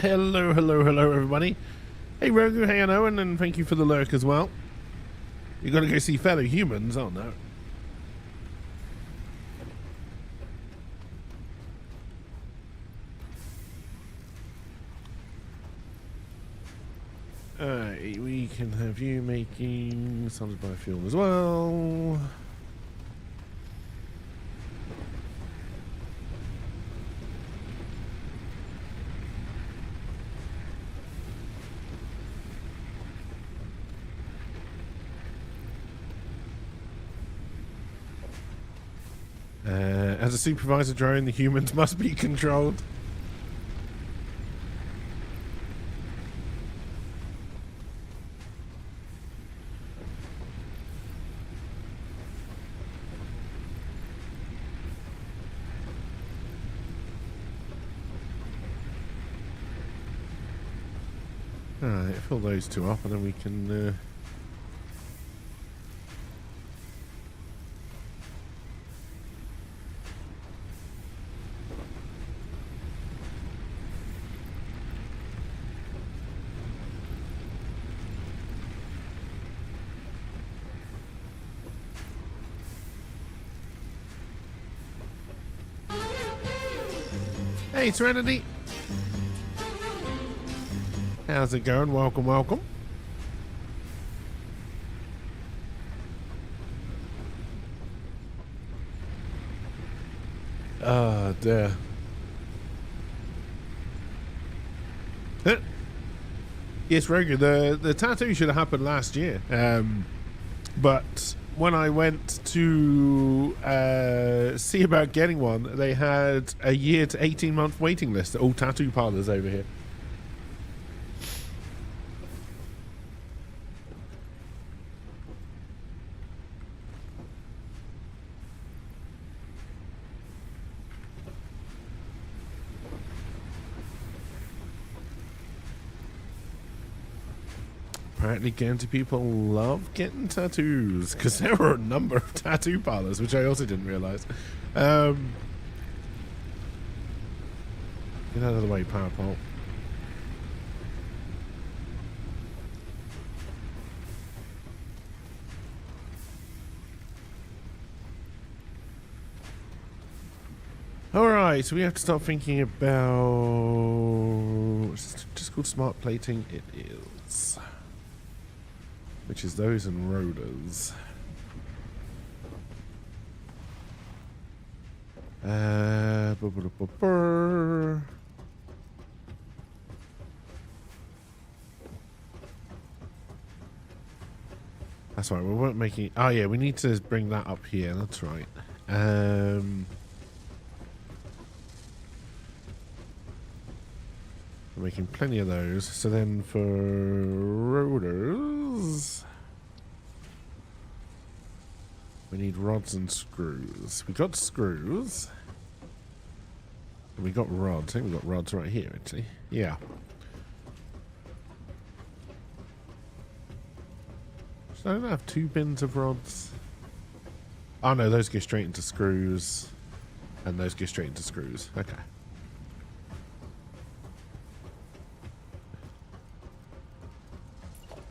Hello, hello, hello, everybody. Hey, Rogu, hey, and Owen, and thank you for the lurk as well. You gotta go see fellow humans? Oh, no. Alright, we can have you making solid biofuel as well. As a supervisor drone, the humans must be controlled. Alright, fill those two up and then we can... Hey, Serenity! How's it going? Welcome, welcome. Oh, dear. Yes, Roger, the tattoo should have happened last year. But when I went to see about getting one, they had a year to 18-month waiting list at all tattoo parlors over here. Apparently Guernsey people love getting tattoos because there were a number of tattoo parlors, which I also didn't realize. Get out of the way, PowerPole. Alright, so we have to start thinking about... It's just called smart plating. It is. Which is those and rotors. That's right, we weren't making... Oh yeah, we need to bring that up here, that's right. We're making plenty of those. So then for rotors... We need rods and screws. We got screws. And we got rods. I think we got rods right here, actually. Yeah. So I don't have 2 bins of rods. Oh no, those go straight into screws. And those go straight into screws. Okay.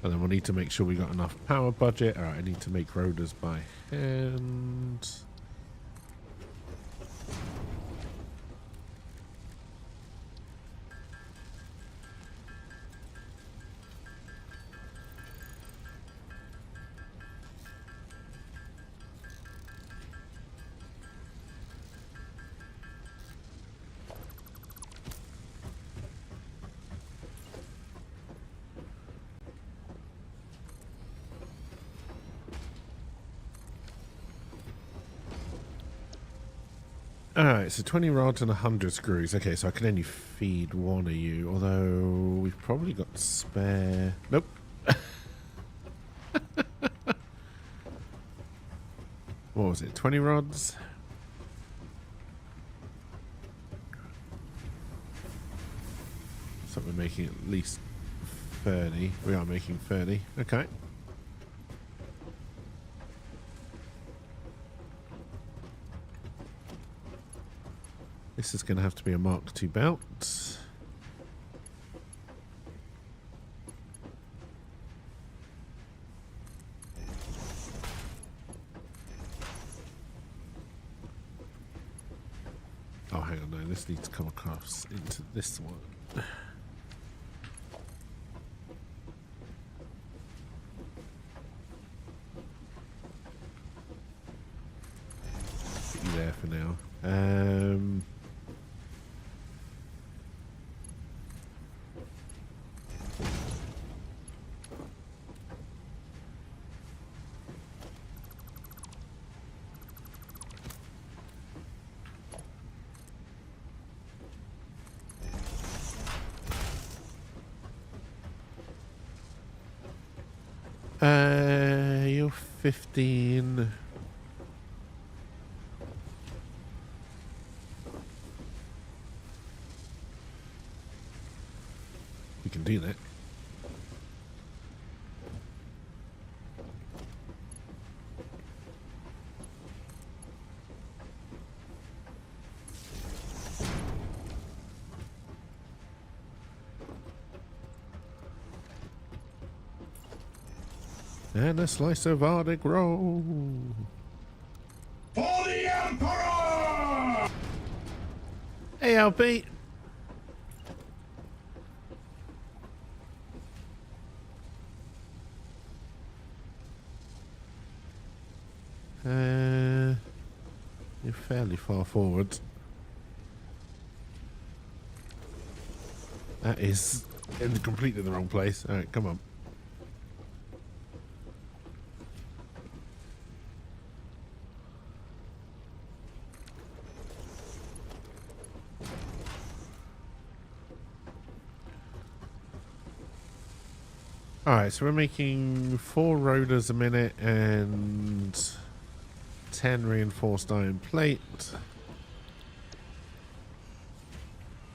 And then we'll need to make sure we got enough power budget. Alright, I need to make rotors by hand. Alright, so 20 rods and 100 screws. Okay, so I can only feed one of you, although we've probably got spare. Nope. What was it? 20 rods? So we're making at least 30. We are making 30. Okay. This is going to have to be a Mark II belt. Oh, hang on, no, this needs to come across into this one. Put you there for now. You're 15. We can do that. And a slice of Arctic roll. For the Emperor! Hey, LP. You're fairly far forward. That is in completely the wrong place. All right, come on. Alright, so we're making 4 rotors a minute and 10 reinforced iron plate.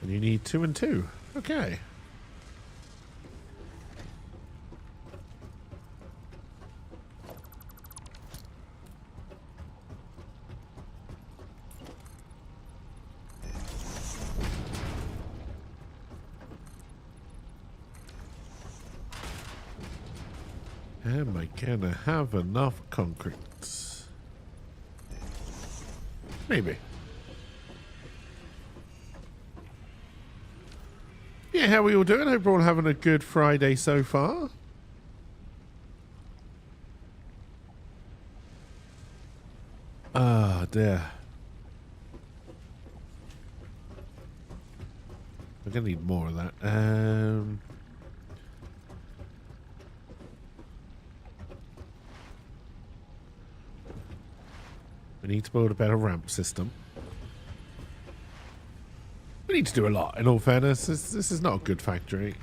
And you need 2 and 2. Okay. Am I gonna have enough concrete? Maybe. Yeah, how are we all doing? Hope we're all having a good Friday so far. Ah, dear. We're gonna need more of that. We need to build a better ramp system. We need to do a lot, in all fairness. This is not a good factory.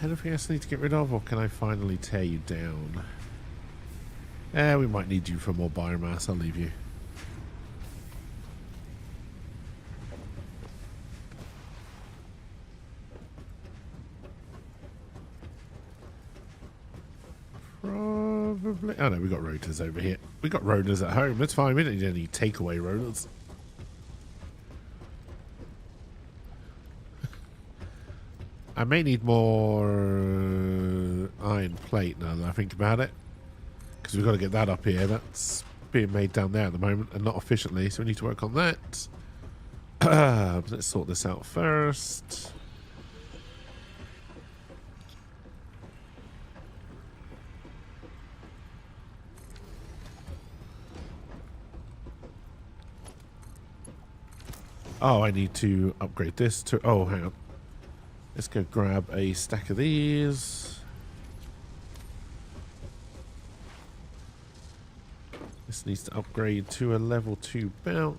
Anything else I need to get rid of, or can I finally tear you down? We might need you for more biomass. I'll leave you. Probably. Oh no, we got rotors over here. We got rotors at home. That's fine. We don't need any takeaway rotors. I may need more iron plate now that I think about it. Because we've got to get that up here. That's being made down there at the moment and not efficiently. So we need to work on that. Let's sort this out first. Oh, I need to upgrade this to... Oh, hang on. Let's go grab a stack of these. This needs to upgrade to a level 2 belt.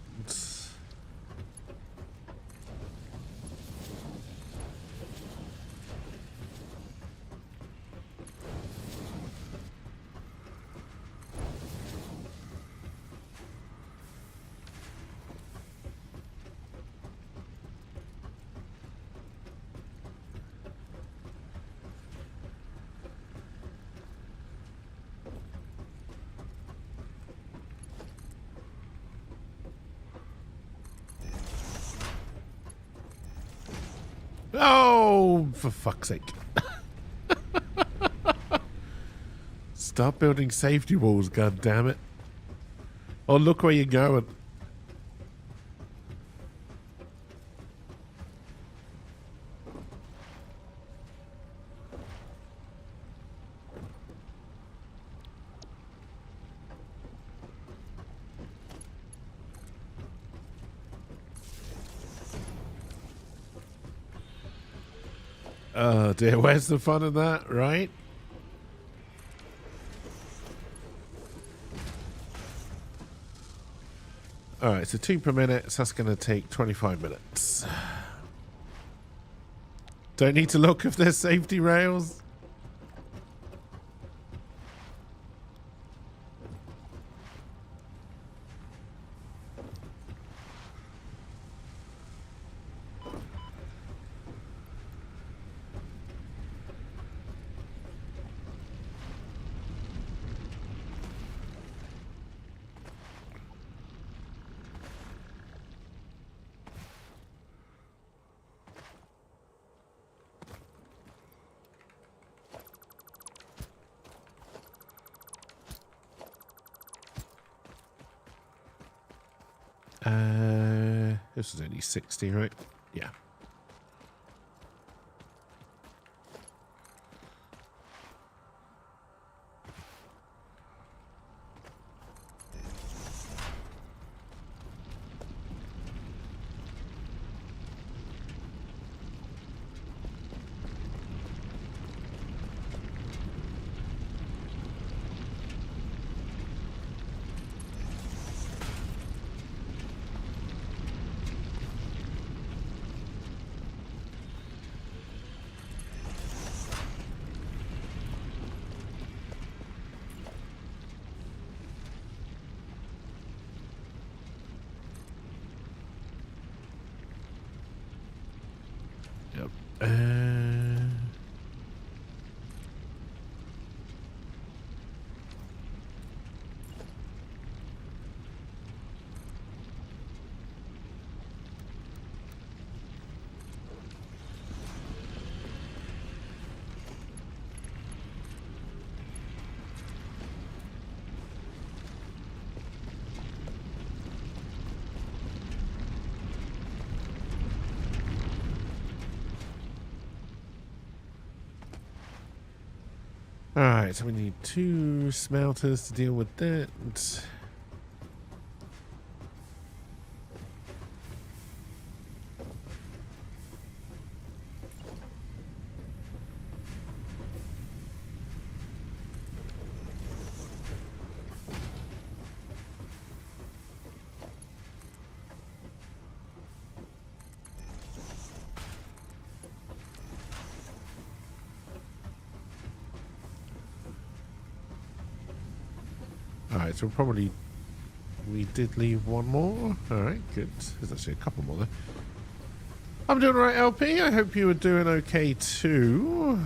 Oh, for fuck's sake. Stop building safety walls, god damn it. Oh, look where you're going. Oh dear, where's the fun in that, right? Alright, so 2 per minute, so that's going to take 25 minutes. Don't need to look if there's safety rails. This is only 60, right? Yeah. Yep. Alright, so we need 2 smelters to deal with that. Alright, so probably we did leave 1 more. Alright, good. There's actually a couple more there. I'm doing alright, LP. I hope you were doing okay too.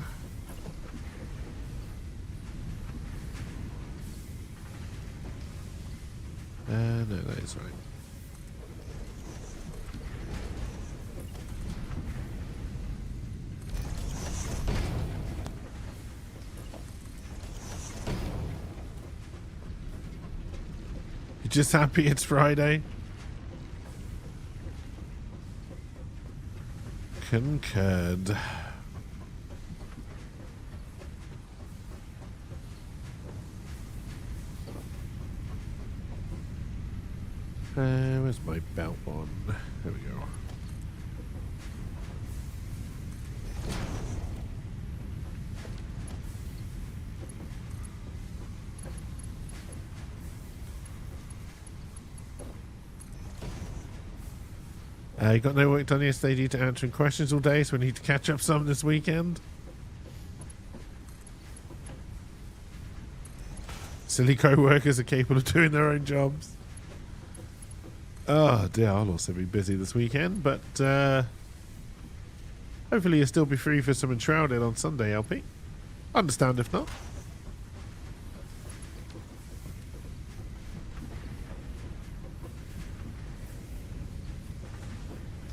No, that is right. Just happy it's Friday. Concurred. Where's my belt on? There we go. You got no work done yesterday due to answering questions all day, so we need to catch up some this weekend. Silly co-workers are capable of doing their own jobs. Oh dear, I'll also be busy this weekend, but hopefully you'll still be free for some Enshrouded on Sunday, LP. Understand if not.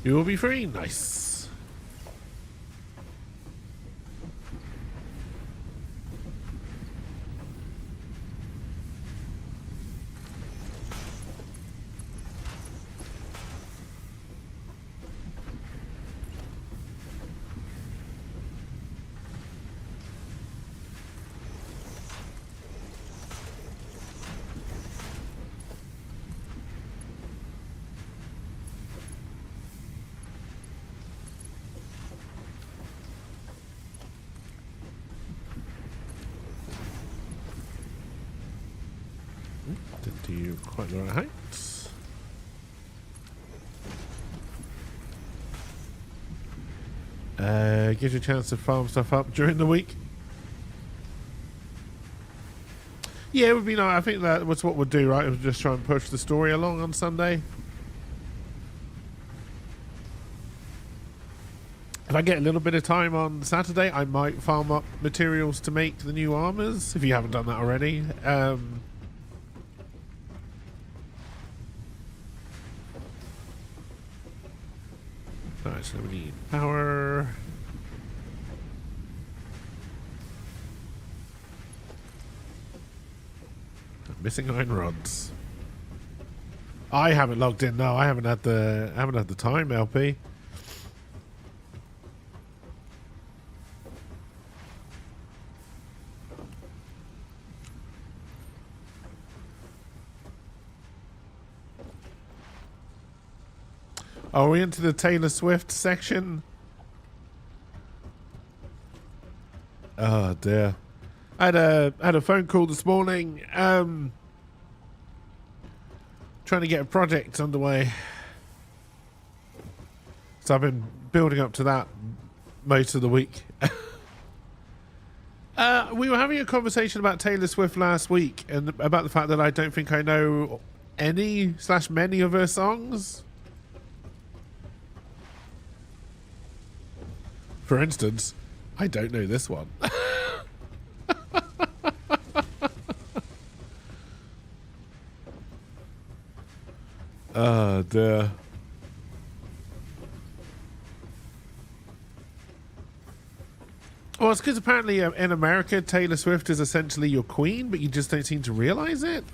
You will be free. Nice. Didn't do quite the right height. Gives you a chance to farm stuff up during the week. Yeah, it would be nice. I think that was what we'd do, right? We'd just try and push the story along on Sunday. If I get a little bit of time on Saturday, I might farm up materials to make the new armors, if you haven't done that already. Alright, so we need power. I'm missing iron rods. I haven't logged in. No, I haven't had the time, LP. Are we into the Taylor Swift section? Oh dear. I had a phone call this morning, trying to get a project underway. So I've been building up to that most of the week. We were having a conversation about Taylor Swift last week and about the fact that I don't think I know any/many of her songs. For instance, I don't know this one. Oh dear. Well, it's because apparently in America, Taylor Swift is essentially your queen, but you just don't seem to realize it.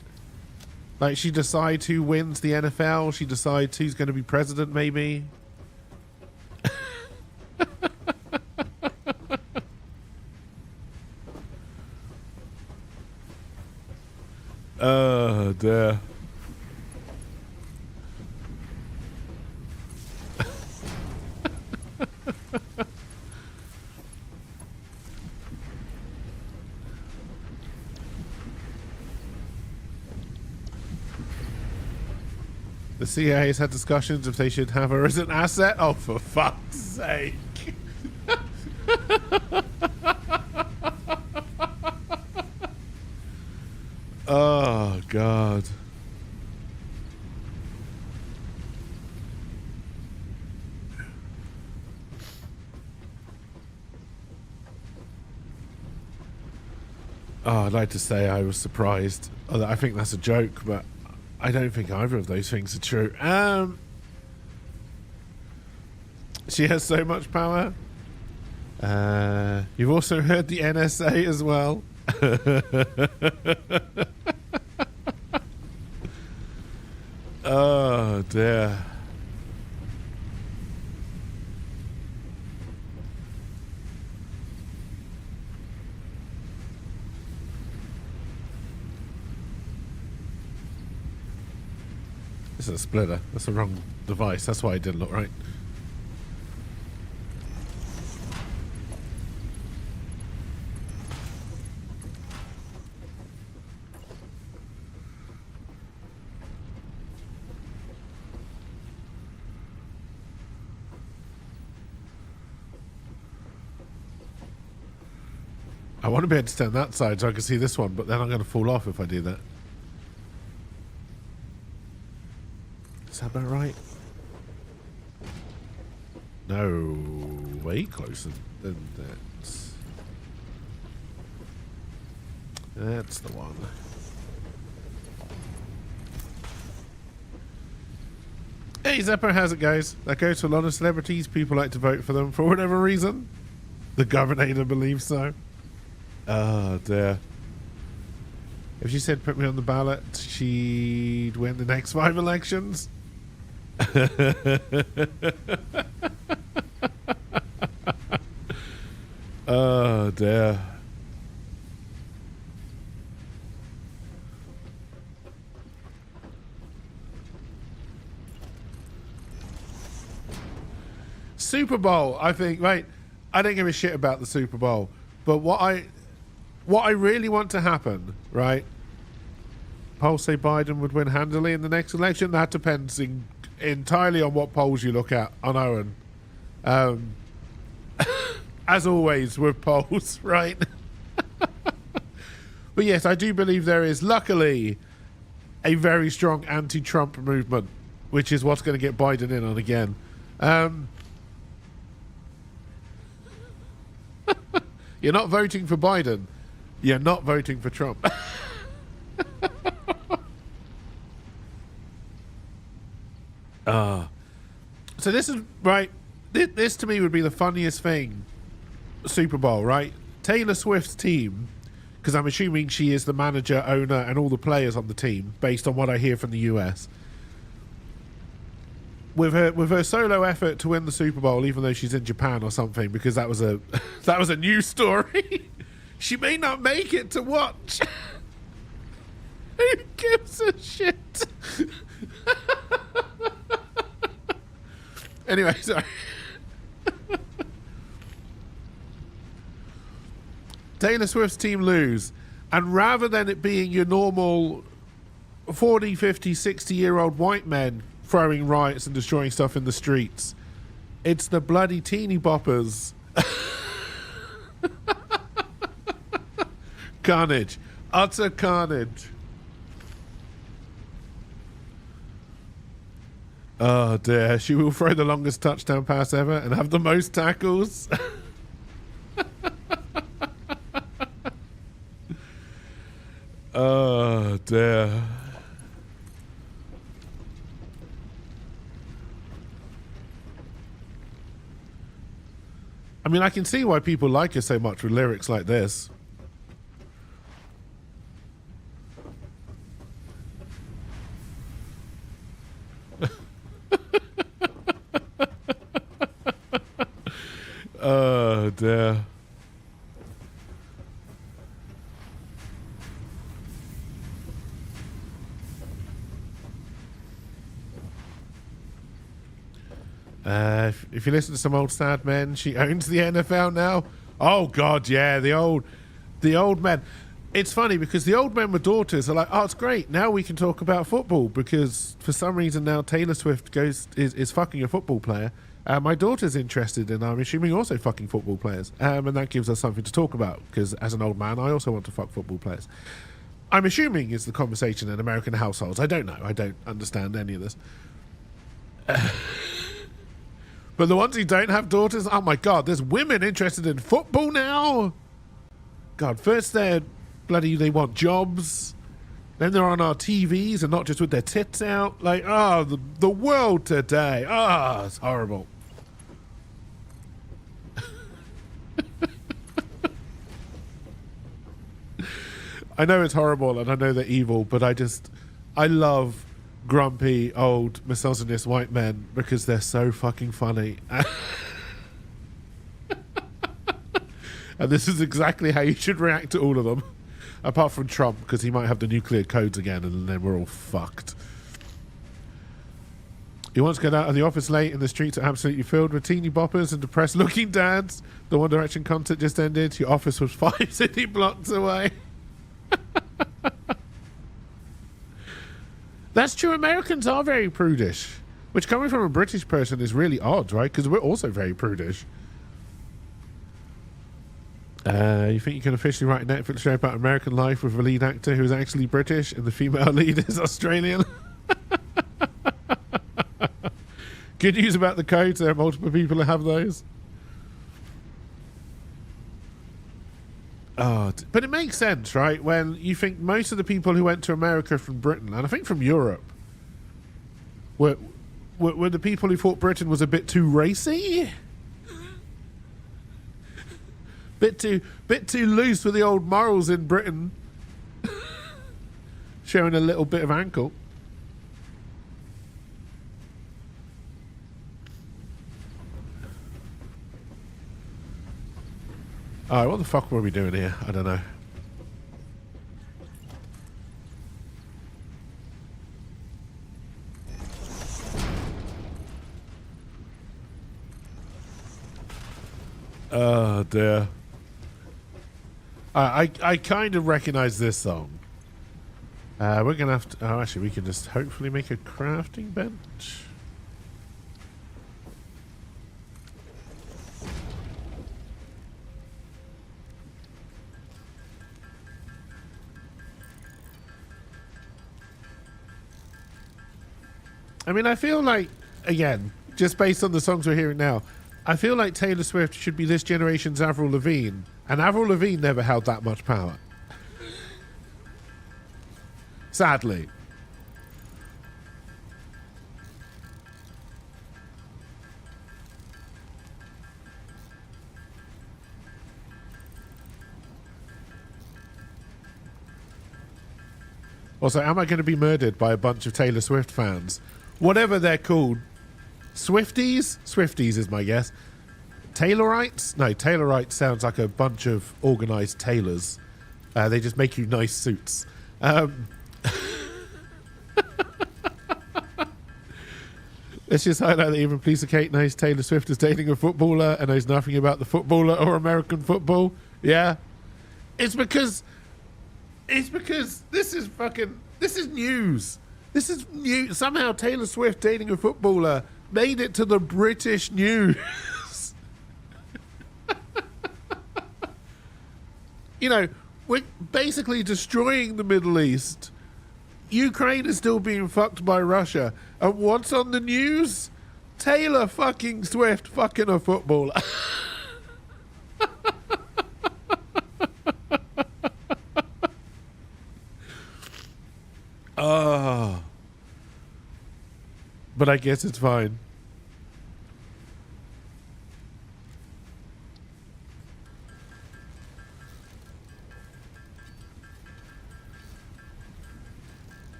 Like, she decides who wins the NFL. She decides who's going to be president, maybe. Oh dear. The CIA has had discussions if they should have her as an asset. Oh, for fuck's sake. Oh, God. Oh, I'd like to say I was surprised. I think that's a joke, but I don't think either of those things are true. She has so much power. You've also heard the NSA as well. Oh dear. This is a splitter. That's the wrong device. That's why it didn't look right. I want to be able to stand that side so I can see this one, but then I'm going to fall off if I do that. Is that about right? No, way closer than that. That's the one. Hey, Zeppo, how's it, guys? That goes to a lot of celebrities. People like to vote for them for whatever reason. The governor believes so. Oh, dear. If she said put me on the ballot, she'd win the next 5 elections. Oh, dear. Super Bowl, I think, right? I don't give a shit about the Super Bowl, but what I really want to happen, right? Polls say Biden would win handily in the next election. That depends entirely on what polls you look at on Owen. As always with polls, right? But yes, I do believe there is, luckily, a very strong anti-Trump movement, which is what's going to get Biden in on again. You're not voting for Biden. You're not voting for Trump. So this is, right, this to me would be the funniest thing, Super Bowl, right? Taylor Swift's team, because I'm assuming she is the manager, owner, and all the players on the team, based on what I hear from the US. With her solo effort to win the Super Bowl, even though she's in Japan or something, because that was a news story. She may not make it to watch. Who gives a shit? Anyway, sorry. Taylor Swift's team lose, and rather than it being your normal 40, 50, 60-year-old white men throwing riots and destroying stuff in the streets, it's the bloody teeny boppers. Carnage. Utter carnage. Oh dear. She will throw the longest touchdown pass ever and have the most tackles. Oh dear. I mean, I can see why people like her so much with lyrics like this. Oh dear. If you listen to some old sad men, she owns the NFL now. Oh God, yeah, the old men. It's funny because the old men with daughters are like, oh, it's great. Now we can talk about football because for some reason now Taylor Swift is fucking a football player. My daughter's interested in, I'm assuming, also fucking football players. And that gives us something to talk about because as an old man, I also want to fuck football players. I'm assuming is the conversation in American households. I don't know. I don't understand any of this. But the ones who don't have daughters, oh my God, there's women interested in football now? God, first they want jobs. Then they're on our TVs and not just with their tits out. Like, oh, the world today. Oh, it's horrible. I know it's horrible and I know they're evil, but I love grumpy, old, misogynist white men because they're so fucking funny. And this is exactly how you should react to all of them. Apart from Trump, because he might have the nuclear codes again and then we're all fucked. He wants to get out of the office late and the streets are absolutely filled with teeny boppers and depressed looking dads. The One Direction concert just ended. Your office was 5 city blocks away. That's true. Americans are very prudish, which coming from a British person is really odd, right? Because we're also very prudish. You think you can officially write a Netflix show about American life with a lead actor who is actually British and the female lead is Australian? Good news about the codes. There are multiple people who have those. Oh, but it makes sense, right? When you think most of the people who went to America from Britain, and I think from Europe, were the people who thought Britain was a bit too racy, bit too loose with the old morals in Britain, showing a little bit of ankle. Alright, what the fuck were we doing here? I don't know. Oh dear. I kind of recognize this song. We're gonna have to... Oh, actually, we can just hopefully make a crafting bench. I mean, I feel like, again, just based on the songs we're hearing now, I feel like Taylor Swift should be this generation's Avril Lavigne, and Avril Lavigne never held that much power. Sadly. Also, am I going to be murdered by a bunch of Taylor Swift fans? Whatever they're called. Swifties? Swifties is my guess. Taylorites? No, Taylorite sounds like a bunch of organised tailors. They just make you nice suits. Let's just highlight that even Lisa Kate knows Taylor Swift is dating a footballer and knows nothing about the footballer or American football. Yeah. It's because this is news. This is new. Somehow Taylor Swift dating a footballer made it to the British news. You know, we're basically destroying the Middle East. Ukraine is still being fucked by Russia. And what's on the news? Taylor fucking Swift fucking a footballer. Oh. But I guess it's fine.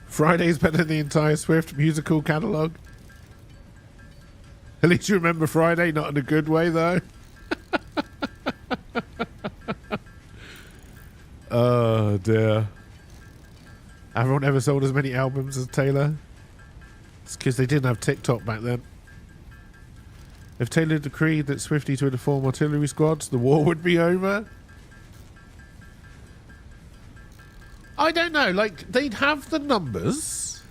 Friday's better than the entire Swift musical catalogue. At least you remember Friday, not in a good way, though. Oh, dear. Everyone ever sold as many albums as Taylor? It's because they didn't have TikTok back then. If Taylor decreed that Swifties were to form artillery squads, the war would be over. I don't know, like, they'd have the numbers,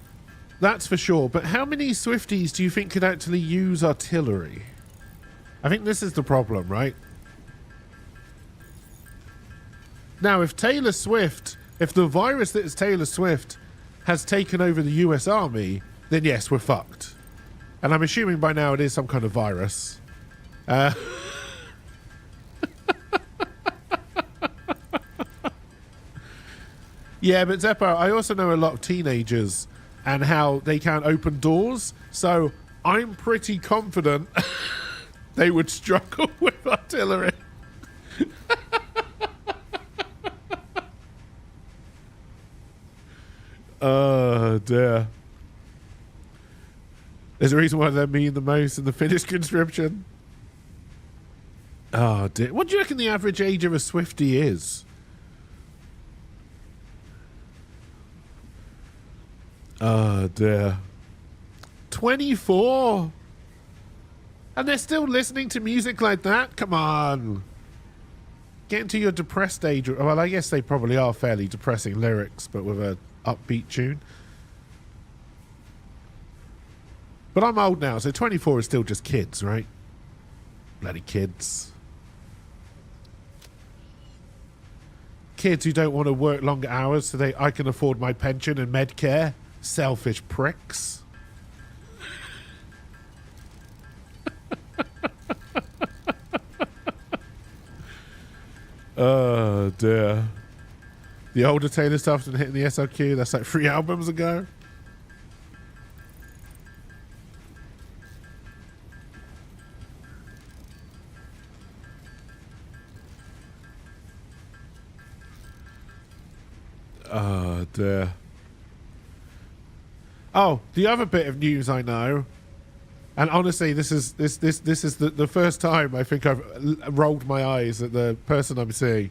that's for sure, but how many Swifties do you think could actually use artillery? I think this is the problem, right? Now, if Taylor Swift, if the virus that is Taylor Swift has taken over the US Army, then yes, we're fucked. And I'm assuming by now it is some kind of virus. Yeah, but Zeppo, I also know a lot of teenagers and how they can't open doors. So I'm pretty confident they would struggle with artillery. Oh, dear. There's a reason why they're mean the most in the Finnish conscription. Oh, dear. What do you reckon the average age of a Swiftie is? Oh, dear. 24? And they're still listening to music like that? Come on. Get into your depressed age. Well, I guess they probably are fairly depressing lyrics, but with a upbeat tune. But I'm old now, so 24 is still just kids, right? Bloody kids. Kids who don't want to work longer hours so I can afford my pension and Medcare. Selfish pricks. Oh, dear. The older Taylor stuff's been hitting the SRQ. That's like 3 albums ago. Oh, dear. Oh, the other bit of news I know, and honestly, this is the first time I think I've rolled my eyes at the person I'm seeing,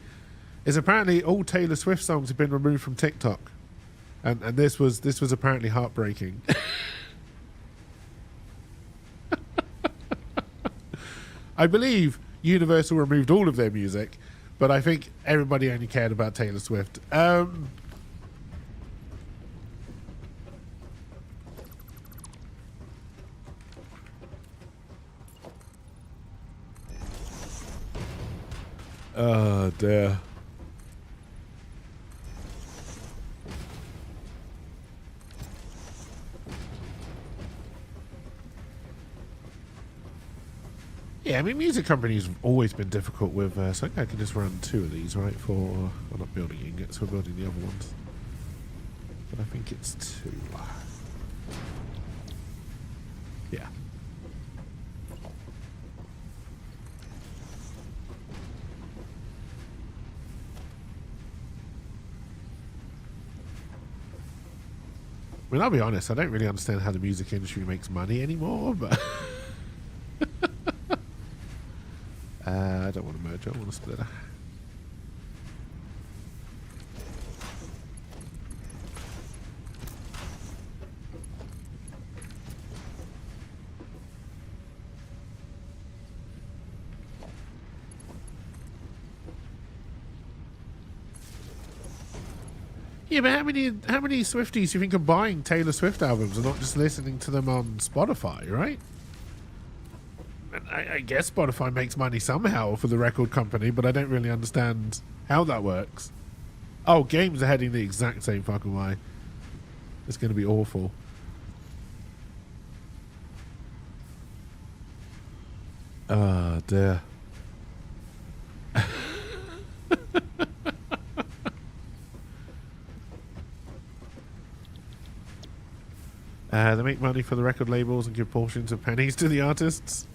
is apparently all Taylor Swift songs have been removed from TikTok, and this was apparently heartbreaking. I believe Universal removed all of their music, but I think everybody only cared about Taylor Swift. Oh, dear. Yeah, I mean, music companies have always been difficult with, so I think I can just run 2 of these, right, for, we're not building ingots, we're building the other ones. But I think it's 2. Yeah. I mean, I'll be honest, I don't really understand how the music industry makes money anymore, but... I don't want to merge, I want to split. Yeah, but how many Swifties do you think are buying Taylor Swift albums and not just listening to them on Spotify, right? And I guess Spotify makes money somehow for the record company, but I don't really understand how that works. Oh, games are heading the exact same fucking way. It's going to be awful. Oh, dear. They make money for the record labels and give portions of pennies to the artists.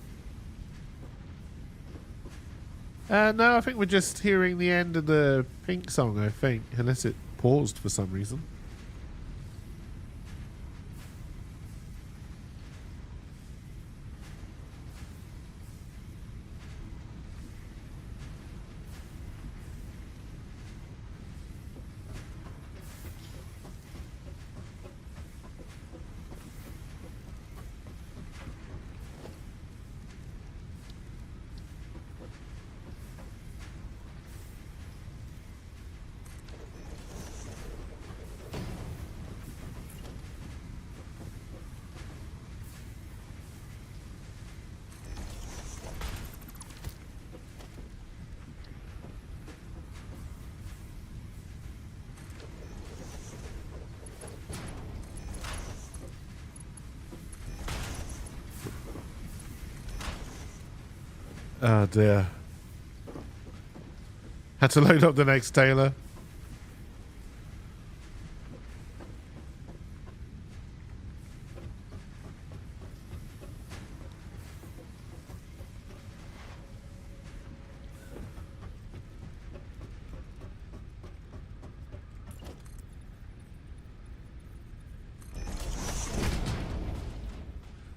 No, I think we're just hearing the end of the Pink song, I think, unless it paused for some reason. Oh dear. Had to load up the next Taylor.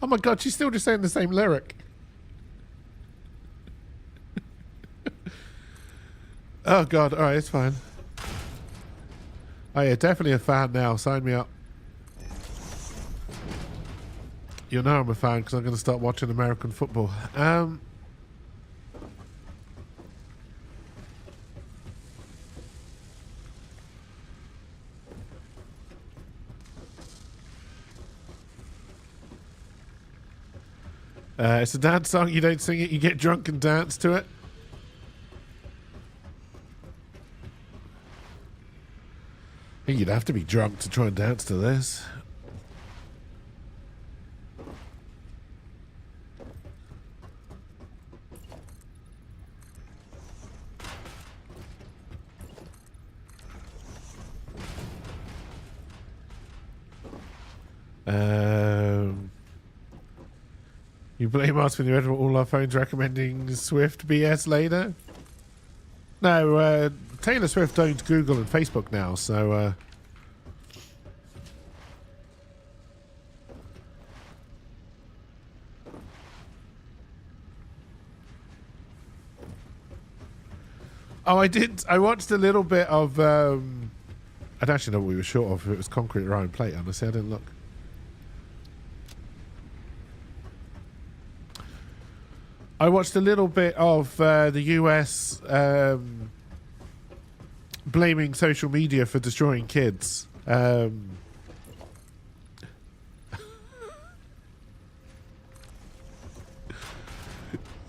Oh my god, she's still just saying the same lyric. Oh god, alright, it's fine. Oh yeah, definitely a fan now. Sign me up. You know I'm a fan because I'm going to start watching American football. It's a dance song. You don't sing it, you get drunk and dance to it. I think you'd have to be drunk to try and dance to this. You blame us when you read all our phones recommending Swift BS later? No, Taylor Swift owns Google and Facebook now, so oh, I did. I watched a little bit of I don't actually know what we were short of. If it was Concrete or Iron Plate, honestly, I didn't look. I watched a little bit of the US blaming social media for destroying kids.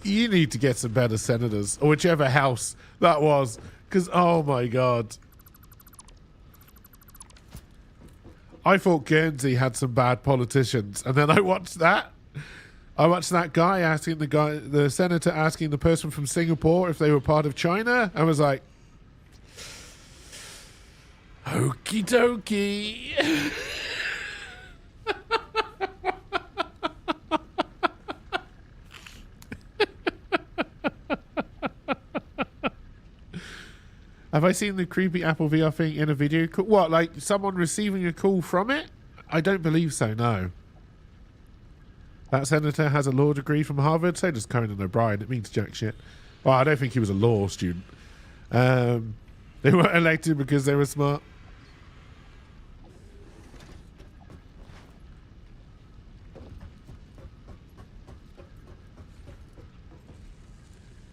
You need to get some better senators, or whichever house that was, because oh my god. I thought Guernsey had some bad politicians, and then I watched that. I watched that guy asking the senator asking the person from Singapore if they were part of China. I was like, okie dokie. Have I seen the creepy Apple VR thing in a video call? What, like someone receiving a call from it? I don't believe so, no. That senator has a law degree from Harvard, so does Conan O'Brien. It means jack shit. Well, I don't think he was a law student. They weren't elected because they were smart.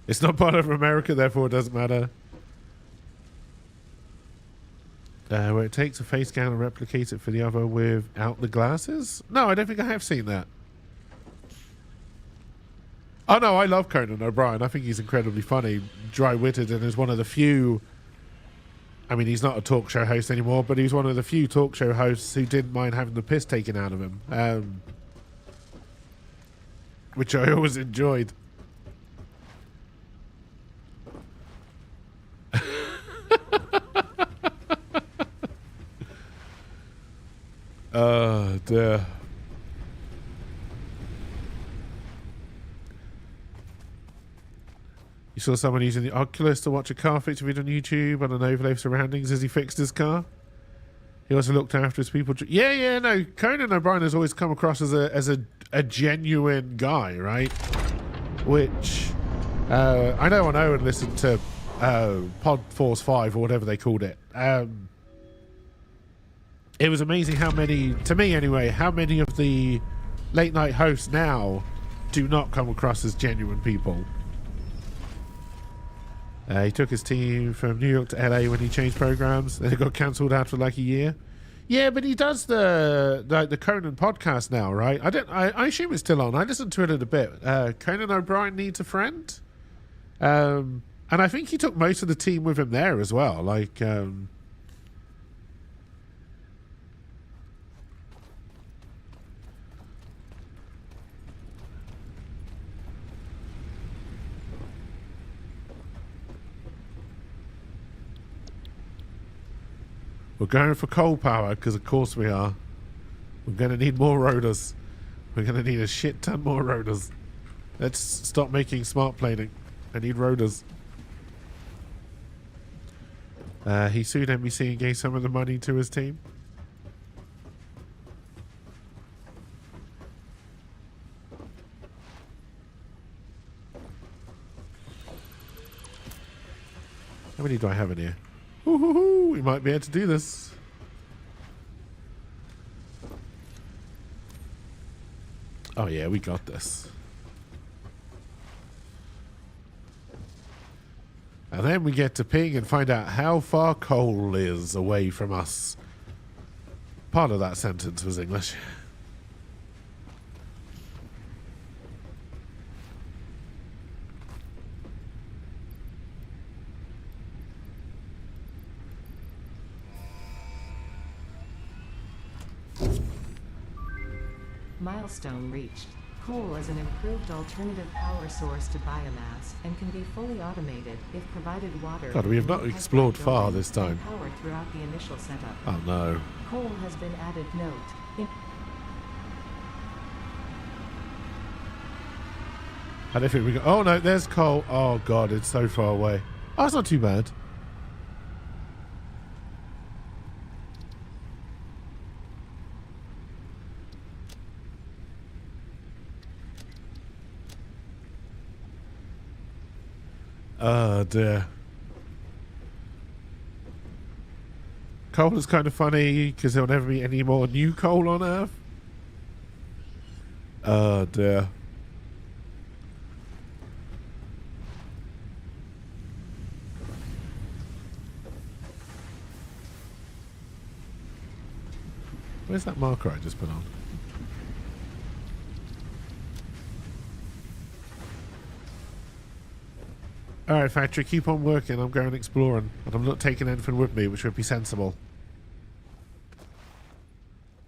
It's not part of America, therefore it doesn't matter. Where it takes a face scan and replicates it for the other without the glasses? No, I don't think I have seen that. Oh no, I love Conan O'Brien. I think he's incredibly funny, dry-witted, and is one of the few... I mean, he's not a talk show host anymore, but he's one of the few talk show hosts who didn't mind having the piss taken out of him. Which I always enjoyed. Oh, dear. You saw someone using the Oculus to watch a car fix video on YouTube on an overlay of surroundings as he fixed his car. He also looked after his people. Yeah, no. Conan O'Brien has always come across as a genuine guy, right? Which I know on Owen listened to Pod Force 5 or whatever they called it. It was amazing how many, to me anyway, how many of the late night hosts now do not come across as genuine people. He took his team from New York to LA when he changed programs. Then it got cancelled after like a year. Yeah, but he does the Conan podcast now, right? I assume it's still on. I listened to it a bit. Conan O'Brien Needs a Friend. And I think he took most of the team with him there as well. Like, we're going for coal power because of course we are. We're going to need more rotors. We're going to need a shit ton more rotors. Let's stop making smart planing. I need rotors. He sued NBC and gave some of the money to his team. How many do I have in here? Ooh, we might be able to do this. Oh yeah, we got this. And then we get to ping and find out how far Cole is away from us. Part of that sentence was English. Milestone reached. Coal is an improved alternative power source to biomass and can be fully automated if provided water. God, we have not explored far this time. Power throughout the initial setup. Oh no. Coal has been added. Note. I don't think we got. Oh no, there's Cole. Oh god, it's so far away. Oh, it's not too bad. Oh dear. Coal is kind of funny because there'll never be any more new coal on Earth. Oh dear. Where's that marker I just put on? Alright, factory, keep on working. I'm going exploring. And I'm not taking anything with me, which would be sensible.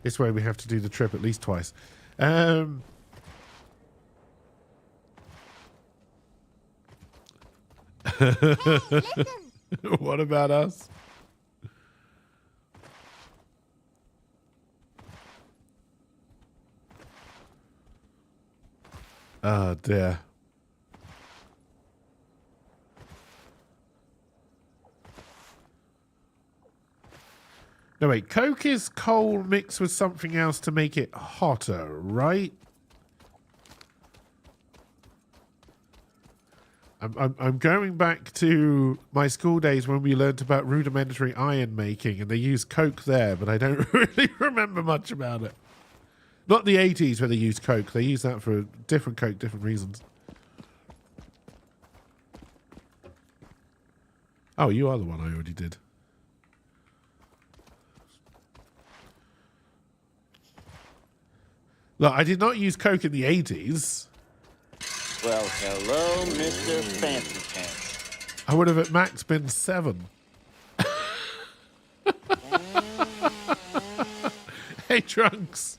This way we have to do the trip at least twice. What about us? Oh dear. No, wait. Coke is coal mixed with something else to make it hotter, right? I'm going back to my school days when we learned about rudimentary iron making, and they used Coke there, but I don't really remember much about it. Not the 80s where they used Coke. They used that for different Coke, different reasons. Oh, you are the one I already did. Look, I did not use Coke in the 80s. Well, hello, Mr. Fancy Pants. I would have at max been 7. Hey, Trunks.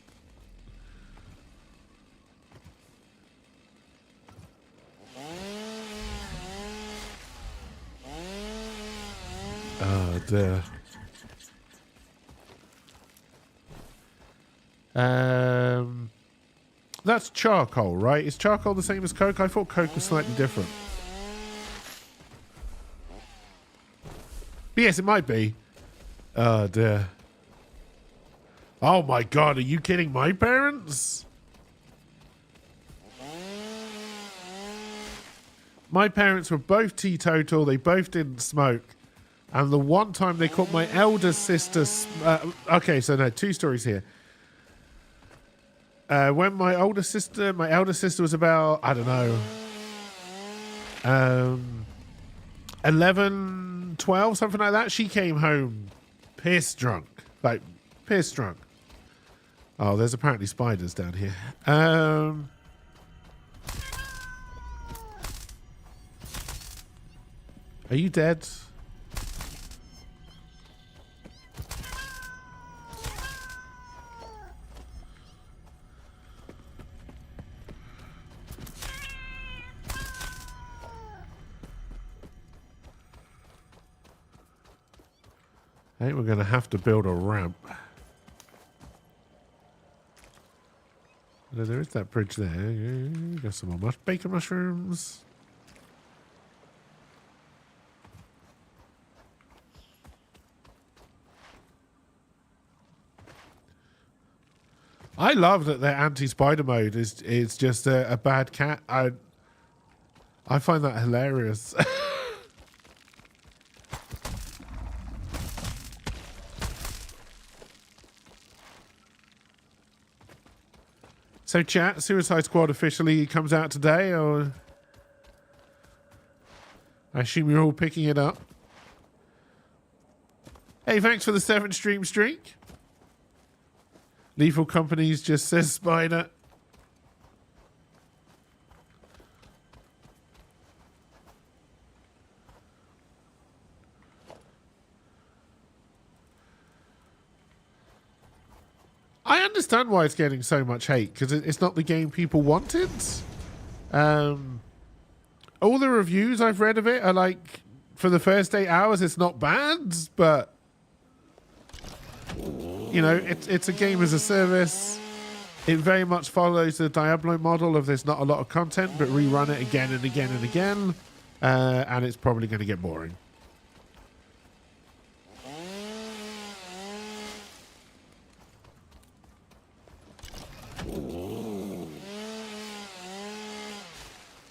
Oh, dear. That's charcoal, right? Is charcoal the same as Coke? I thought Coke was slightly different. But yes, it might be. Oh, dear. Oh, my God. Are you kidding my parents? My parents were both teetotal. They both didn't smoke. And the one time they caught my elder sister... okay, so no, 2 stories here. When my elder sister was about, I don't know, 11, 12, something like that. She came home piss drunk. Like, piss drunk. Oh, there's apparently spiders down here. Are you dead? I think we're going to have to build a ramp. There is that bridge there. Got some more bacon mushrooms. I love that their anti-spider mode is just a bad cat. I find that hilarious. So chat, Suicide Squad officially comes out today, or I assume you're all picking it up. Hey, thanks for the 7-stream streak. Lethal Companies just says Spider. I understand why it's getting so much hate, because it's not the game people wanted. All the reviews I've read of it are like, for the first 8 hours, it's not bad, but you know, it's a game as a service. It very much follows the Diablo model of there's not a lot of content, but rerun it again and again and again, and it's probably going to get boring.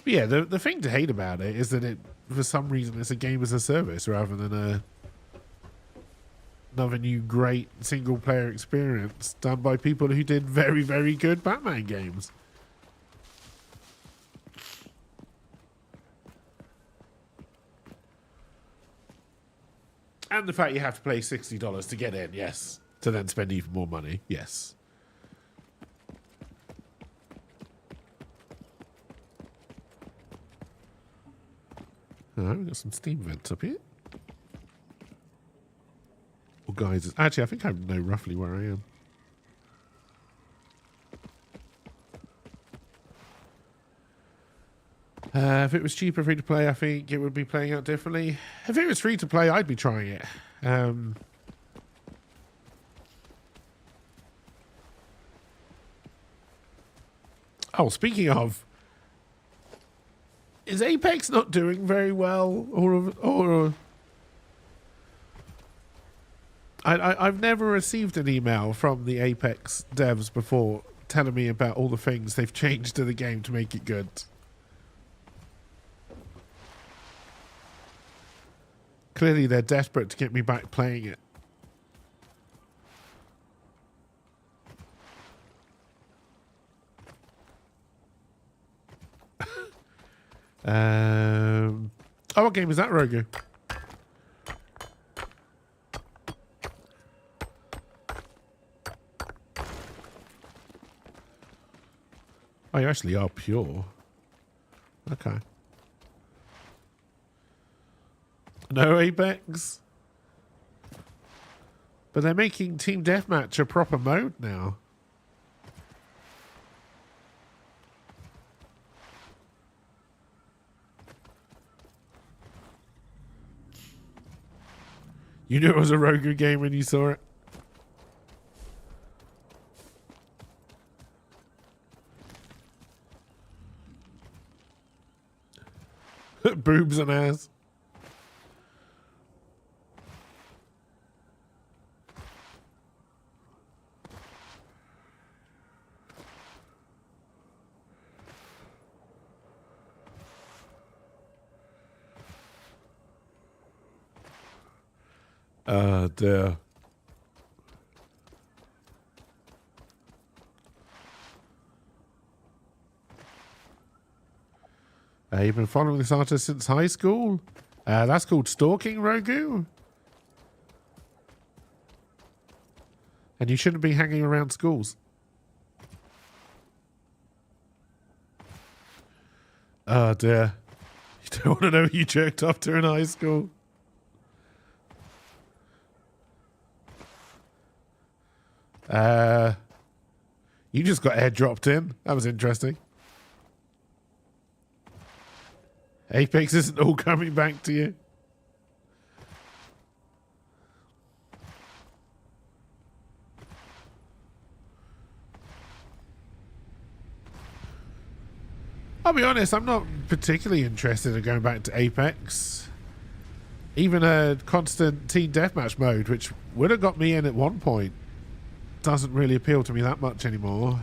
But yeah, the thing to hate about it is that it, for some reason, it's a game as a service rather than another new great single-player experience done by people who did very, very good Batman games. And the fact you have to pay $60 to get in, yes. To then spend even more money, yes. Alright, we've got some Steam vents up here. Well, guys, actually, I think I know roughly where I am. If it was cheaper free to play, I think it would be playing out differently. If it was free to play, I'd be trying it. Oh, speaking of, is Apex not doing very well, or I've never received an email from the Apex devs before telling me about all the things they've changed to the game to make it good. Clearly, they're desperate to get me back playing it. Oh, what game is that, Rogu? Oh, you actually are pure. Okay. No Apex? But they're making Team Deathmatch a proper mode now. You knew it was a Rogu game when you saw it. Boobs and ass. Dear. You've been following this artist since high school? That's called stalking, Rogu. And you shouldn't be hanging around schools. Oh dear. You don't want to know who you jerked off to in high school? You just got airdropped in. That was interesting. Apex isn't all coming back to you. I'll be honest, I'm not particularly interested in going back to Apex. Even a constant team deathmatch mode, which would have got me in at one point, doesn't really appeal to me that much anymore.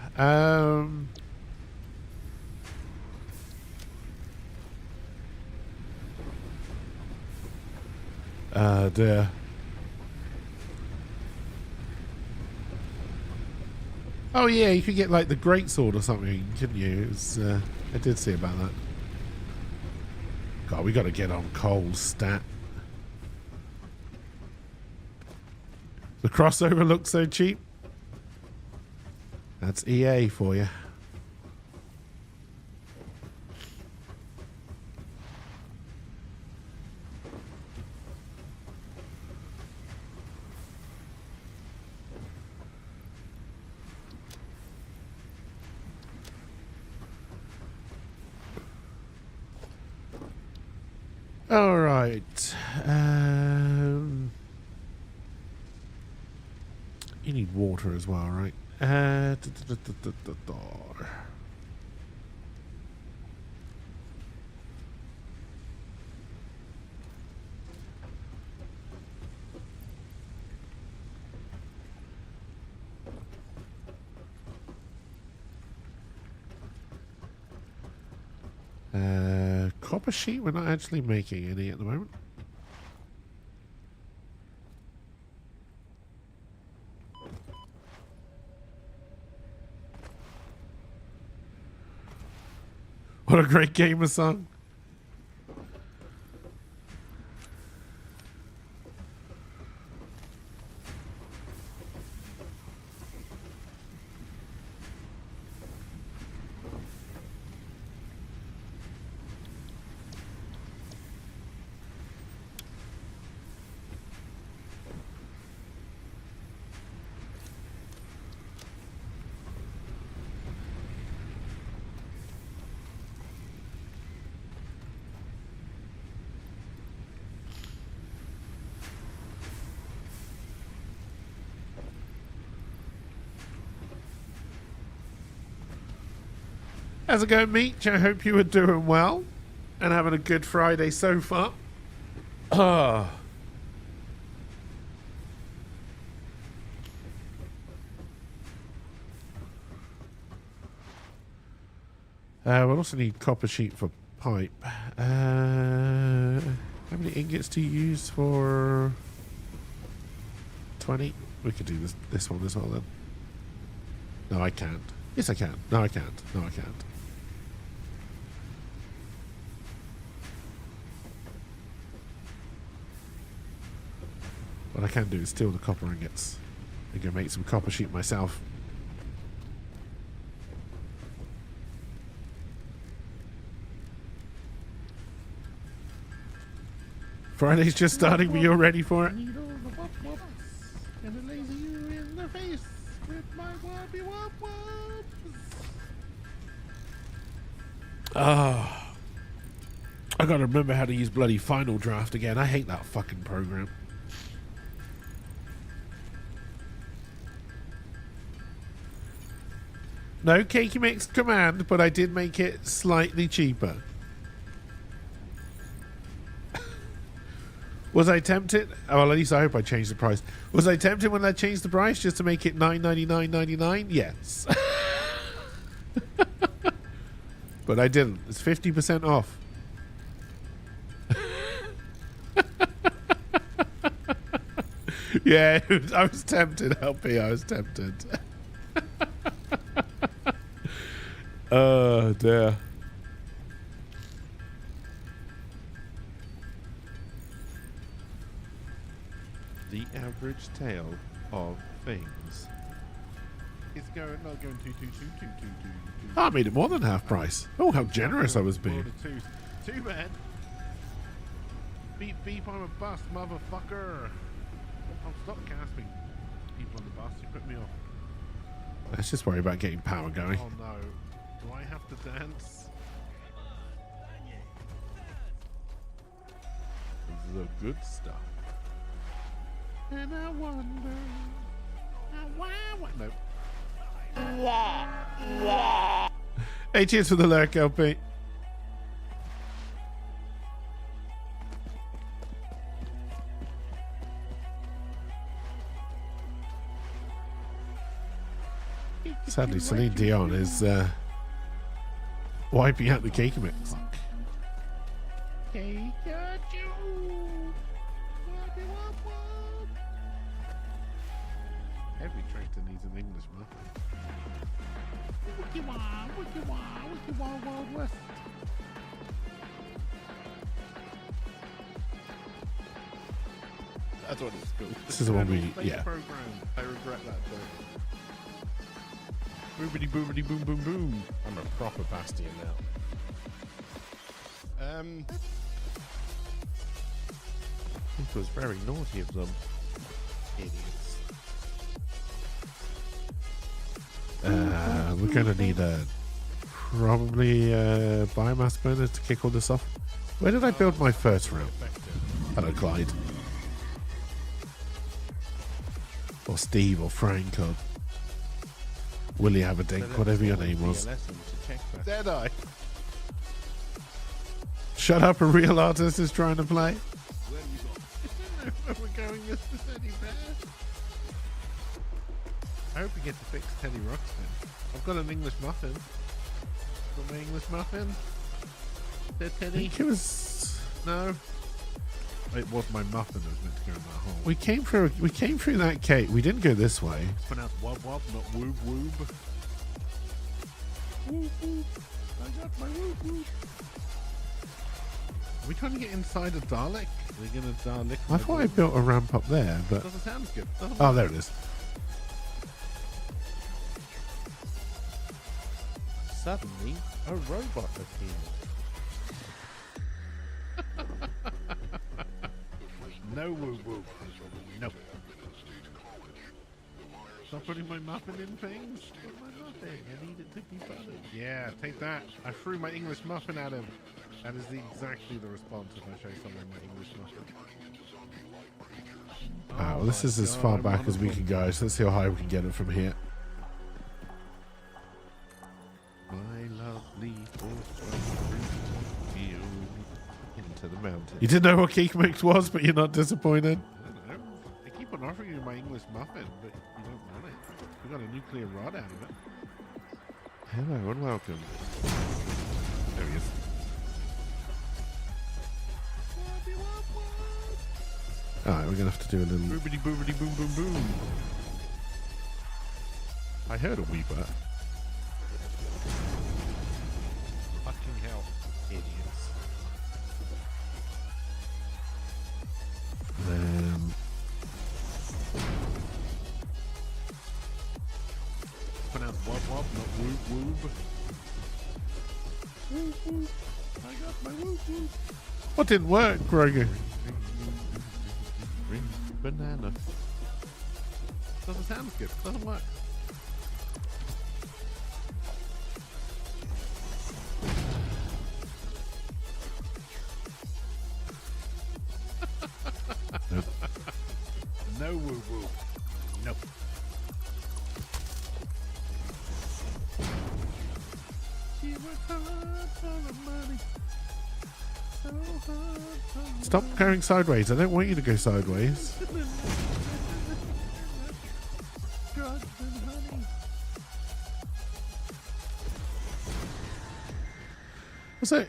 Dear. Oh yeah, you could get like the great sword or something, couldn't you? It was, I did see about that. God, we got to get on Cole's stat. The crossover looks so cheap. That's EA for you. All right. You need water as well, right? Copper sheet, we're not actually making any at the moment. What a great gamer song. How's it going, Meech? I hope you are doing well and having a good Friday so far. We'll also need copper sheet for pipe. How many ingots do you use for 20? We could do this one as well then. No, I can't. Yes, I can. No, I can't. No, I can't. What I can do is steal the copper ingots and go make some copper sheet myself. Friday's just starting, but you're ready for it. Oh, I gotta remember how to use bloody Final Draft again. I hate that fucking program. No Cakey Mix command, but I did make it slightly cheaper. Was I tempted? Oh, well, at least I hope I changed the price. Was I tempted when I changed the price just to make it $9.99.99? Yes. But I didn't. It's 50% off. Yeah, I was tempted, LP. I was tempted. Oh, dear. The average tale of things. It's not going too. I made it more than half price. Oh, how generous I was being. Two man. Beep beep, I'm a bus, motherfucker. Oh, stop gasping. People on the bus, you put me off. Let's just worry about getting power going. Oh no. Do I have to dance? The good stuff. And I wonder. No. Hey, cheers for the lurk, LP. Sadly, Celine Dion is wiping out the cake mix. Every tractor needs an English muffin. Wiki wah, Wild West. That's what it's called. This is the one we, Space yeah. Program. I regret that though. Boobity boobity boom boom boom. I'm a proper Bastion now. It was very naughty of them. Idiots. We're gonna need probably biomass burners to kick all this off. Where did I build my first room? Hello, Clyde. Or Steve, or Frank, or Willie Aberdink, whatever your name was. Dead Eye. Shut up, a real artist is trying to play. Where you got? Where we're going, Mr. Teddy Bear. I hope we get to fix Teddy Ruxpin. I've got an English muffin. Got my English muffin. There, Teddy. I think it was... No. It was my muffin that was meant to go in that hole. We came through that gate. We didn't go this way. It's pronounced wub wub, not woob woob. Whoop, whoop. I got my whoop whoop. Are we trying to get inside a Dalek? We're gonna Dalek. I thought I built a ramp up there, but Doesn't sound good. Doesn't oh, there it is. Suddenly, a robot appeared. No woo woo. No. Stop putting my muffin in things. Put my muffin. I need it to be buttered. Yeah, take that. I threw my English muffin at him. That is exactly the response if I show someone my English muffin. Oh, well, this is as far back as we can go, so let's see how high we can get it from here. My lovely into the mountain. You didn't know what Geek Mix was, but you're not disappointed. I don't know. They keep on offering you my English muffin, but you don't want it. We got a nuclear rod out of it. Hello and welcome. There he is. Alright, we're gonna have to do a little boobity boobity boom boom boom. I heard a wee bit. Fucking hell. Idiots. Pronounced wub wub, not woob woob. Whoop, whoop. I got my whoop whoop. What didn't work, Gregor? Banana. Doesn't sound good. Doesn't work. Nope. No woo woo. Nope. She worked hard for the money. So hard for the Stop going sideways. I don't want you to go sideways. Drugs and honey. So,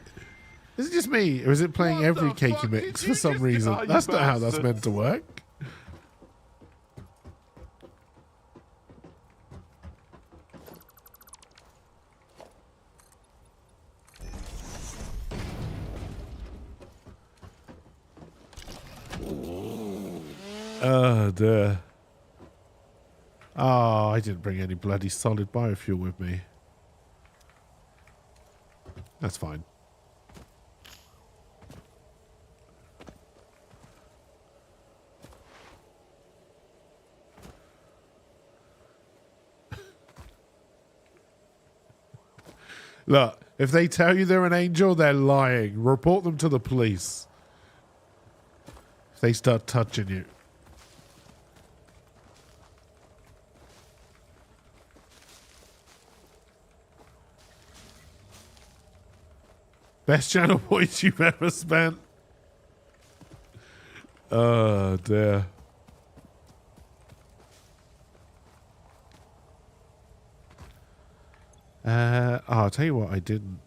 is it just me, or is it playing What every the cakey fuck mix did for you some just reason? do, you That's not how that's bastard? meant to work. Oh, dear. Oh, I didn't bring any bloody solid biofuel with me. That's fine. Look, if they tell you they're an angel, they're lying. Report them to the police. If they start touching you. Best channel points you've ever spent. Oh, dear. I'll tell you what I didn't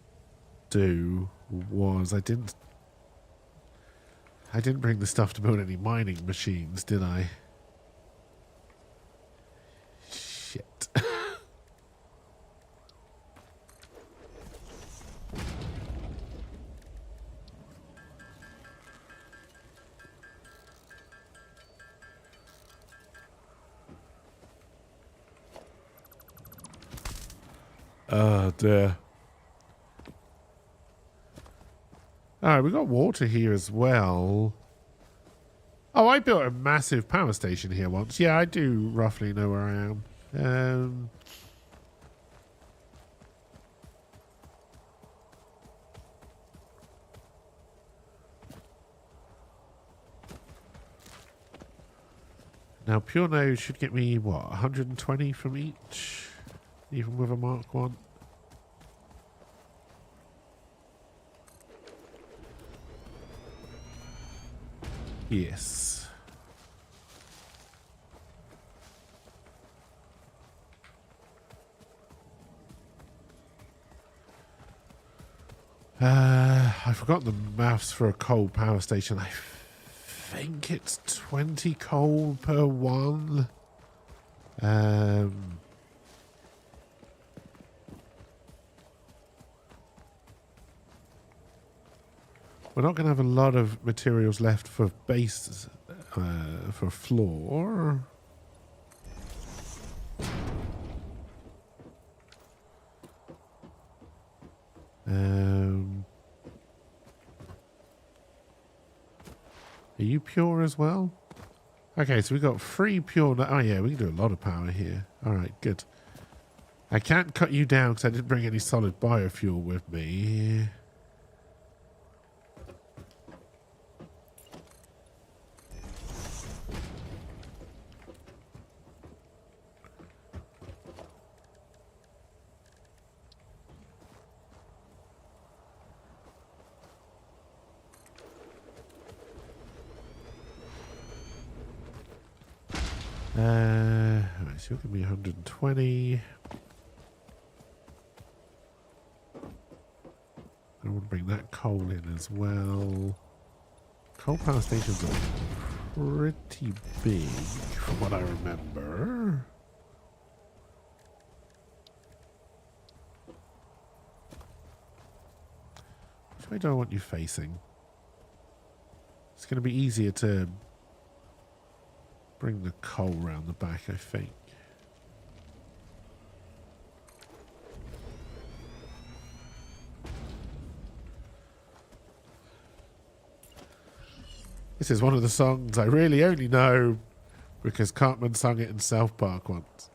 do was I didn't bring the stuff to build any mining machines, did I? Oh dear. Alright, we got water here as well. Oh, I built a massive power station here once. Yeah, I do roughly know where I am. Now, Pure Nose should get me, what, 120 from each? Even with a Mark 1? Yes. I forgot the maths for a coal power station. I think it's 20 coal per one. We're not going to have a lot of materials left for base, for floor. Are you pure as well? Okay, so we got 3 pure. Oh yeah, we can do a lot of power here. All right, good. I can't cut you down because I didn't bring any solid biofuel with me. Alright, so you'll give me 120. I want to bring that coal in as well. Coal power stations are pretty big from what I remember. Which way do I want you facing? It's going to be easier to bring the coal round the back, I think. This is one of the songs I really only know because Cartman sung it in South Park once.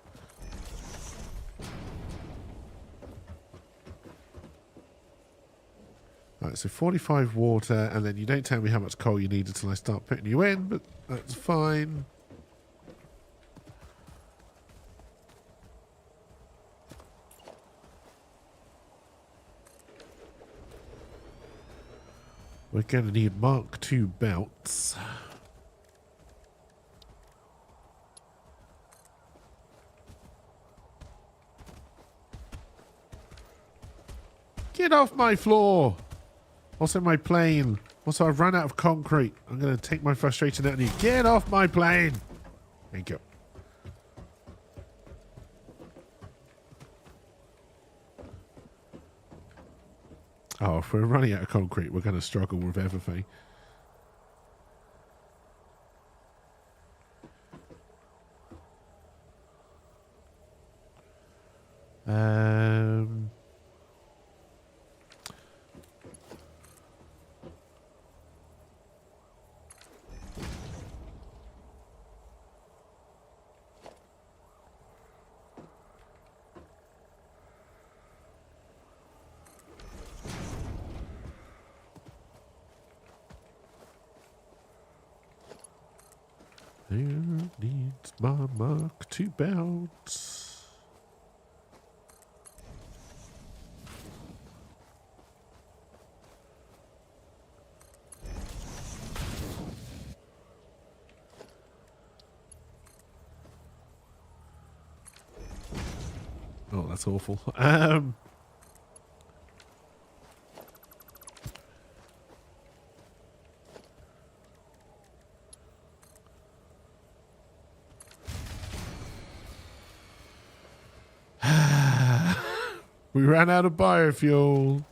Alright, so 45 water, and then you don't tell me how much coal you need until I start putting you in, but that's fine. We're going to need Mark II belts. Get off my floor! Also my plane. Also, I've run out of concrete. I'm going to take my frustration out on you. Get off my plane! Thank you. Oh, if we're running out of concrete, we're going to struggle with everything. Who needs my Mark II belts? Oh, that's awful. We ran out of biofuel.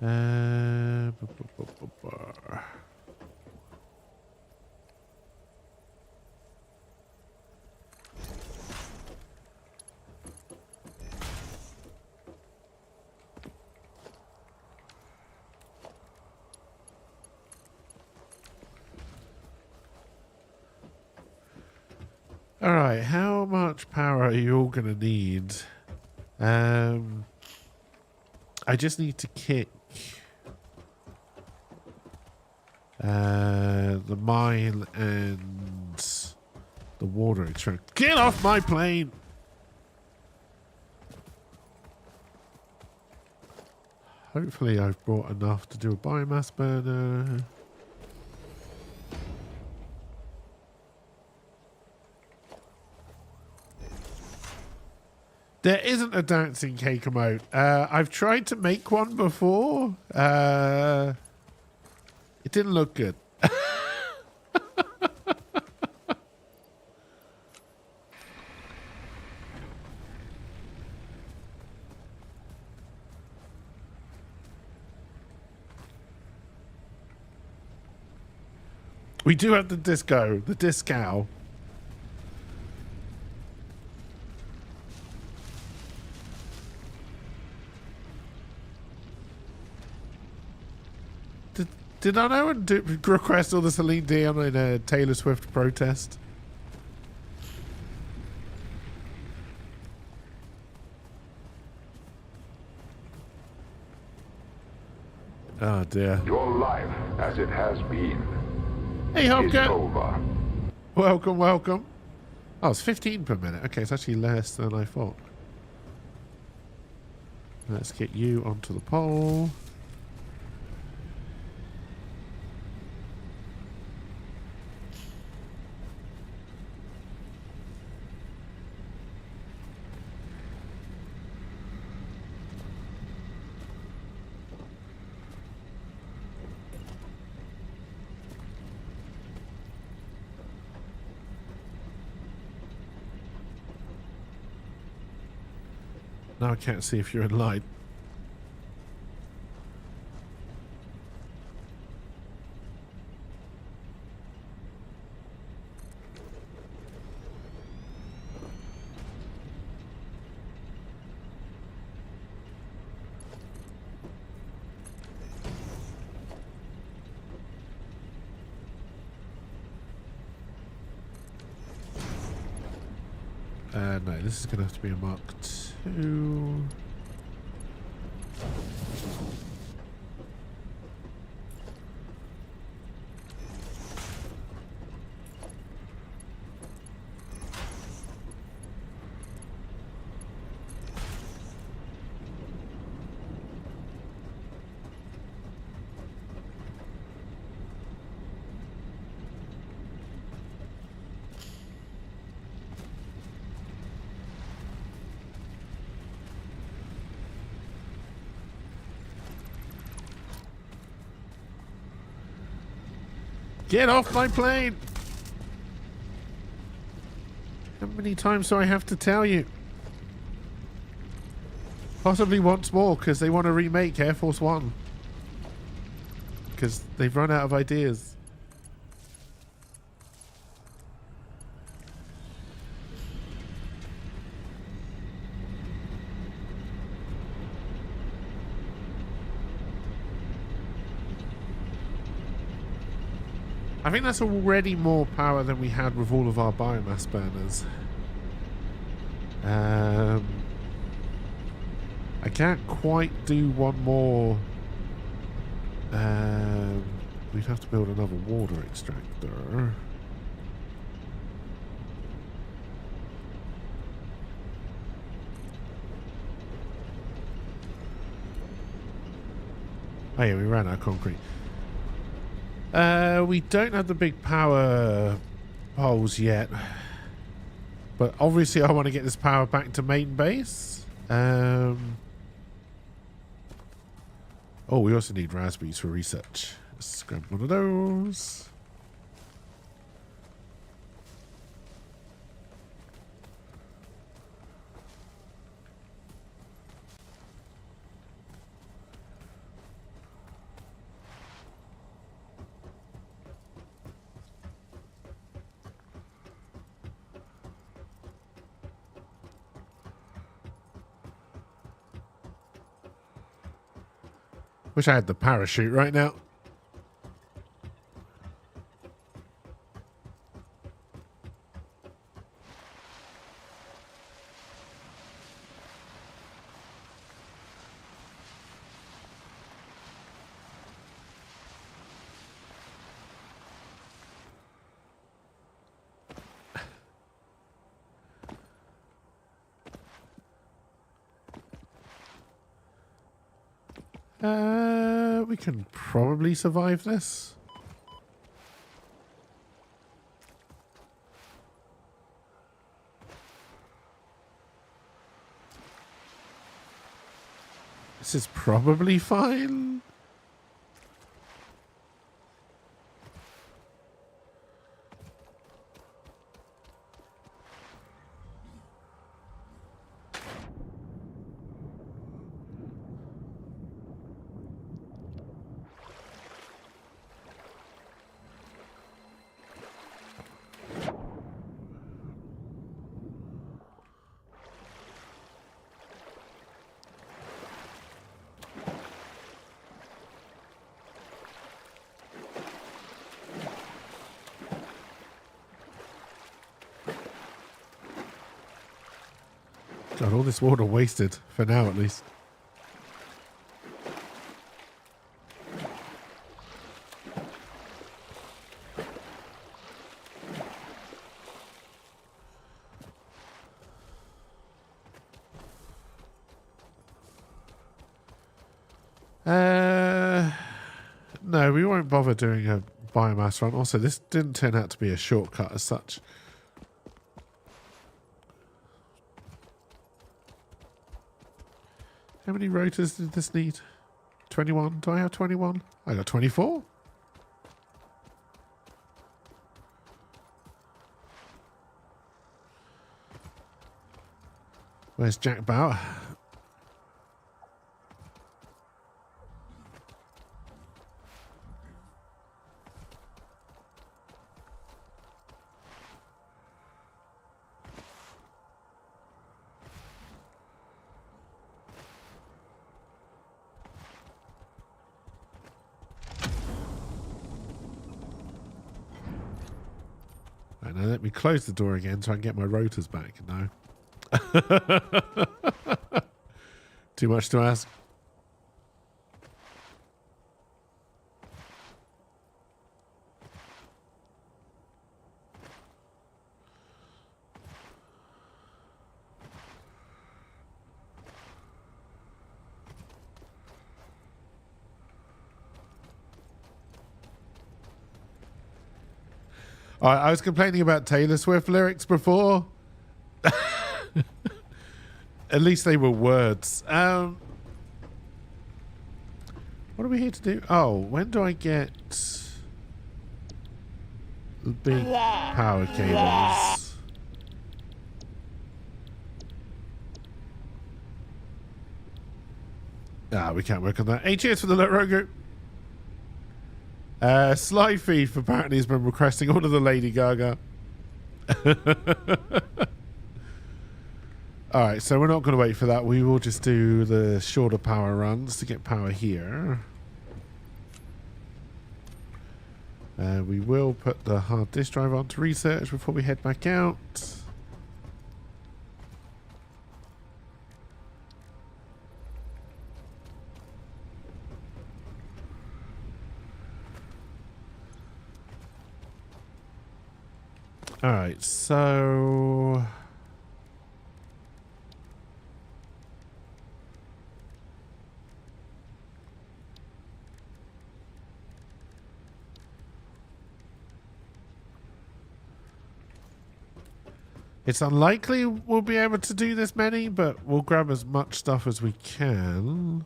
All right, how much power are you all gonna need? I just need to kick the mine and the water extract. Get off my plane! Hopefully I've brought enough to do a biomass burner. There isn't a dancing cake emote. I've tried to make one before. It didn't look good. We do have the disco, the discow. Did I know and request all the Celine Dion in a Taylor Swift protest? Oh dear. Your life, as it has been, Hey is Hopka! over. Welcome, welcome. Oh, it's 15 per minute. Okay, it's actually less than I thought. Let's get you onto the pole. Now I can't see if you're in line. No, this is going to have to be a Mark II. Get off my plane! How many times do I have to tell you? Possibly once more, because they want to remake Air Force One. Because they've run out of ideas. I think that's already more power than we had with all of our biomass burners. I can't quite do one more. We'd have to build another water extractor. Oh yeah, we ran out of concrete. We don't have the big power poles yet. But obviously I want to get this power back to main base. Oh, we also need raspberries for research. Let's grab one of those. Wish I had the parachute right now. We can probably survive this. This is probably fine. God, all this water wasted, for now at least. No, we won't bother doing a biomass run. Also, this didn't turn out to be a shortcut as such. How many rotors did this need? 21? Do I have 21? I got 24. Where's Jack Bauer? Right, now let me close the door again so I can get my rotors back. No. Too much to ask. I was complaining about Taylor Swift lyrics before. At least they were words. What are we here to do? Oh, when do I get the big power cables? We can't work on that. Hey, cheers for the Rogu. Sly Thief apparently has been requesting all of the Lady Gaga. Alright, so we're not going to wait for that. We will just do the shorter power runs to get power here. We will put the hard disk drive on to research before we head back out. Alright, so... It's unlikely we'll be able to do this many, but we'll grab as much stuff as we can.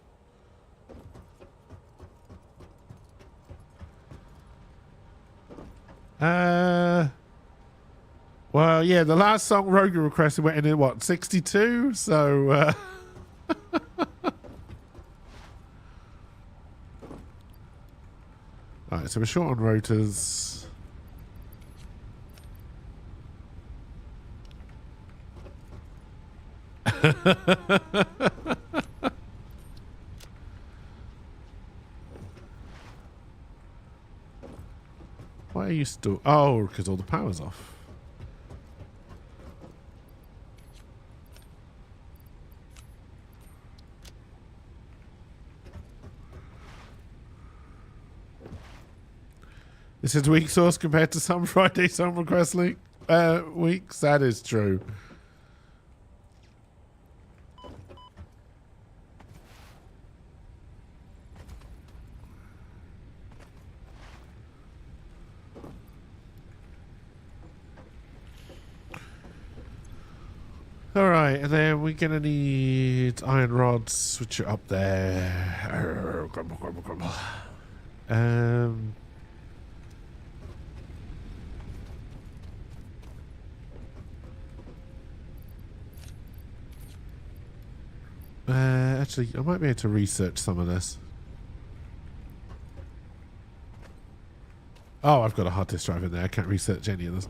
Well, yeah, the last song Rogu requested went in at what, 62? So, Alright, so we're short on rotors. you still... Oh, because all the power's off. This is weak source compared to some Friday Song Request weeks. That is true. Alright, and then we're gonna need iron rods, switch it up there. Grumble, grumble, grumble. Actually, I might be able to research some of this. Oh, I've got a hard disk drive in there. I can't research any of this.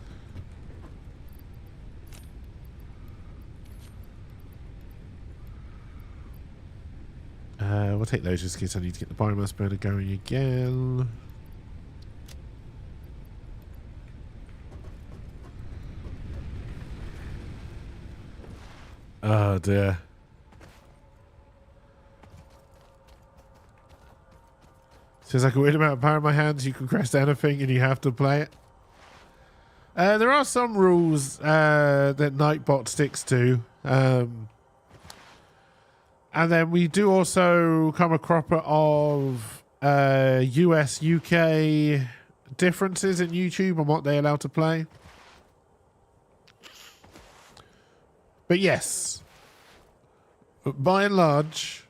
We'll take those just in case I need to get the biomass burner going again. Oh dear. Says like a weird amount of power in my hands, you can crash anything and you have to play it. There are some rules that Nightbot sticks to. And then we do also come a cropper of US, UK differences in YouTube and what they allow to play. But yes, by and large,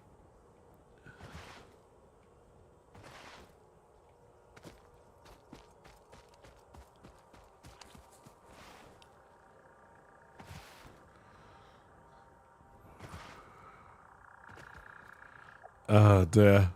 oh dear.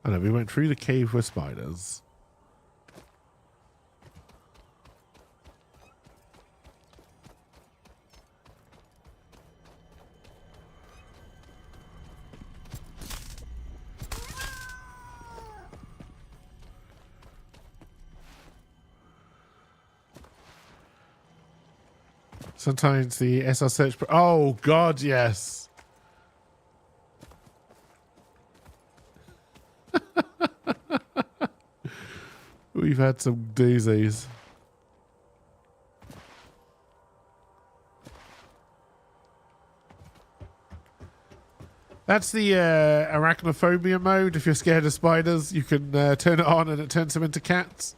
I know, we went through the cave with spiders. Sometimes the SR search... Oh, God, yes. We've had some doozies. That's the arachnophobia mode. If you're scared of spiders, you can turn it on and it turns them into cats.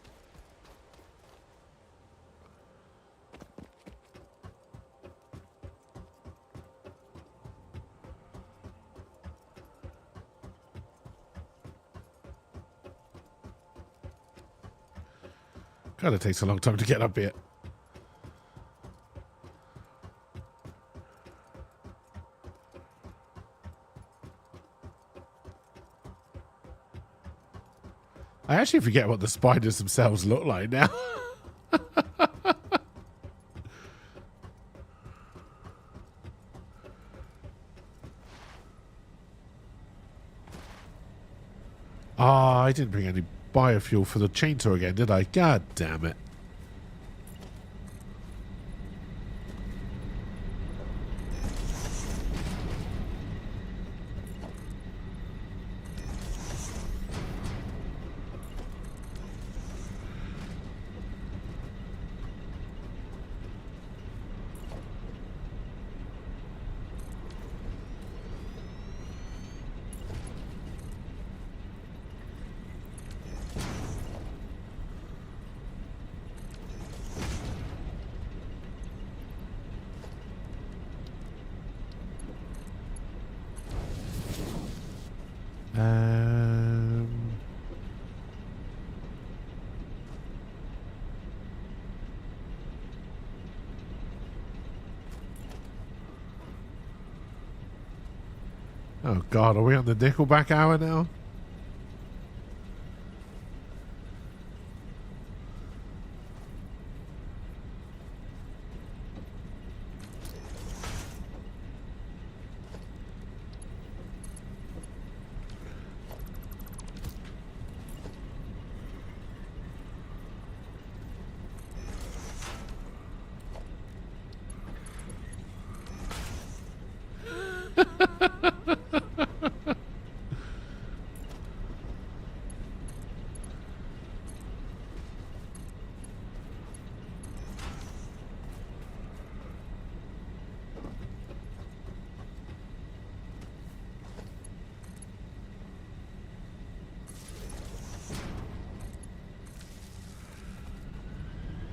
God, it takes a long time to get up here. I actually forget what the spiders themselves look like now. Ah, I didn't bring any biofuel for the chainsaw again, did I? God damn it. Um, oh God, are we on the Nickelback hour now?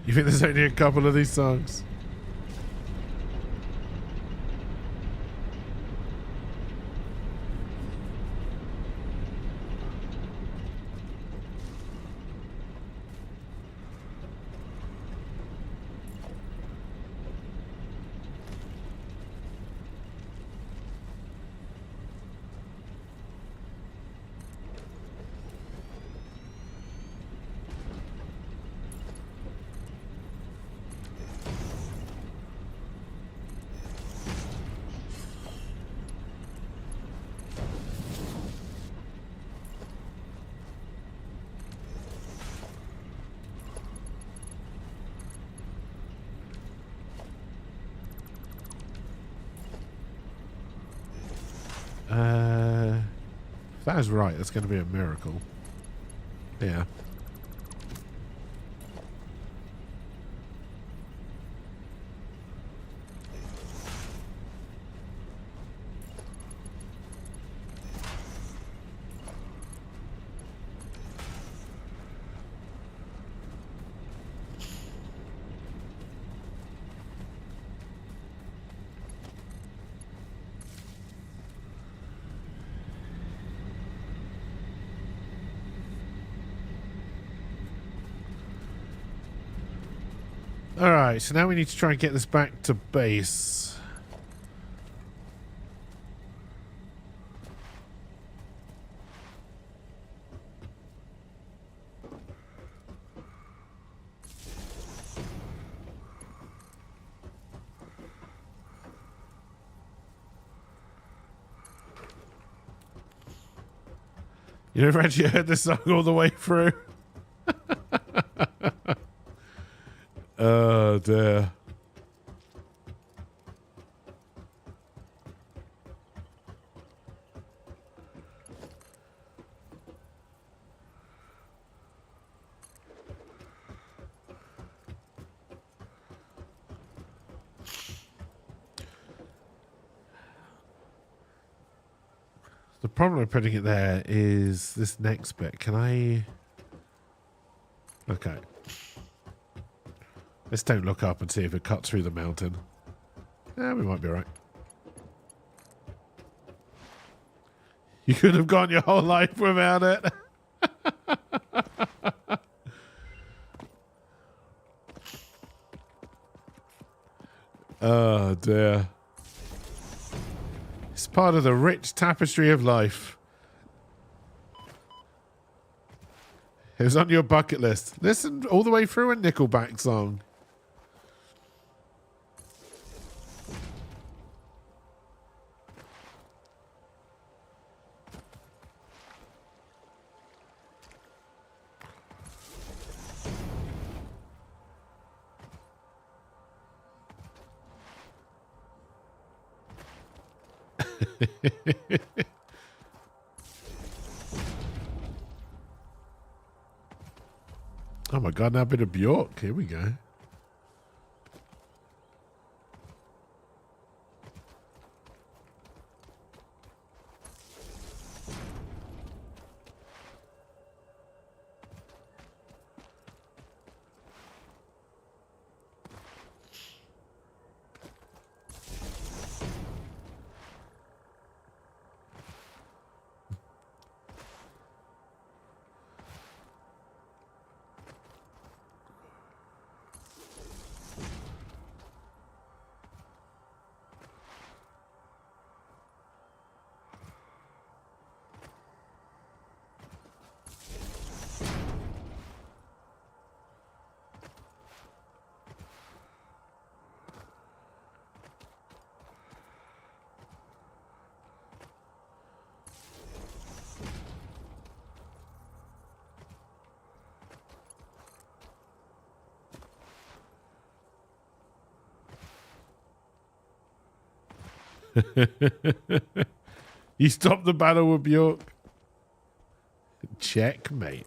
You think there's only a couple of these songs? If that is right, that's going to be a miracle. Yeah. Alright, so now we need to try and get this back to base. You never actually heard this song all the way through? Oh dear. The problem with putting it there is this next bit. Can I... Okay. Let's don't look up and see if it cuts through the mountain. Yeah, we might be right. You could have gone your whole life without it. Oh dear. It's part of the rich tapestry of life. It was on your bucket list. Listen all the way through a Nickelback song. Oh my god, now a bit of Bjork. Here we go. You stopped the battle with Bjork. Checkmate.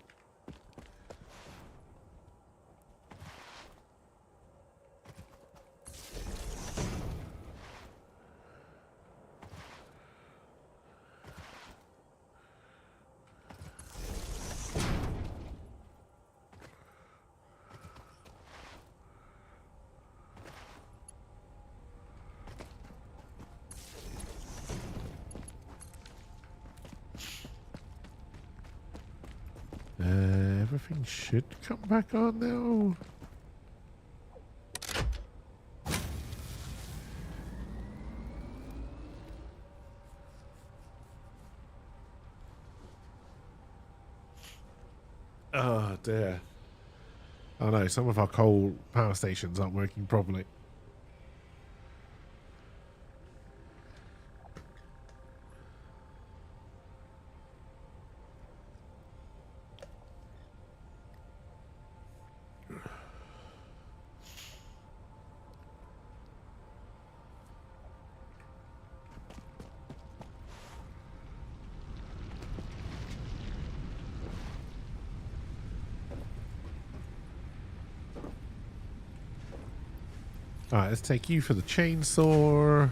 Everything should come back on now. Oh dear. Oh no, some of our coal power stations aren't working properly. Alright, let's take you for the chainsaw.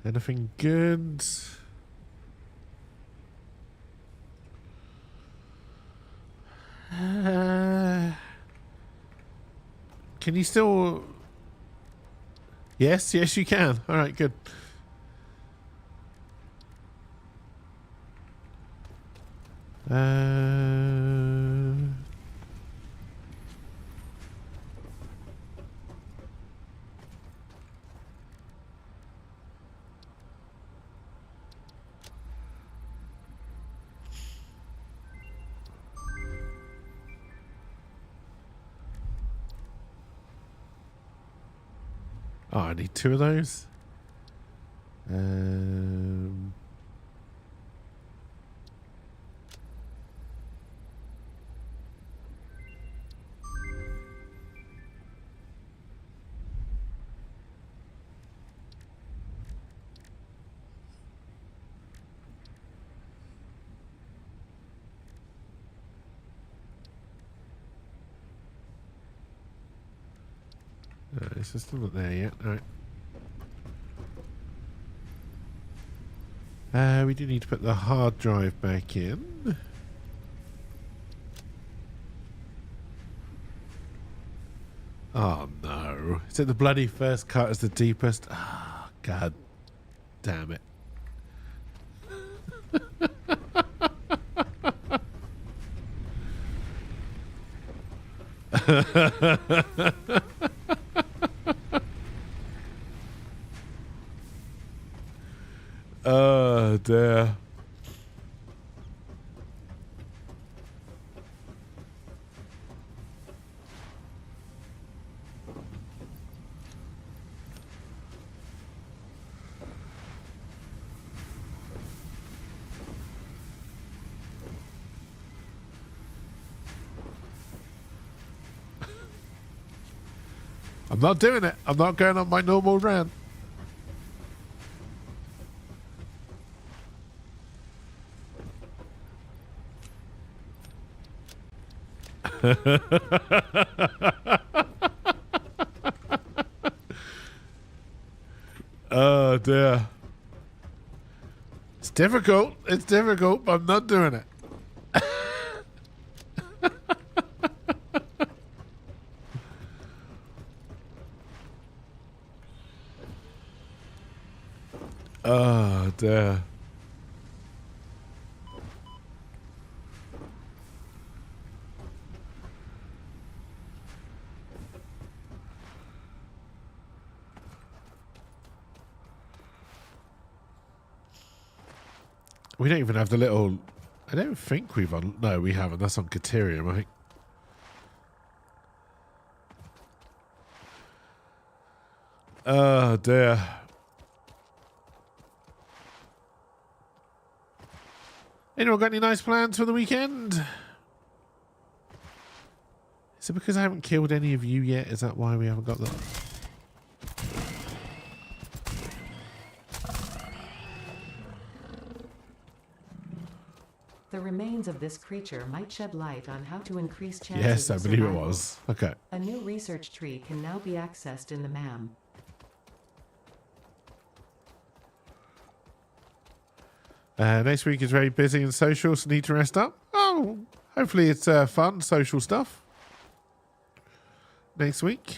Anything good? Can you still... Yes, yes you can. Alright, good. Oh, I need 2 of those. It's still not there yet. All right. We do need to put the hard drive back in. Oh no. Is it the bloody first cut is the deepest? Ah, god damn it. Oh dear. I'm not doing it. I'm not going on my normal rant. Oh dear. It's difficult. It's difficult, but I'm not doing it. Oh dear. We don't even have the little... I don't think we've... No, we haven't. That's on Caterium, I think. Oh, dear. Anyway, Anyone got any nice plans for the weekend? Is it because I haven't killed any of you yet? Is that why we haven't got that? The remains of this creature might shed light on how to increase chances Yes, I of believe it survival. was. Okay. A new research tree can now be accessed in the MAM. Next week is very busy and social, so need to rest up. Oh, hopefully it's fun, social stuff. Next week.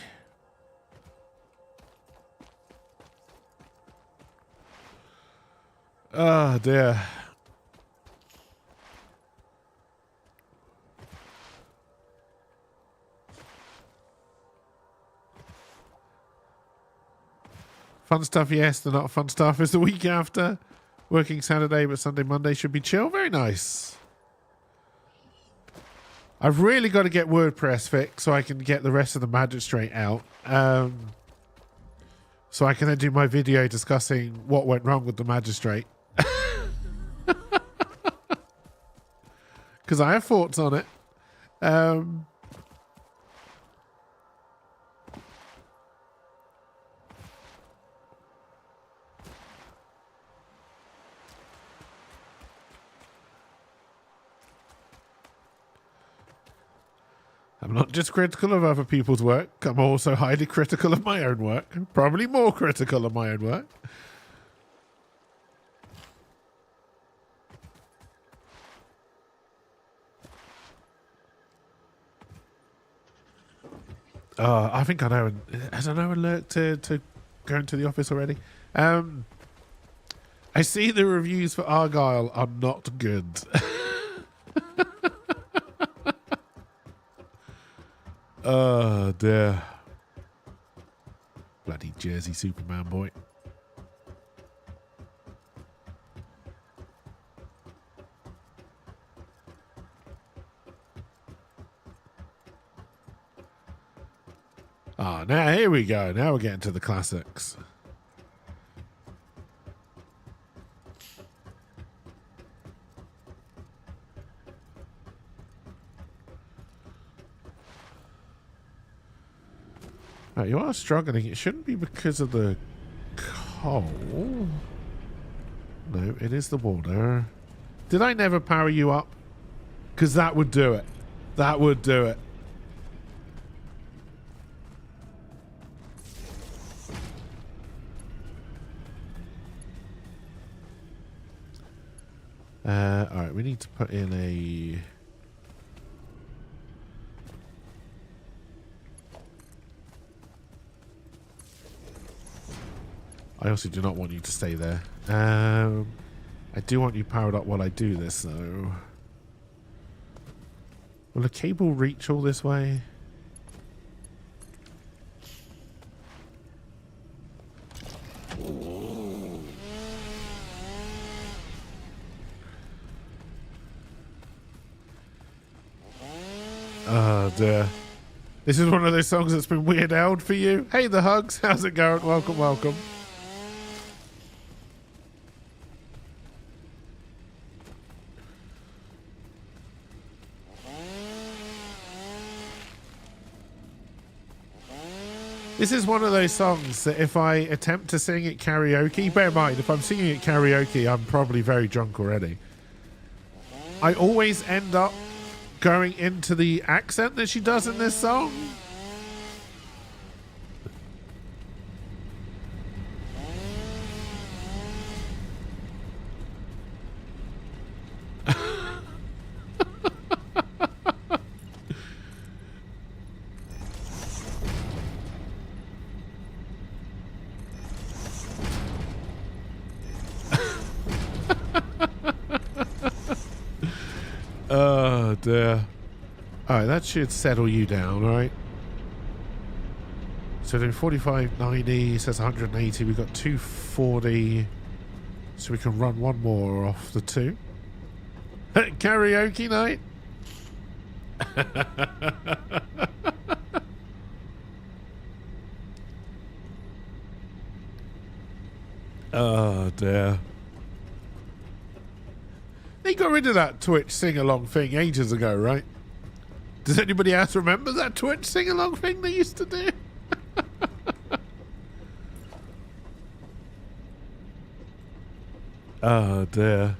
Oh, dear. Fun stuff, yes. The not fun stuff is the week after. Working Saturday, but Sunday, Monday should be chill. Very nice. I've really got to get WordPress fixed so I can get the rest of the Magistrate out. So I can then do my video discussing what went wrong with the Magistrate. Because I have thoughts on it. I'm not just critical of other people's work. I'm also highly critical of my own work. Probably more critical of my own work. I think I know. Has I know alert to go into the office already? I see the reviews for Argyle are not good. Oh, dear. Bloody Jersey Superman boy. Ah, now here we go. Now we're getting to the classics. Right, you are struggling. It shouldn't be because of the coal. No, it is the water. Did I never power you up? Because that would do it. That would do it. Alright, we need to put in a... I also do not want you to stay there. I do want you powered up while I do this, though. Will the cable reach all this way? Oh, dear. This is one of those songs that's been weird out for you. Hey, the hugs. How's it going? Welcome, welcome. This is one of those songs that if I attempt to sing it karaoke, bear in mind, if I'm singing it karaoke, I'm probably very drunk already. I always end up going into the accent that she does in this song. Oh, dear. Alright, that should settle you down, alright? So then 45, 90, says 180. We've got 240. So we can run one more off the two. Karaoke night? Oh, dear. There They got rid of that Twitch sing-along thing ages ago, right? Does anybody else remember that Twitch sing-along thing they used to do? Oh, dear.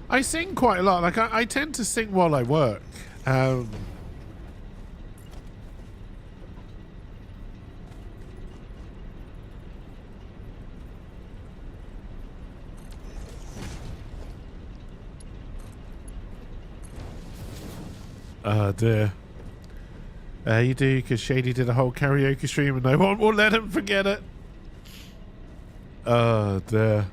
I sing quite a lot. Like, I tend to sing while I work. Oh, dear. You do, because Shady did a whole karaoke stream and no one will let him forget it. Oh, dear.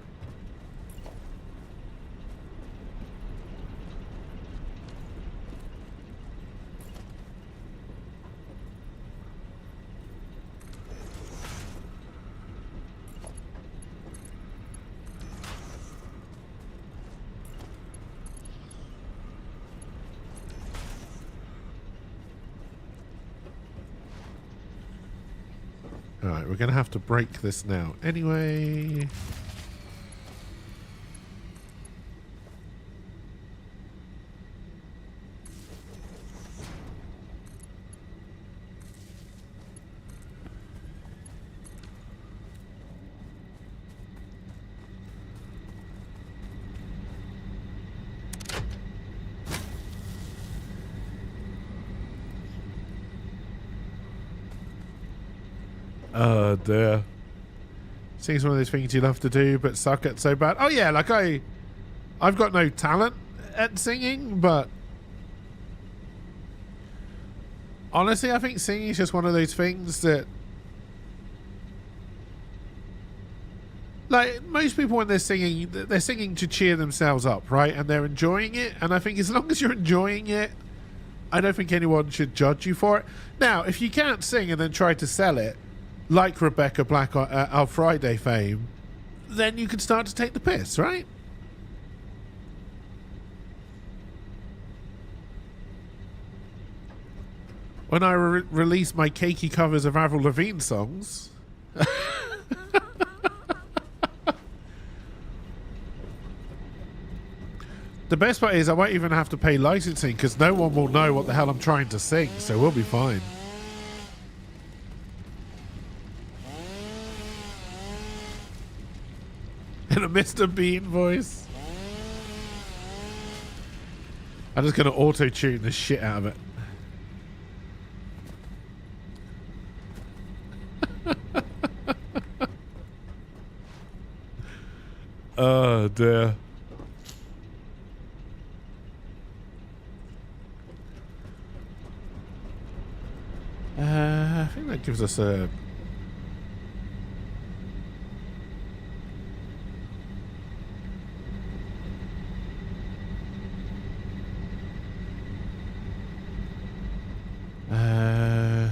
Alright, we're going to have to break this now. Anyway... Oh, dear. Singing's one of those things you love to do, but suck at so bad. Oh, yeah, like I've got no talent at singing, but honestly, I think singing is just one of those things that, like, most people when they're singing to cheer themselves up, right? And they're enjoying it. And I think as long as you're enjoying it, I don't think anyone should judge you for it. Now, if you can't sing and then try to sell it, like Rebecca Black our Friday fame, then you can start to take the piss, right? When I release my cakey covers of Avril Lavigne songs... The best part is I won't even have to pay licensing because no one will know what the hell I'm trying to sing, so we'll be fine. In a Mr. Bean voice. I'm just going to auto-tune the shit out of it. Oh, dear. I think that gives us a...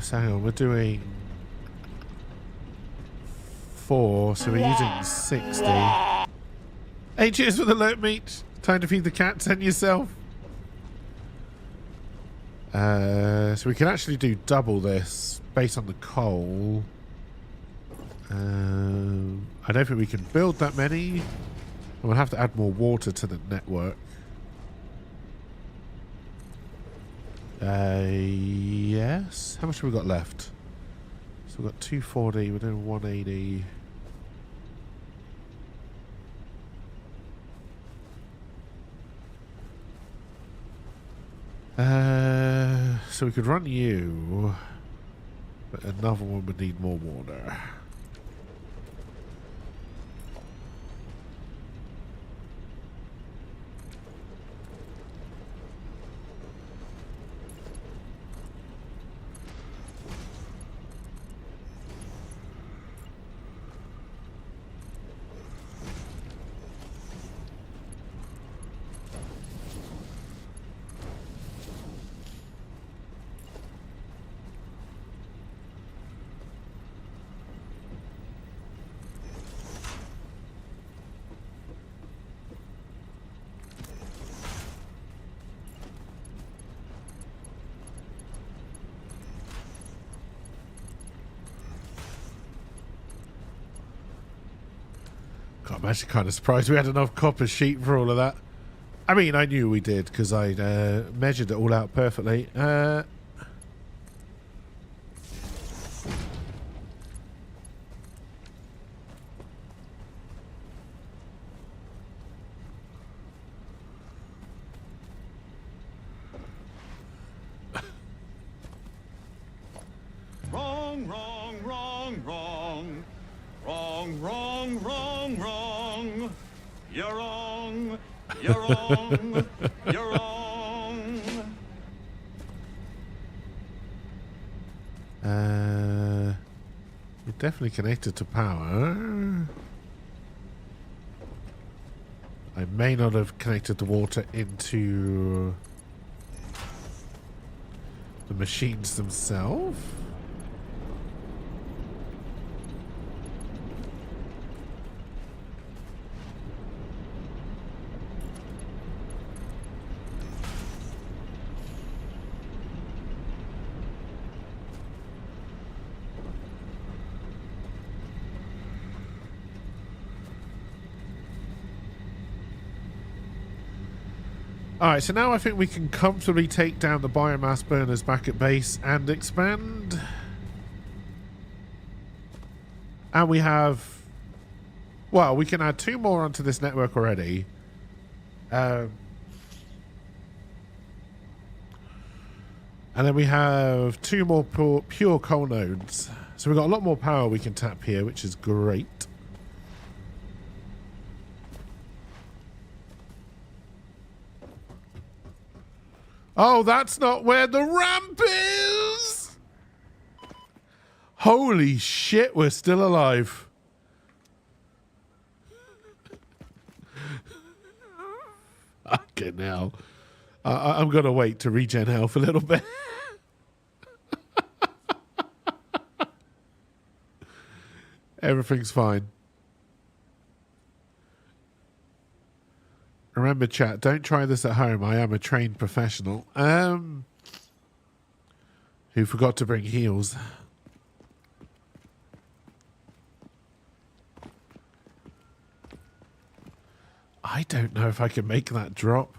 so hang on, we're doing 4, so we're using 60. Hey, cheers for the alert, meat. Time to feed the cats and yourself. So we can actually do double this based on the coal. I don't think we can build that many. We'll have to add more water to the network. Yes. How much have we got left? So we've got 240. We're doing 180. So we could run you, but another one would need more water. I'm actually kind of surprised we had enough copper sheet for all of that. I mean, I knew we did because I measured it all out perfectly. Wrong, wrong, wrong, wrong. Wrong, wrong, wrong, wrong. You're wrong. You're wrong. You're wrong. We're definitely connected to power. I may not have connected the water into the machines themselves. Alright, so now I think we can comfortably take down the biomass burners back at base and expand. And we have... Well, we can add 2 more onto this network already. And then we have 2 more pure coal nodes. So we've got a lot more power we can tap here, which is great. Oh, that's not where the ramp is! Holy shit, we're still alive. Fucking hell. I'm going to wait to regen health a little bit. Everything's fine. Remember, chat, don't try this at home. I am a trained professional. Who forgot to bring heals. I don't know if I can make that drop.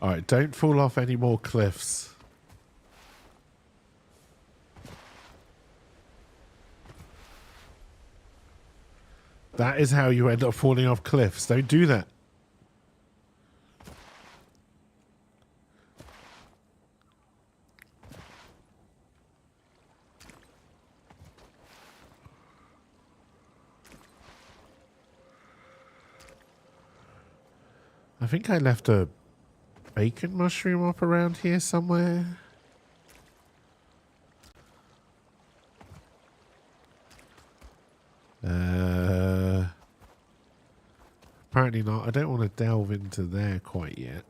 Alright, don't fall off any more cliffs. That is how you end up falling off cliffs. Don't do that. I think I left a bacon mushroom up around here somewhere. Apparently not. I don't want to delve into there quite yet.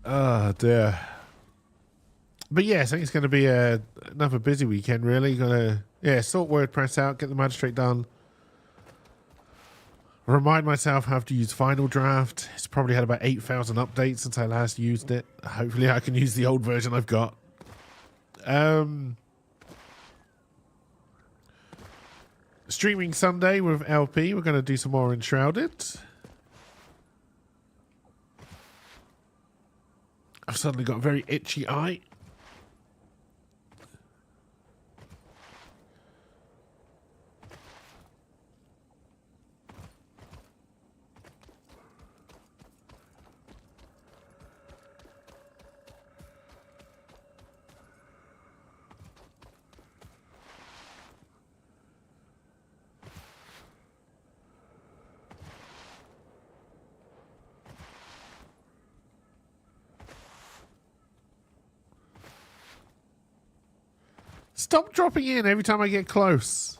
Oh dear. But yes, I think it's going to be another busy weekend, really. Gonna sort WordPress out, get the magistrate done. Remind myself how to use Final Draft. It's probably had about 8,000 updates since I last used it. Hopefully I can use the old version I've got. Streaming Sunday with LP. We're going to do some more Enshrouded. I've suddenly got a very itchy eye. Stop dropping in every time I get close.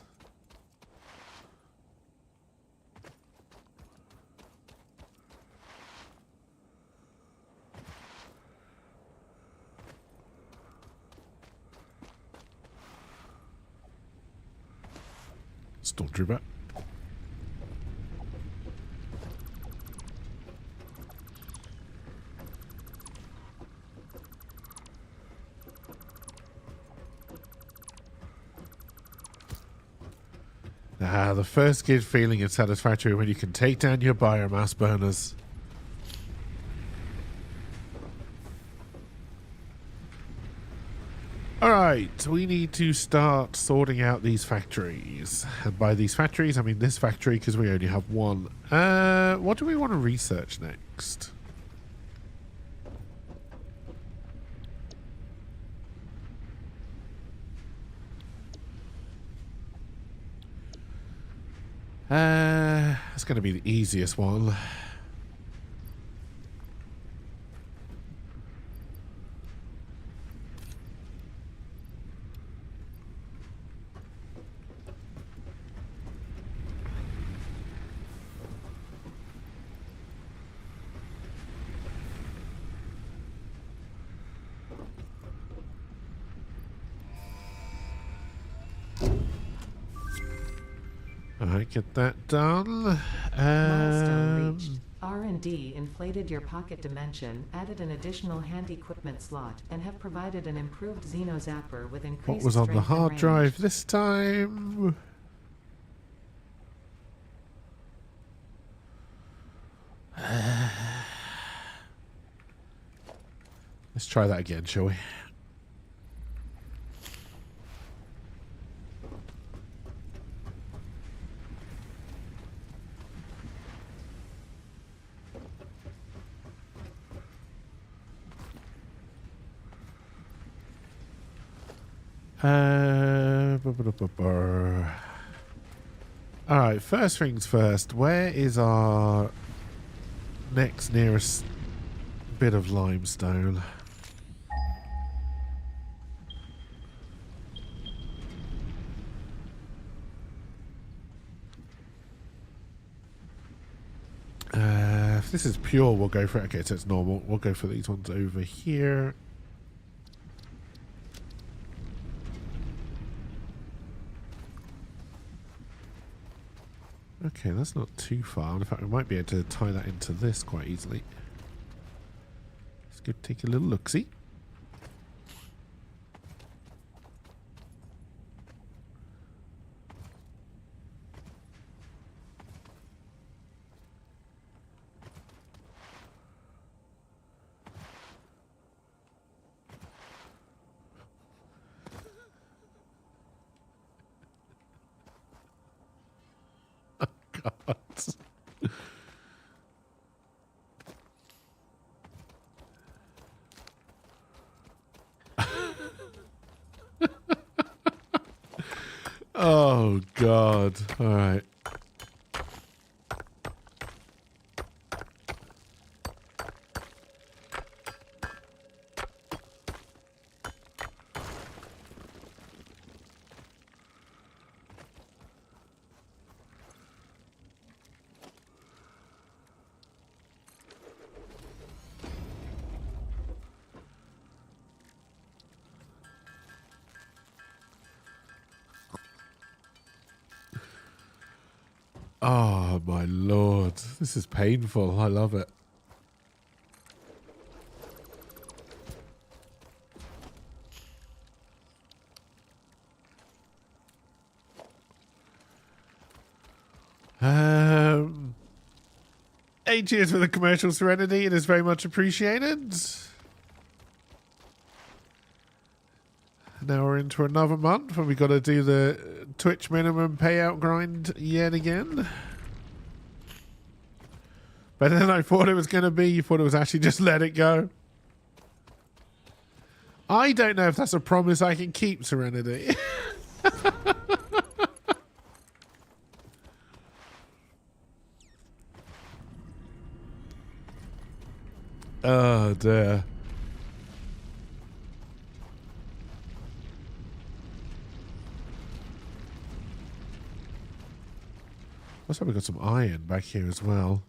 Stormtrooper. Ah, the first good feeling and satisfactory when you can take down your biomass burners. Alright, we need to start sorting out these factories. And by these factories, I mean this factory because we only have one. What do we want to research next? That's going to be the easiest one. Alright, get that done. Milestone reached. R&D inflated your pocket dimension, added an additional hand equipment slot, and have provided an improved Xeno Zapper with increased What was on the strength and hard range. drive this time? Let's try that again, shall we? Alright, first things first. Where is our next nearest bit of limestone? If this is pure, we'll go for it. Okay, so it's normal. We'll go for these ones over here. Okay, that's not too far. In fact, we might be able to tie that into this quite easily. Let's go take a little look-see. Oh God! All right. Oh my lord, this is painful. I love it. Hey, cheers for the commercial serenity. It is very much appreciated. Now we're into another month and we got to do the Twitch minimum payout grind yet again. Better than I thought it was going to be. You thought it was actually just let it go. I don't know if that's a promise I can keep, Serenity. Oh dear. Looks like we've got some iron back here as well.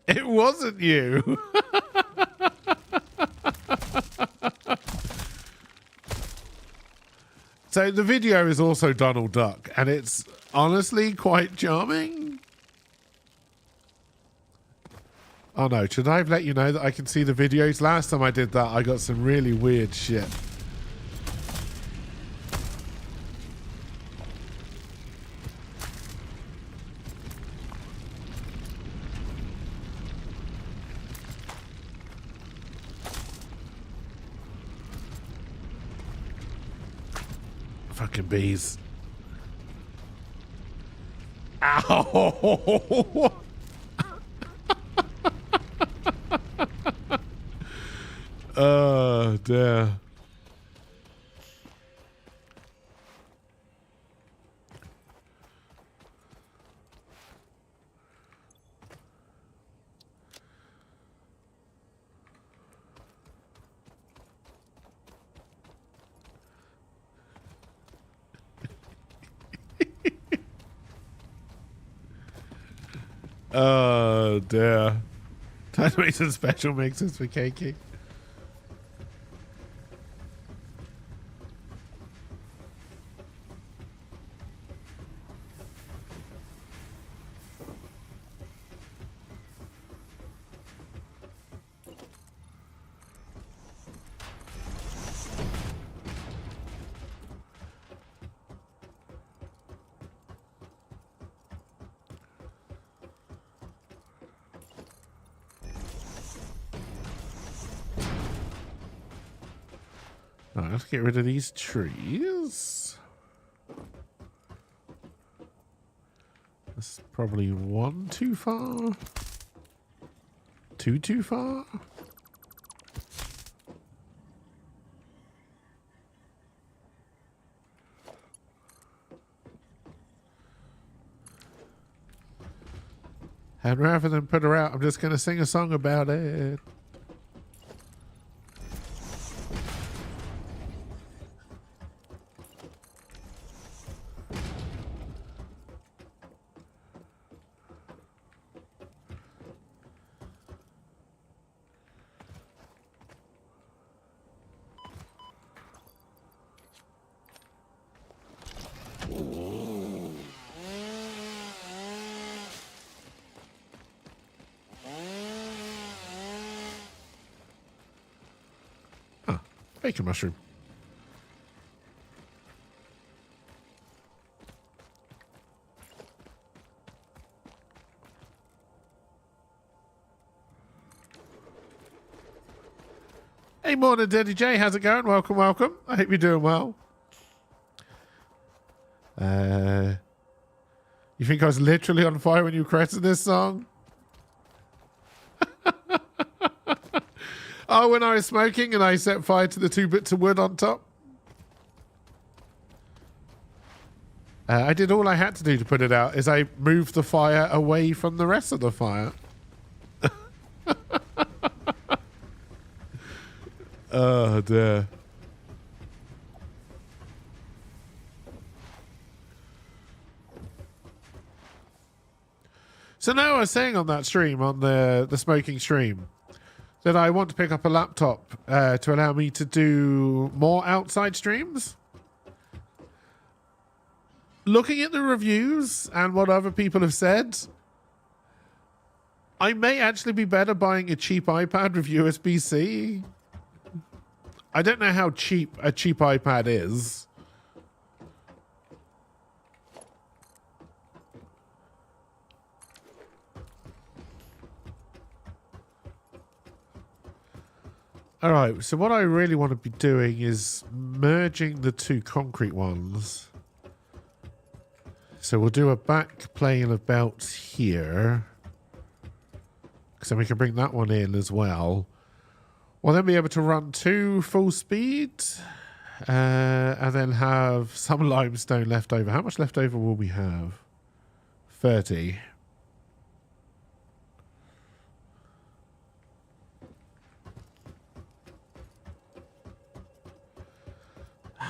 It wasn't you. So the video is also Donald Duck, and it's honestly quite charming. Oh no, should I have let you know that I can see the videos? Last time I did that, I got some really weird shit. Fucking bees. Ow! Oh, dear. Oh, dear. Time to make some special mixes for Keiki. Alright, let's get rid of these trees. That's probably one too far. Two too far. And rather than put her out, I'm just going to sing a song about it. Bacon mushroom. Hey, morning, Daddy J. How's it going? Welcome, welcome. I hope you're doing well. You think I was literally on fire when you created this song? Oh, when I was smoking and I set fire to the 2 bits of wood on top? I did all I had to do to put it out, is I moved the fire away from the rest of the fire. Oh, dear. So now I was saying on that stream, on the smoking stream, that I want to pick up a laptop to allow me to do more outside streams. Looking at the reviews and what other people have said, I may actually be better buying a cheap iPad with USB-C. I don't know how cheap a cheap iPad is. All right, so what I really want to be doing is merging the 2 concrete ones. So we'll do a back plane about here. So we can bring that one in as well. We'll then be able to run 2 full speed. And then have some limestone left over. How much left over will we have? 30.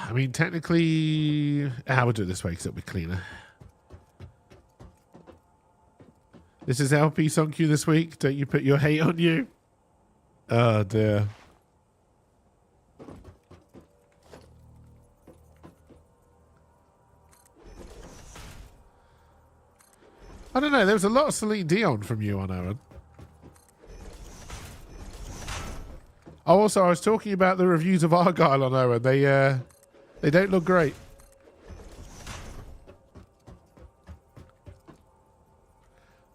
I mean, technically, we'll do it this way because it'll be cleaner. This is LP Song Q this week. Don't you put your hate on you? Oh, dear. I don't know. There was a lot of Celine Dion from you on Aaron. Oh, also, I was talking about the reviews of Argyle on Aaron. They don't look great.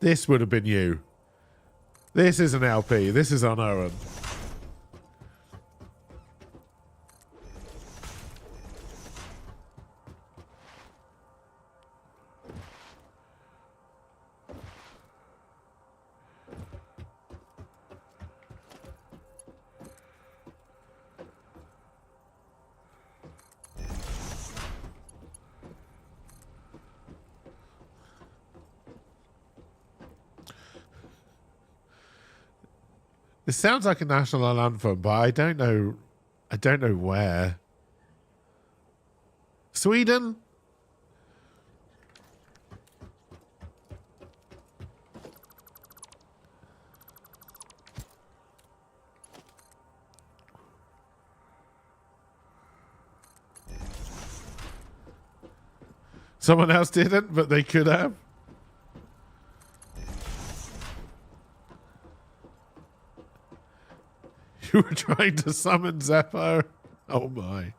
This would have been you. This is an LP. This is on Aaron. It sounds like a national anthem, but I don't know where. Sweden? Someone else didn't, but they could have. You were trying to summon Zeppo. Oh my.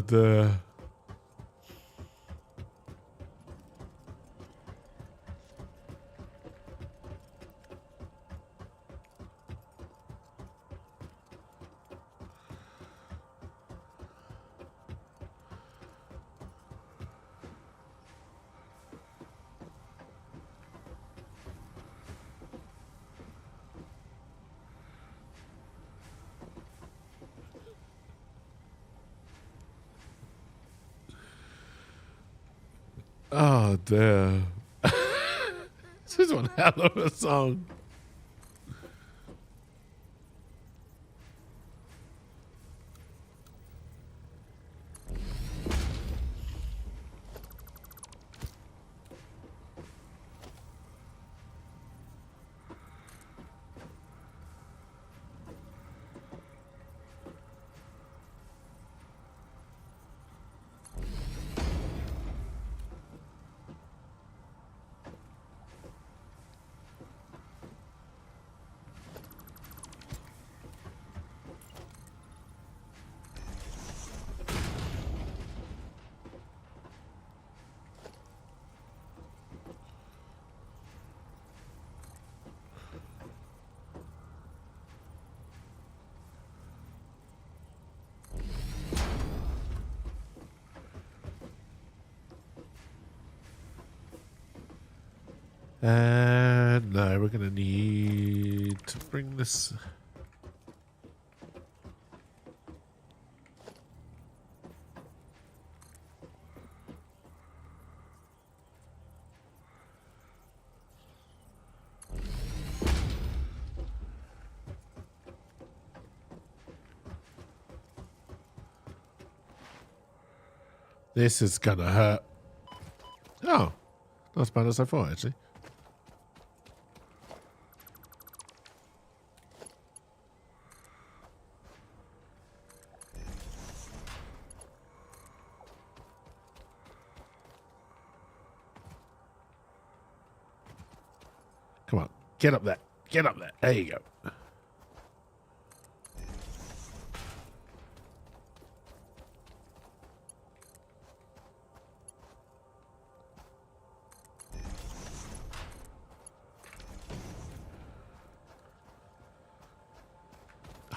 The oh dear. This is one hell of a song. And no, we're going to need to bring this. This is gonna hurt. Oh, not as bad as I thought, actually. Come on, get up there. Get up there. There you go.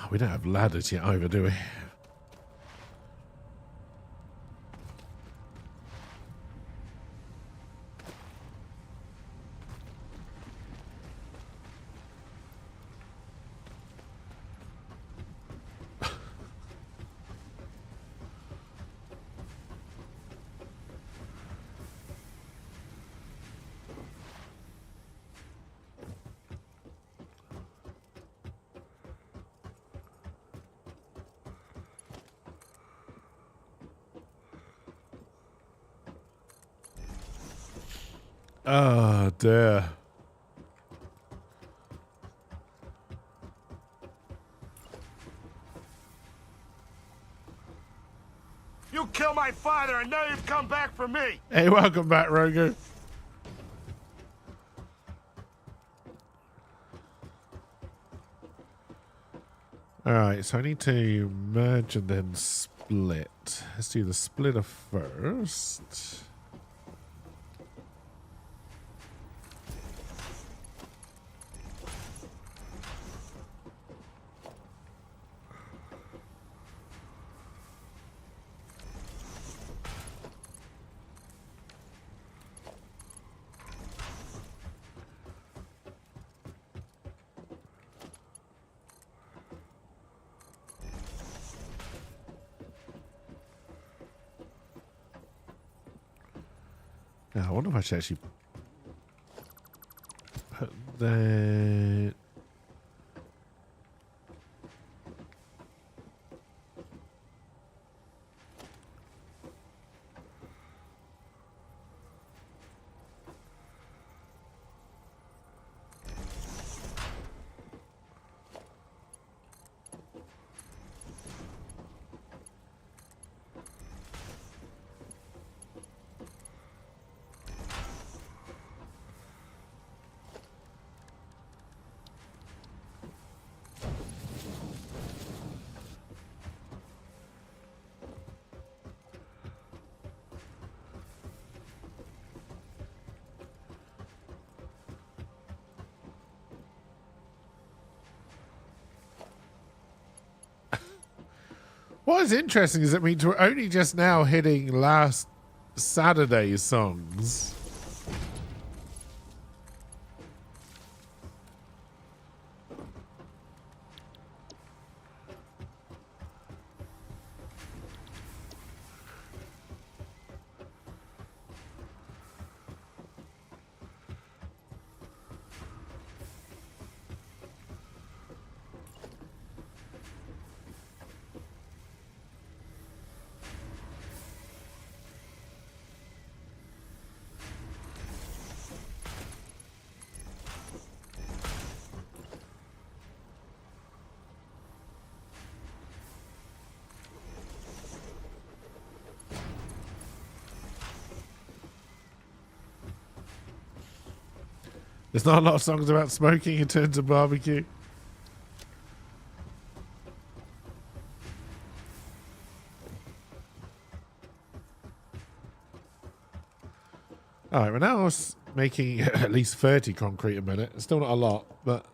Oh, we don't have ladders yet either, do we? Oh, dear. You killed my father, and now you've come back for me. Hey, welcome back, Roger. Alright, so I need to merge and then split. Let's do the splitter first. Now, I wonder if I should actually put that. What is interesting is that means we're only just now hitting last Saturday's songs. There's not a lot of songs about smoking in terms of barbecue. Alright, we're now making at least 30 concrete a minute. It's still not a lot, but...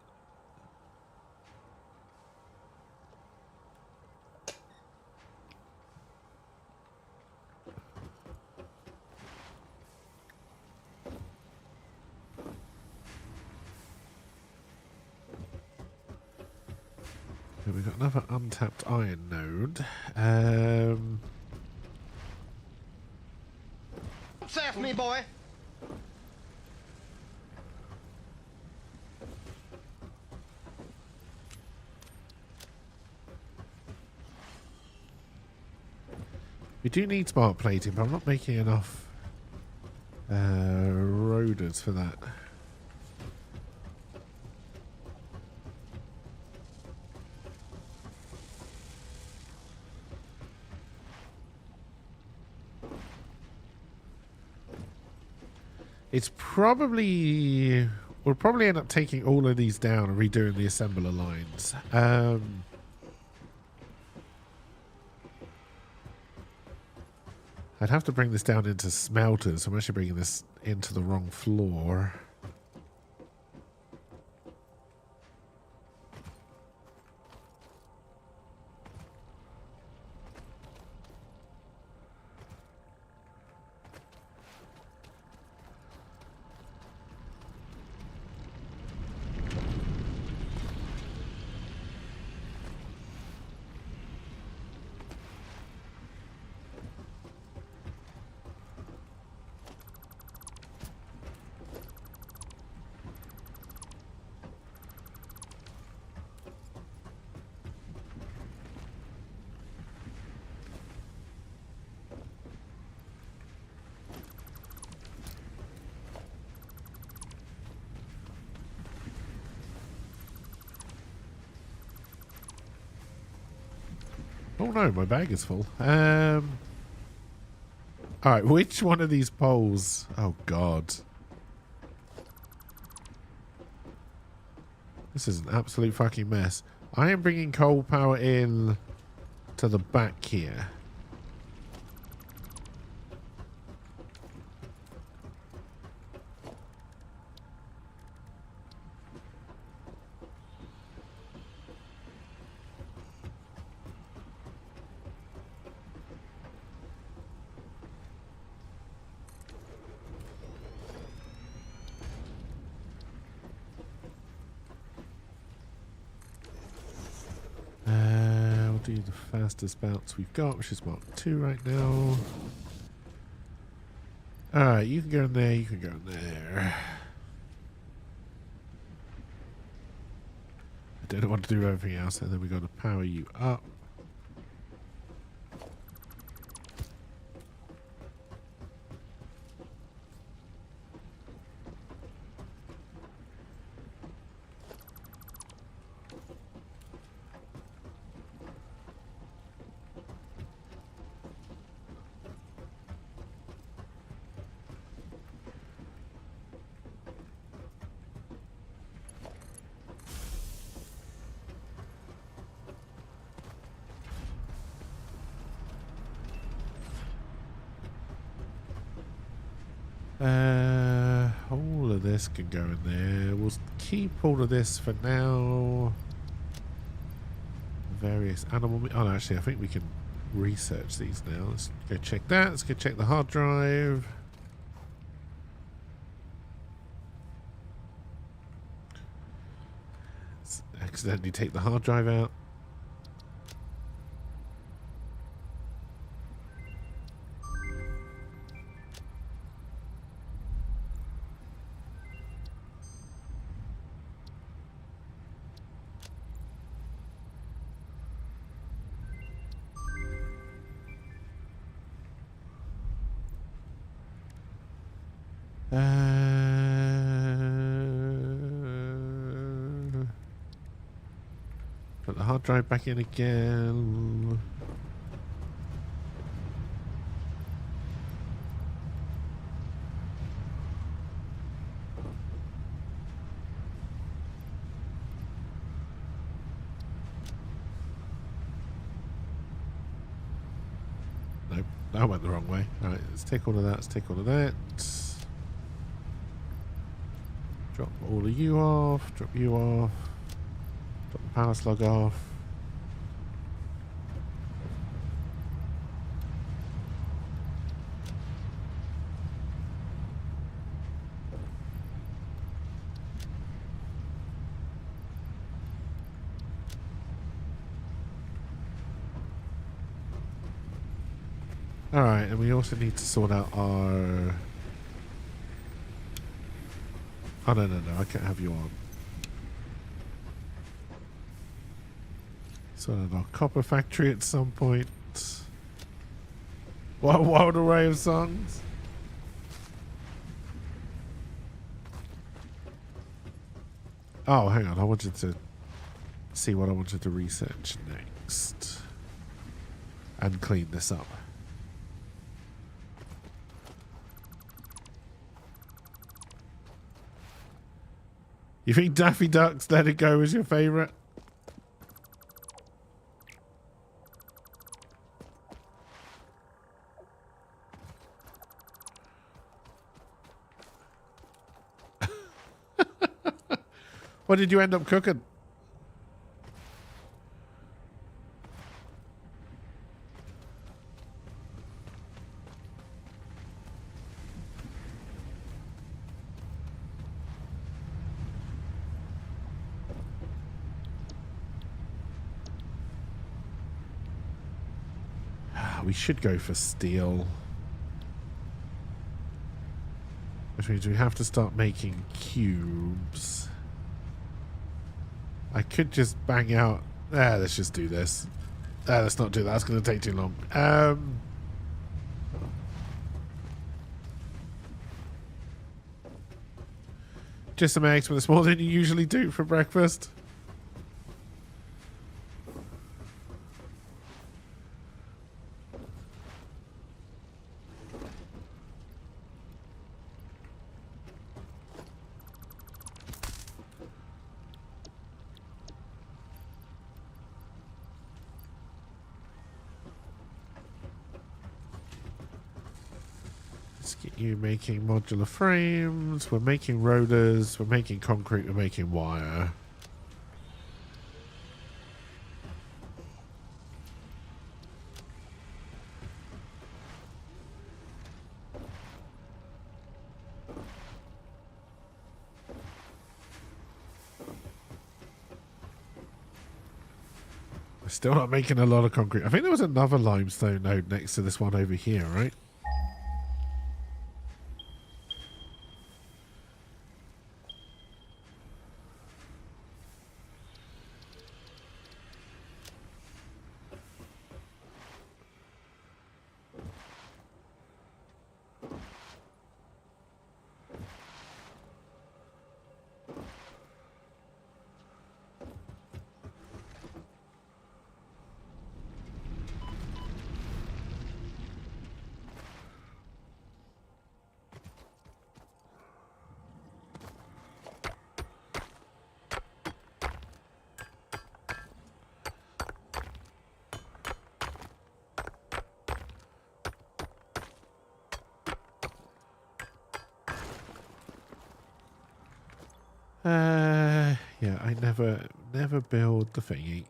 we've got another untapped iron node. Sass me, boy. We do need smart plating, but I'm not making enough rotors for that. It's probably... We'll probably end up taking all of these down and redoing the assembler lines. I'd have to bring this down into smelters. So I'm actually bringing this into the wrong floor. Oh no, my bag is full. Alright, which one of these poles? Oh god. This is an absolute fucking mess. I am bringing coal power in to the back here. We'll do the fastest bounce we've got, which is Mark 2 right now. Alright, you can go in there, you can go in there. I don't want to do everything else, and then we've got to power you up. All of this can go in there. We'll keep all of this for now. Various animal... Oh, no, actually, I think we can research these now. Let's go check that. Let's go check the hard drive. Let's accidentally take the hard drive out. Put the hard drive back in again. Nope, that went the wrong way. Alright, let's take all of that, let's take all of that. Drop all of you off, drop you off. Drop the power slug off. Alright, and we also need to sort out our... Oh, no, I can't have you on. Sort out our copper factory at some point. What a wild array of songs. Oh, hang on. I wanted to see what I wanted to research next. And clean this up. You think Daffy Duck's Let It Go is your favourite? What did you end up cooking? We should go for steel. Which means we have to start making cubes. I could just bang out... let's just do this. Let's not do that. That's going to take too long. Just some eggs, but it's more than you usually do for breakfast. You making modular frames, we're making rollers, we're making concrete, we're making wire. We're still not making a lot of concrete. I think there was another limestone node next to this one over here, right? Yeah, I never build the thingy.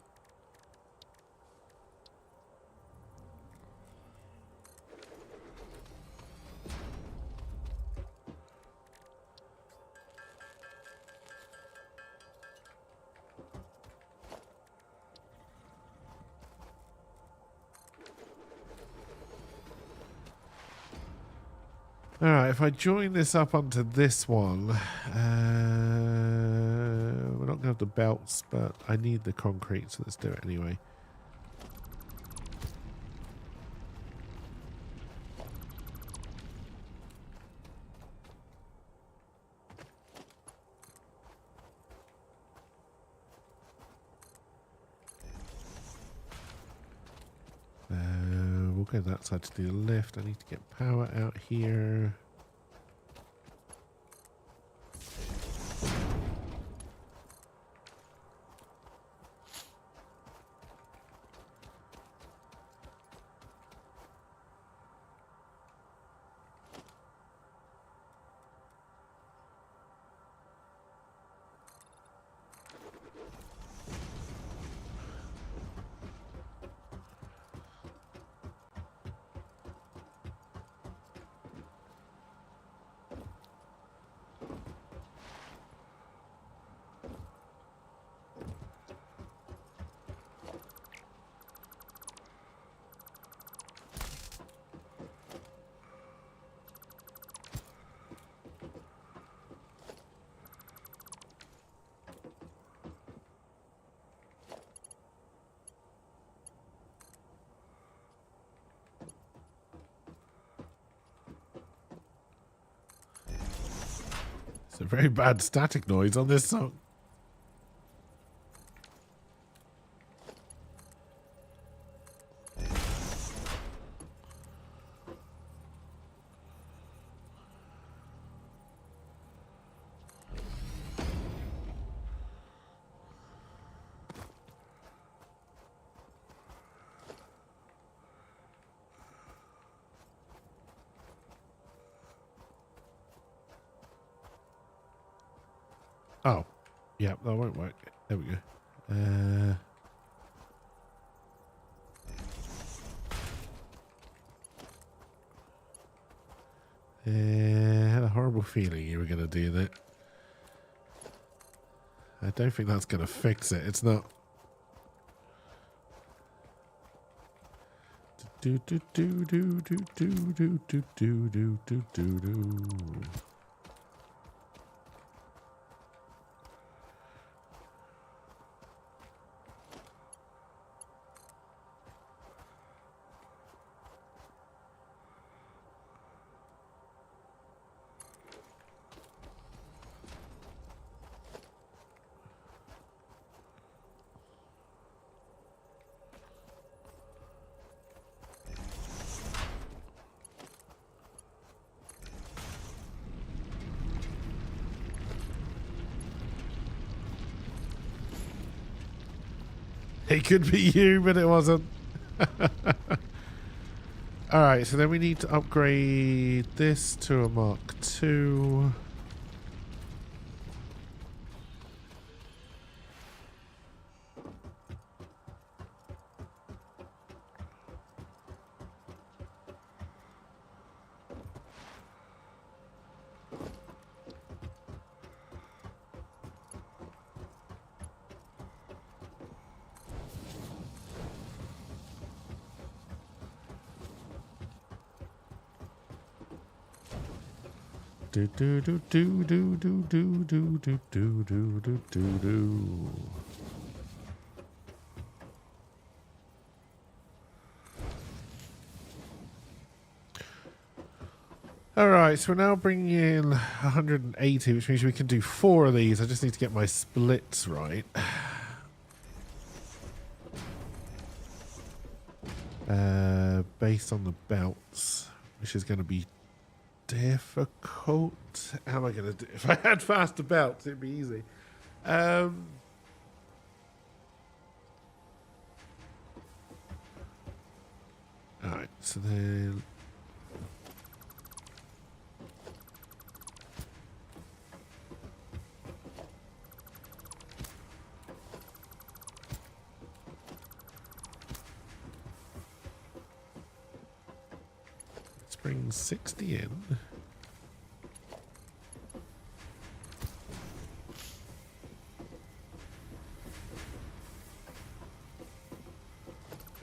Alright, if I join this up onto this one, we're not going to have the belts, but I need the concrete, so let's do it anyway. We'll go that side to do the lift. I need to get power out here. It's a very bad static noise on this song. Oh, yeah, that won't work. There we go. I had a horrible feeling you were going to do that. I don't think that's going to fix it. It's not. Do do do do do do do do do do do do do. It could be you, but it wasn't. Alright, so then we need to upgrade this to a Mark II. Do do do do do do do do do do do do do do. All right, so we're now bringing in 180, which means we can do 4 of these. I just need to get my splits right. Based on the belts, which is going to be difficult. How am I going to do? If I had faster belts, it'd be easy. All right, so then let's bring 60 in.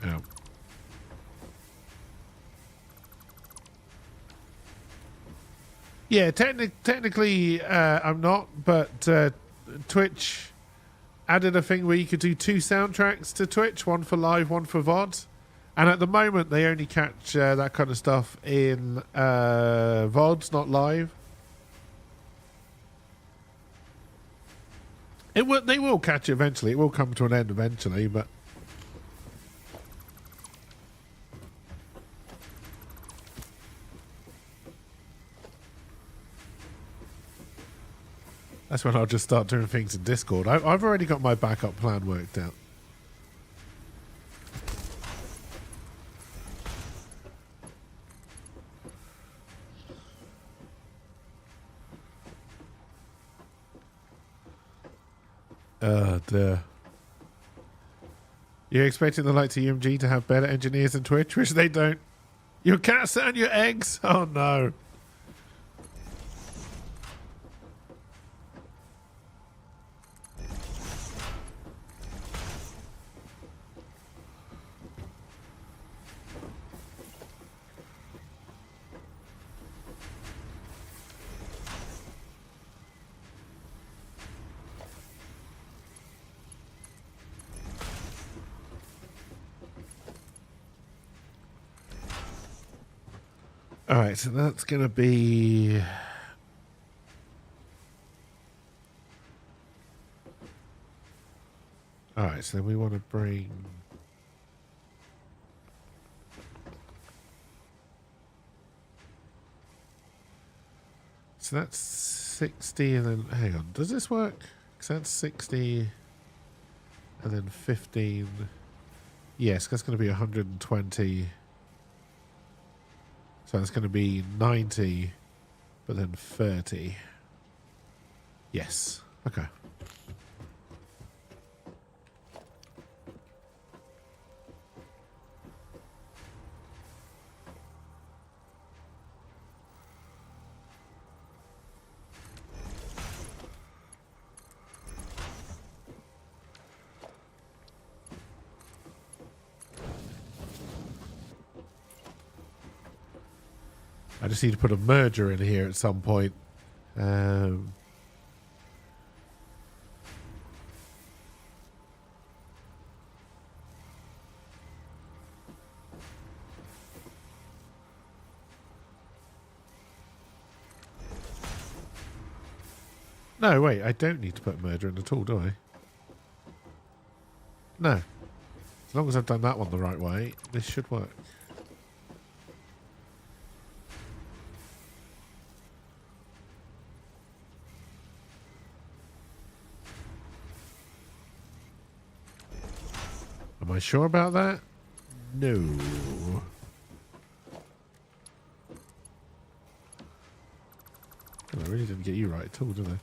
Oh. Yeah, technically I'm not, but Twitch added a thing where you could do 2 soundtracks to Twitch, one for live, one for VOD. And at the moment, they only catch that kind of stuff in VODs, not live. They will catch it eventually. It will come to an end eventually, but that's when I'll just start doing things in Discord. I've already got my backup plan worked out. You're expecting the likes of UMG to have better engineers than Twitch, which they don't. Your cats and your eggs? Oh no. Alright, so that's going to be Alright, so then we want to bring... So that's 60 and then... Hang on, does this work? Because that's 60 and then 15... Yes, that's going to be 120. So that's going to be 90, but then 30. Yes. Okay. I just need to put a merger in here at some point. No, wait, I don't need to put a merger in at all, do I? No. As long as I've done that one the right way, this should work. Am I sure about that? No. I really didn't get you right at all, did I?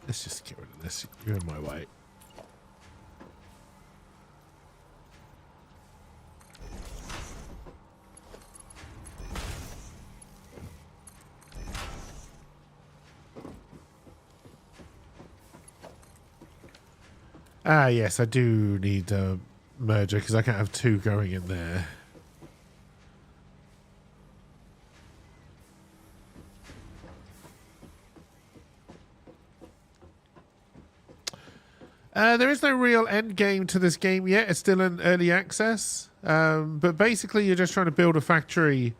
Let's just get rid of this. You're in my way. Ah, yes, I do need a merger because I can't have two going in there. There is no real end game to this game yet. It's still in early access. But basically, you're just trying to build a factory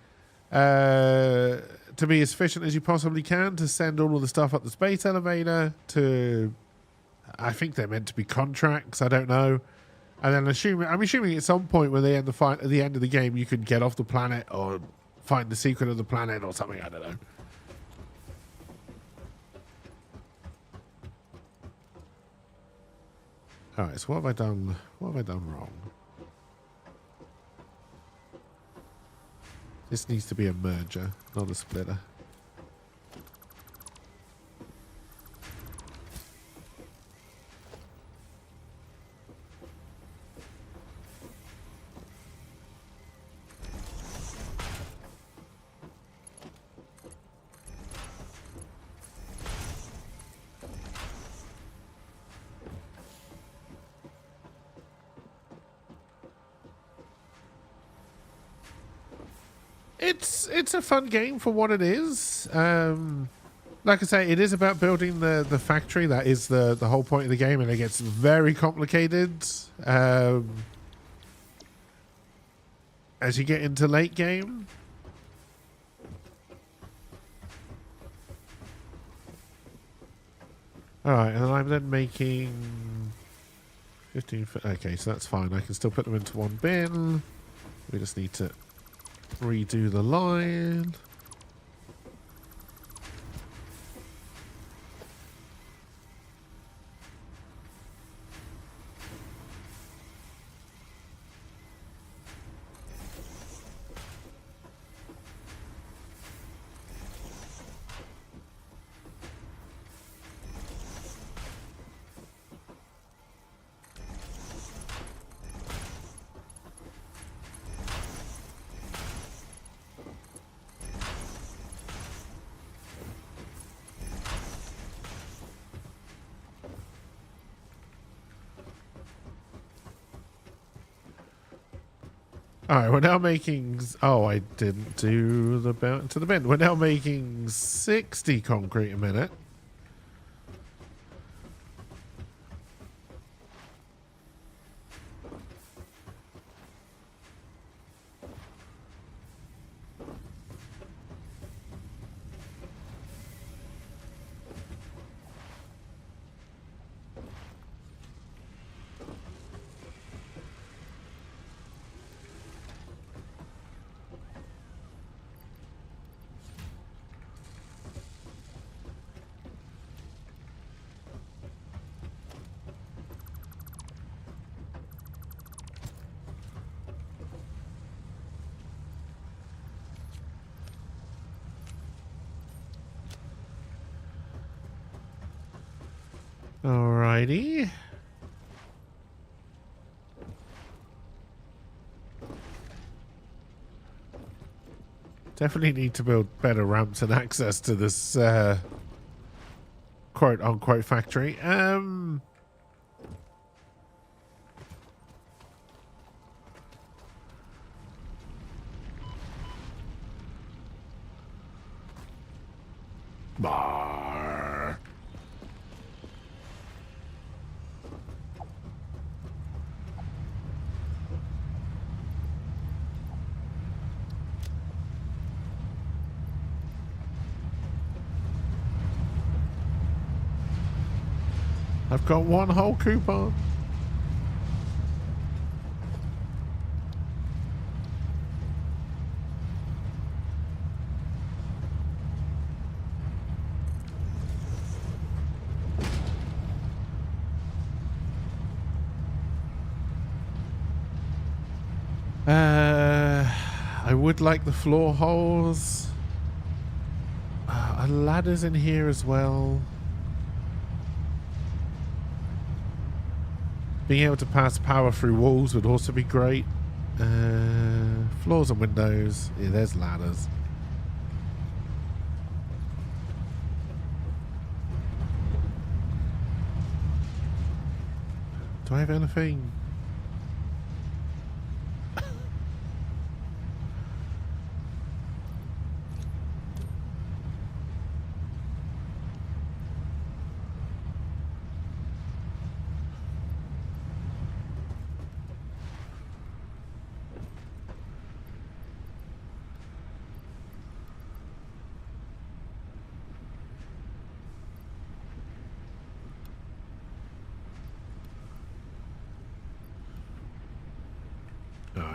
to be as efficient as you possibly can to send all of the stuff up the space elevator to... I think they're meant to be contracts. I don't know. And then I'm assuming at some point when they end the fight at the end of the game, you could get off the planet or find the secret of the planet or something. I don't know. All right. So what have I done? What have I done wrong? This needs to be a merger, not a splitter. It's a fun game for what it is. Like I say, it is about building the factory. That is the whole point of the game, and it gets very complicated as you get into late game. Alright, and I'm then making 15... Okay, so that's fine. I can still put them into one bin. We just need to redo the line. Alright, we're now making... Oh, I didn't do the bounce to the bin. We're now making 60 concrete a minute. Alrighty. Definitely need to build better ramps and access to this quote unquote factory. Bar. I've got one whole coupon. I would like the floor holes. Are ladders in here as well? Being able to pass power through walls would also be great. Floors and windows. Yeah, there's ladders. Do I have anything?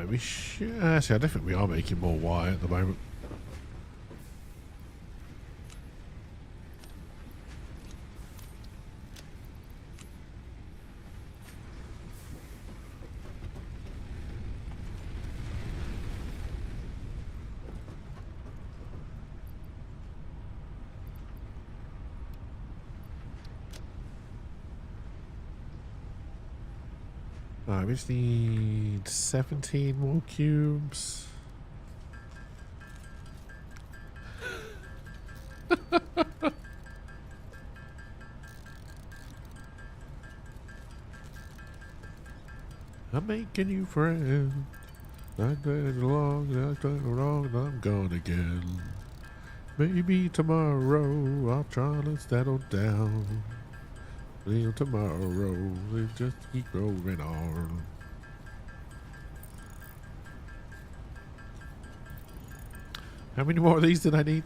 We should. Actually, I don't think we are making more wire at the moment. Alright, we just need 17 more cubes. I'm making you friends. I did along, I did wrong, and I'm gone again. Maybe tomorrow I'll try to settle down. Till tomorrow, we just keep rolling on. How many more of these did I need?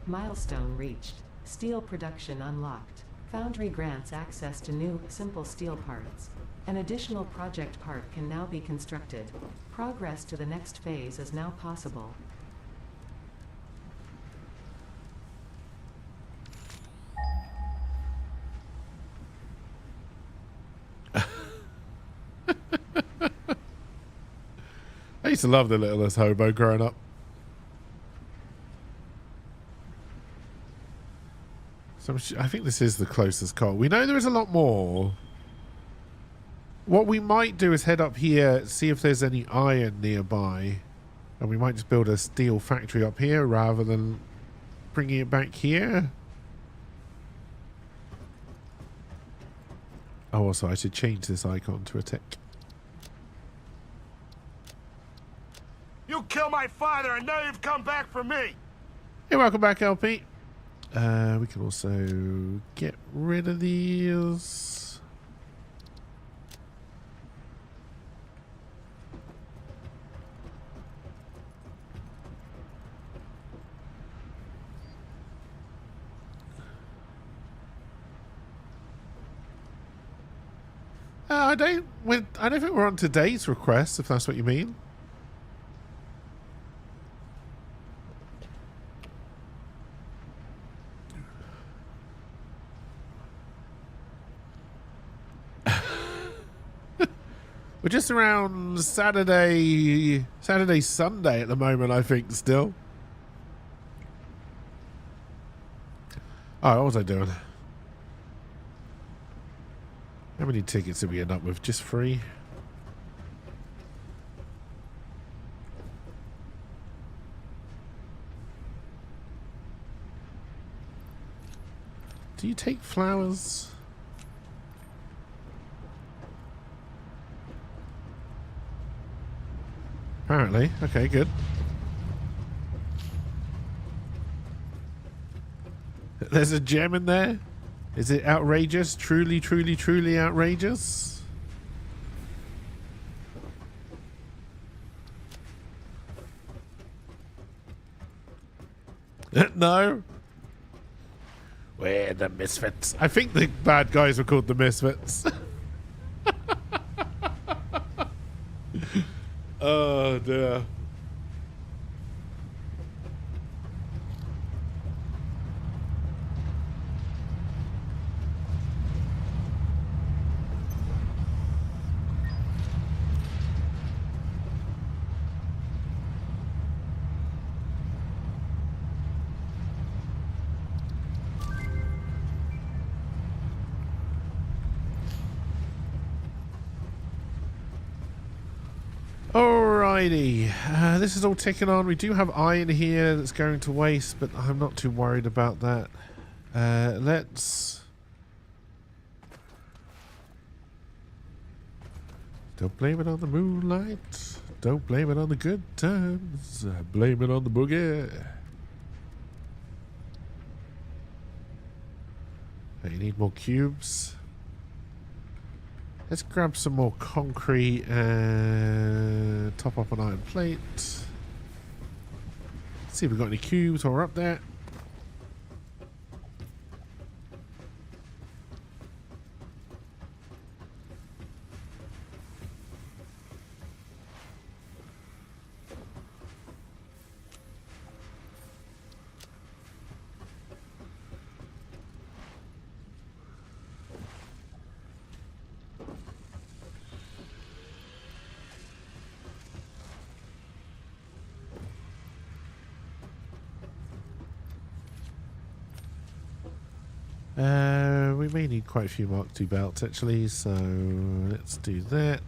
Milestone reached. Steel production unlocked. Foundry grants access to new, simple steel parts. An additional project part can now be constructed. Progress to the next phase is now possible. I used to love the littlest hobo growing up. So I think this is the closest coal. We know there is a lot more. What we might do is head up here, see if there's any iron nearby. And we might just build a steel factory up here rather than bringing it back here. Oh, also, I should change this icon to a tick. You killed my father, and now you've come back for me. Hey, welcome back, LP. We can also get rid of these. I don't think we're on today's request, if that's what you mean. We're just around Saturday, Sunday at the moment, I think, still. Oh, what was I doing? How many tickets did we end up with? Just 3? Do you take flowers? Apparently. Okay, good. There's a gem in there? Is it outrageous? Truly, truly, truly outrageous? No? We're the Misfits. I think the bad guys were called the Misfits. Oh, dear. Alrighty, this is all ticking on. We do have iron here that's going to waste, but I'm not too worried about that. Let's... Don't blame it on the moonlight. Don't blame it on the good times. Blame it on the boogie. You need more cubes. Let's grab some more concrete and top up an iron plate. See if we've got any cubes while we're up there. We may need quite a few Mark II belts actually, so let's do that.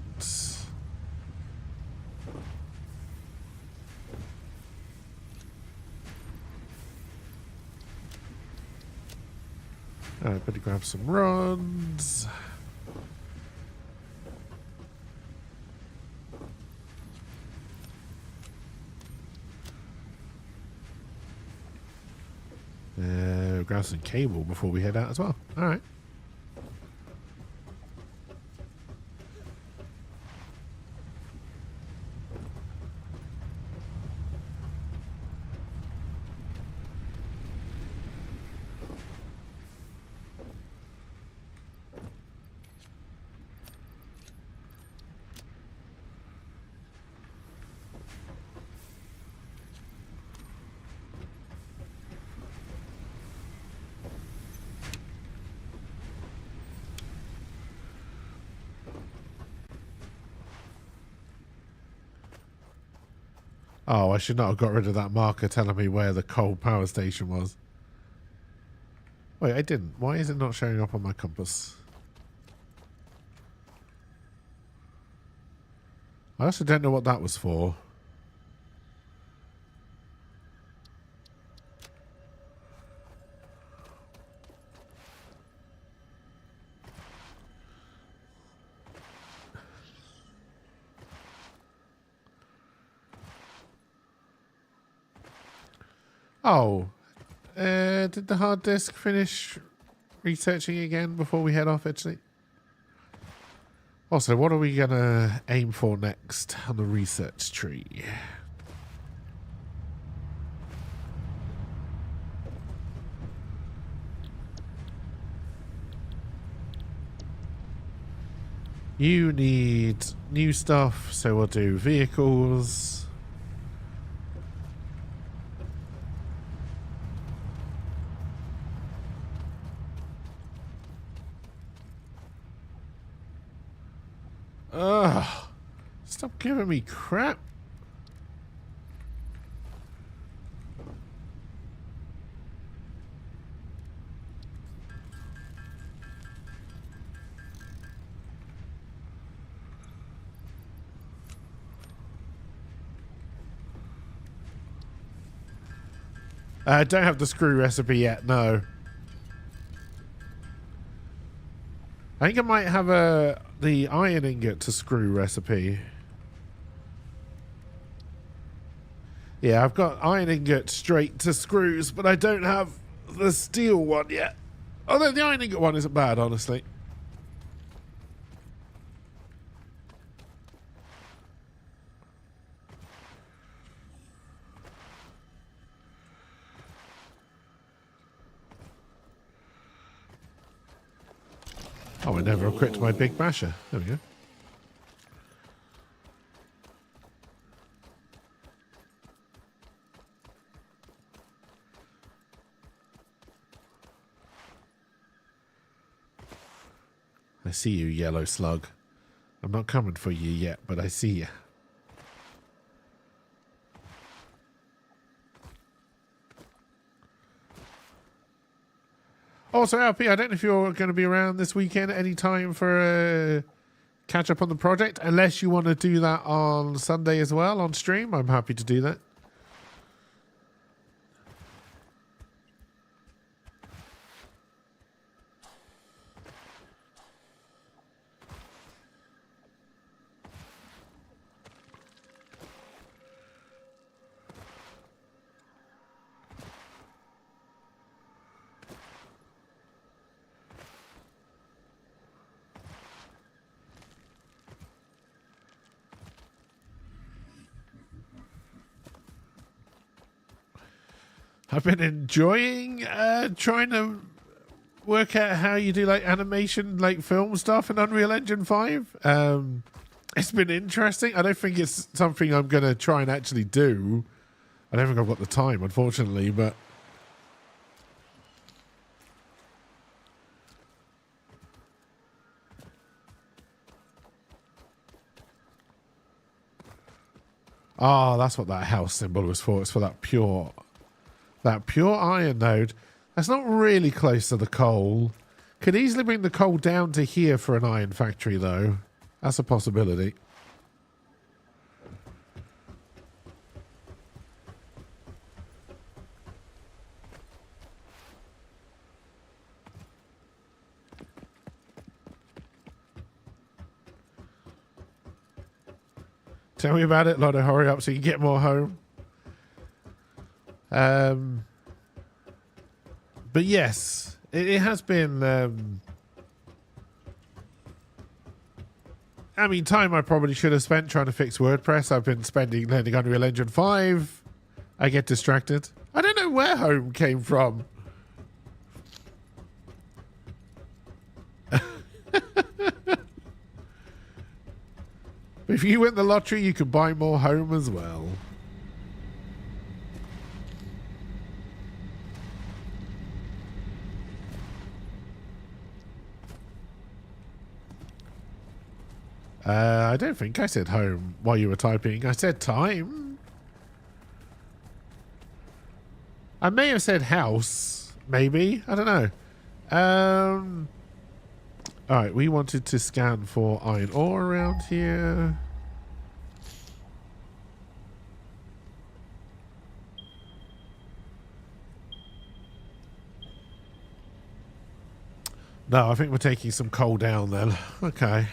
Alright, better grab some rods. Grab some cable before we head out as well. Alright. Oh, I should not have got rid of that marker telling me where the coal power station was. Wait, I didn't. Why is it not showing up on my compass? I also don't know what that was for. Oh, did the hard disk finish researching again before we head off, actually? Also, what are we going to aim for next on the research tree? You need new stuff, so we'll do vehicles. Ugh. Stop giving me crap. I don't have the screw recipe yet, no. I think I might have the iron ingot to screw recipe. Yeah, I've got iron ingot straight to screws, but I don't have the steel one yet. Although the iron ingot one isn't bad, honestly. Oh, I never equipped my big basher. There we go. I see you, yellow slug. I'm not coming for you yet, but I see you. Also, LP, I don't know if you're going to be around this weekend any time for a catch up on the project. Unless you want to do that on Sunday as well on stream, I'm happy to do that. I've been enjoying trying to work out how you do like animation, like film stuff in Unreal Engine 5. It's been interesting. I don't think it's something I'm going to try and actually do. I don't think I've got the time, unfortunately, but... Oh, that's what that house symbol was for. It's for that pure iron node. That's not really close to the coal. Could easily bring the coal down to here for an iron factory, though. That's a possibility. Tell me about it, Lotto. Hurry up so you can get more home. But yes, it has been... I mean, time I probably should have spent trying to fix WordPress. I've been spending learning Unreal Engine 5. I get distracted. I don't know where home came from. If you win the lottery, you could buy more home as well. I don't think I said home while you were typing. I said time. I may have said house, maybe. I don't know. Alright, we wanted to scan for iron ore around here. No, I think we're taking some coal down then. Okay.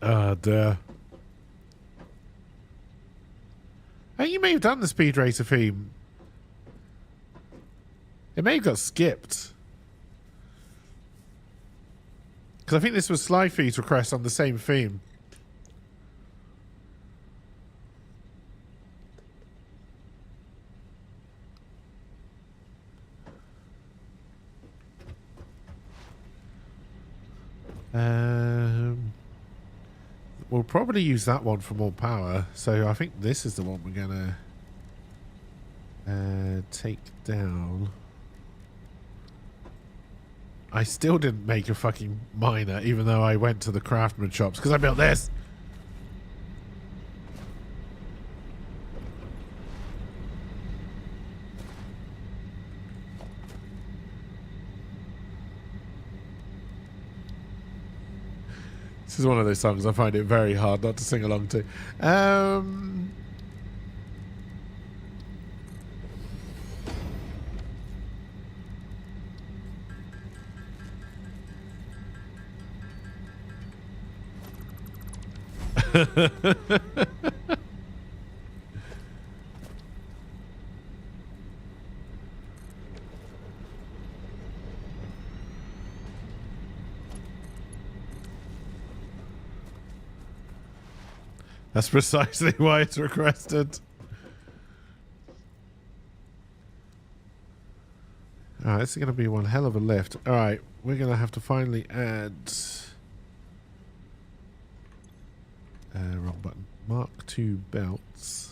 Ah! Duh. Hey, you may have done the Speed Racer theme. It may have got skipped. Because I think this was Slyfee's request on the same theme. We'll probably use that one for more power. So I think this is the one we're gonna take down. I still didn't make a fucking miner, even though I went to the craftsman shops because I built this. This is one of those songs I find it very hard not to sing along to. That's precisely why it's requested. Alright, this is going to be one hell of a lift. Alright, we're going to have to finally add... wrong button. Mark II belts.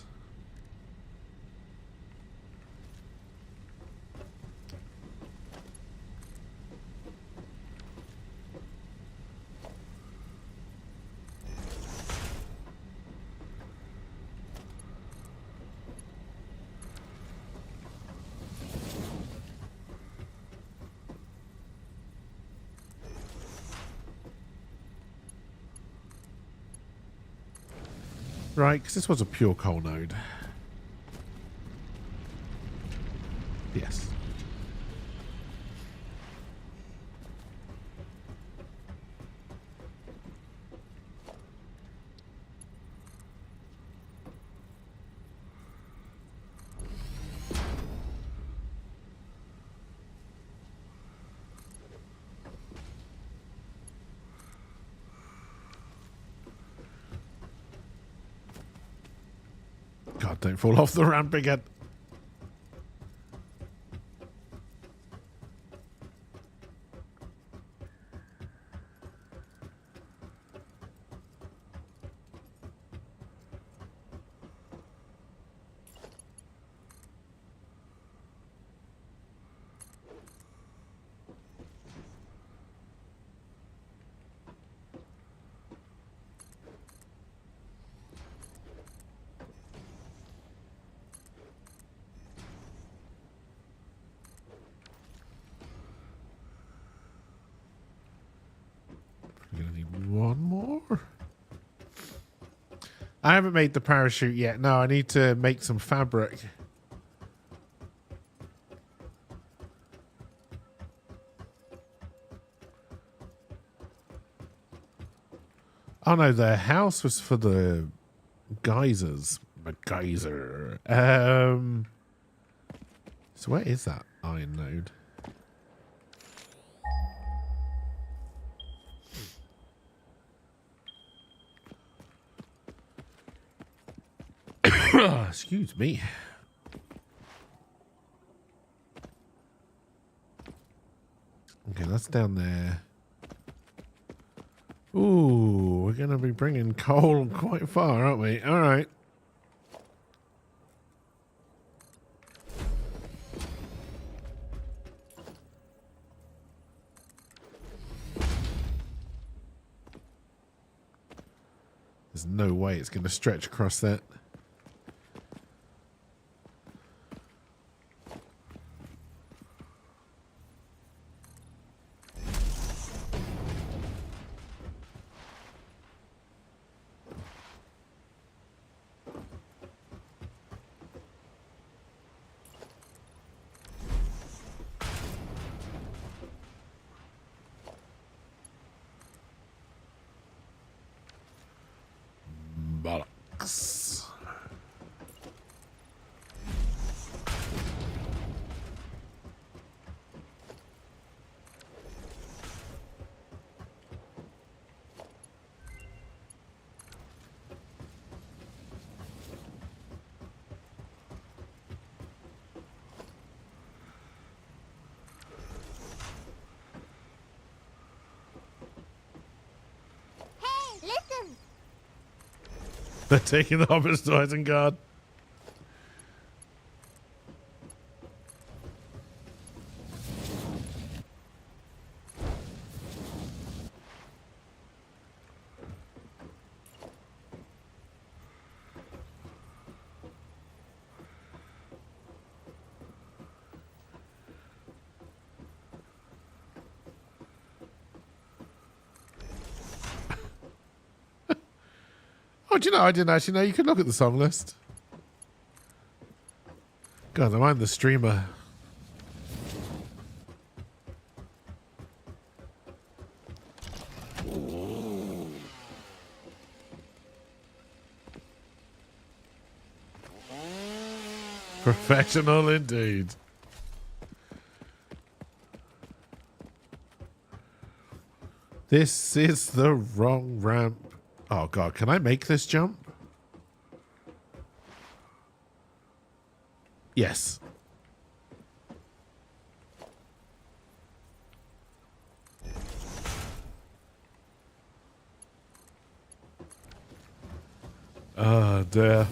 Right, because this was a pure coal node. Yes. God, don't fall off the ramp again. We're gonna need one more. I haven't made the parachute yet. No, I need to make some fabric. Oh no, the house was for the geysers. A geyser. So where is that iron node? Excuse me. Okay, that's down there. Ooh, we're going to be bringing coal quite far, aren't we? All right. There's no way it's going to stretch across that. Bollocks. They're taking the hobbits to Isengard. Oh, do you know, I didn't actually know you could look at the song list. God, I'm the streamer. Professional indeed. This is the wrong ramp. Oh god, can I make this jump? Yes. Oh dear.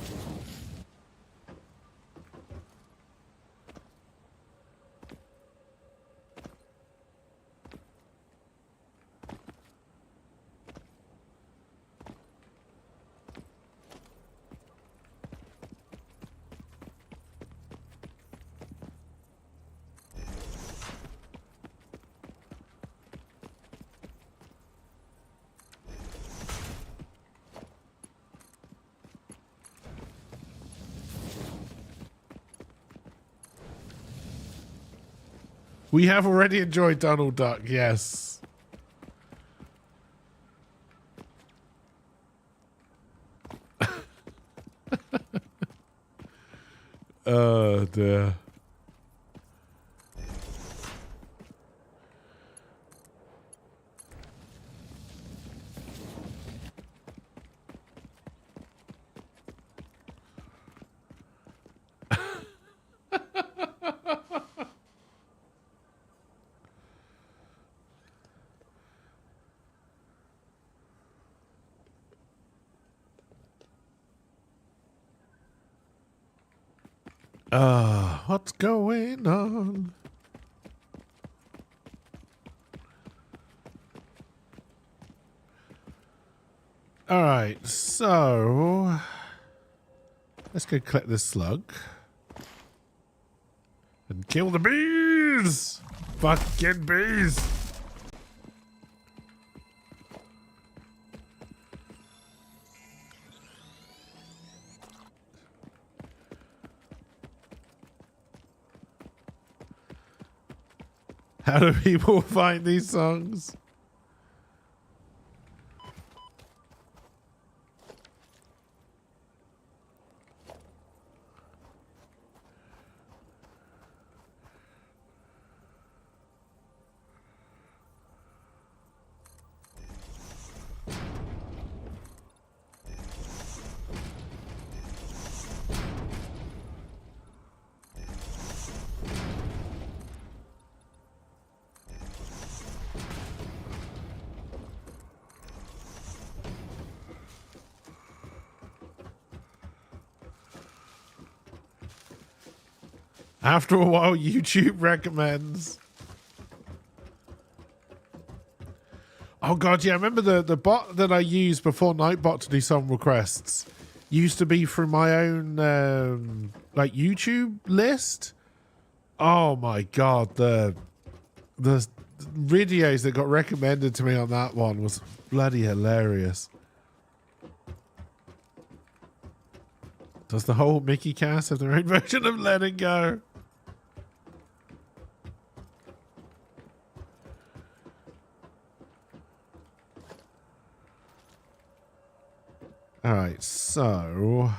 We have already enjoyed Donald Duck, yes. Oh dear. What's going on? All right, so let's go collect this slug and kill the bees. Fucking bees. How do people find these songs? After a while, YouTube recommends. Oh god, yeah, I remember the bot that I used before Nightbot to do song requests used to be from my own like YouTube list. Oh my god, the videos that got recommended to me on that one was bloody hilarious. Does the whole Mickey cast have their own version of Let It Go? All right, so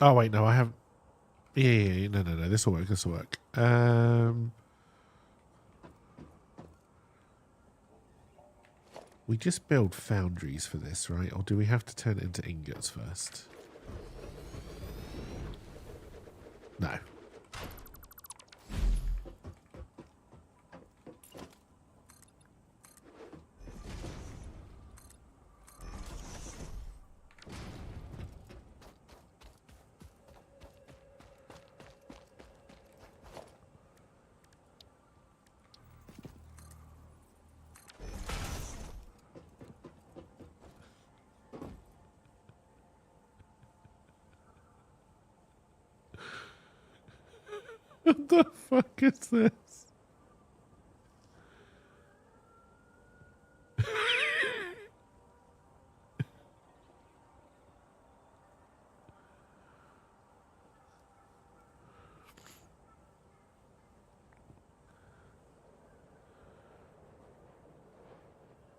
oh wait, no, I have. Yeah, no, this will work. This will work. We just build foundries for this, right? Or do we have to turn it into ingots first? No. What the fuck is this?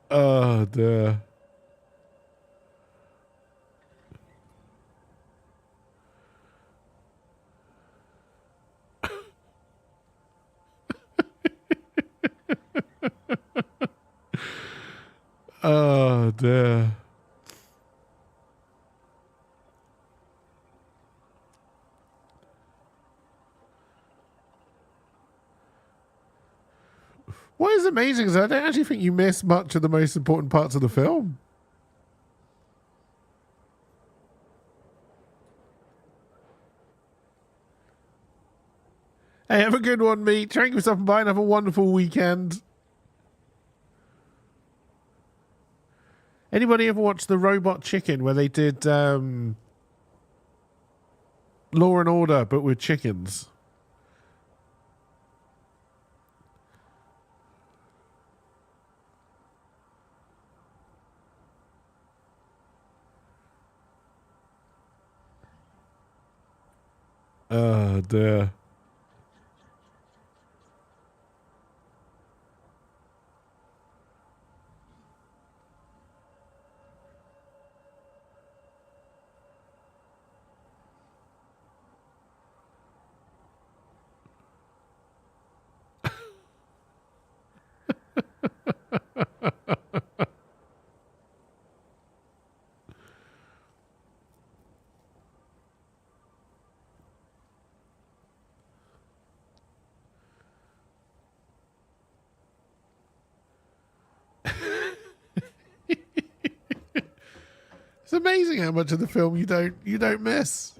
Oh, dear. Oh, dear. What is amazing is I don't actually think you miss much of the most important parts of the film. Hey, have a good one, mate. Thank you for stopping by and have a wonderful weekend. Anybody ever watch The Robot Chicken where they did Law and Order but with chickens? Oh, dear. It's amazing how much of the film you don't miss.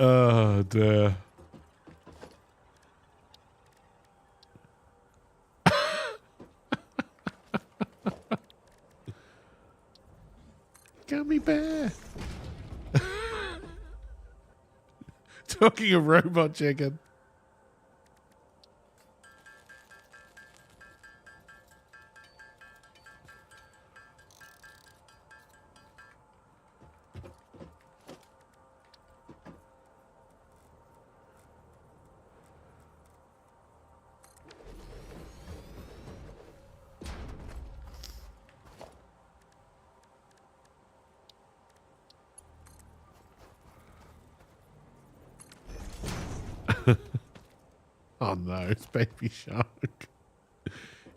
Oh, dear. Gummy bear. Talking of Robot Chicken. Oh no, it's Baby Shark.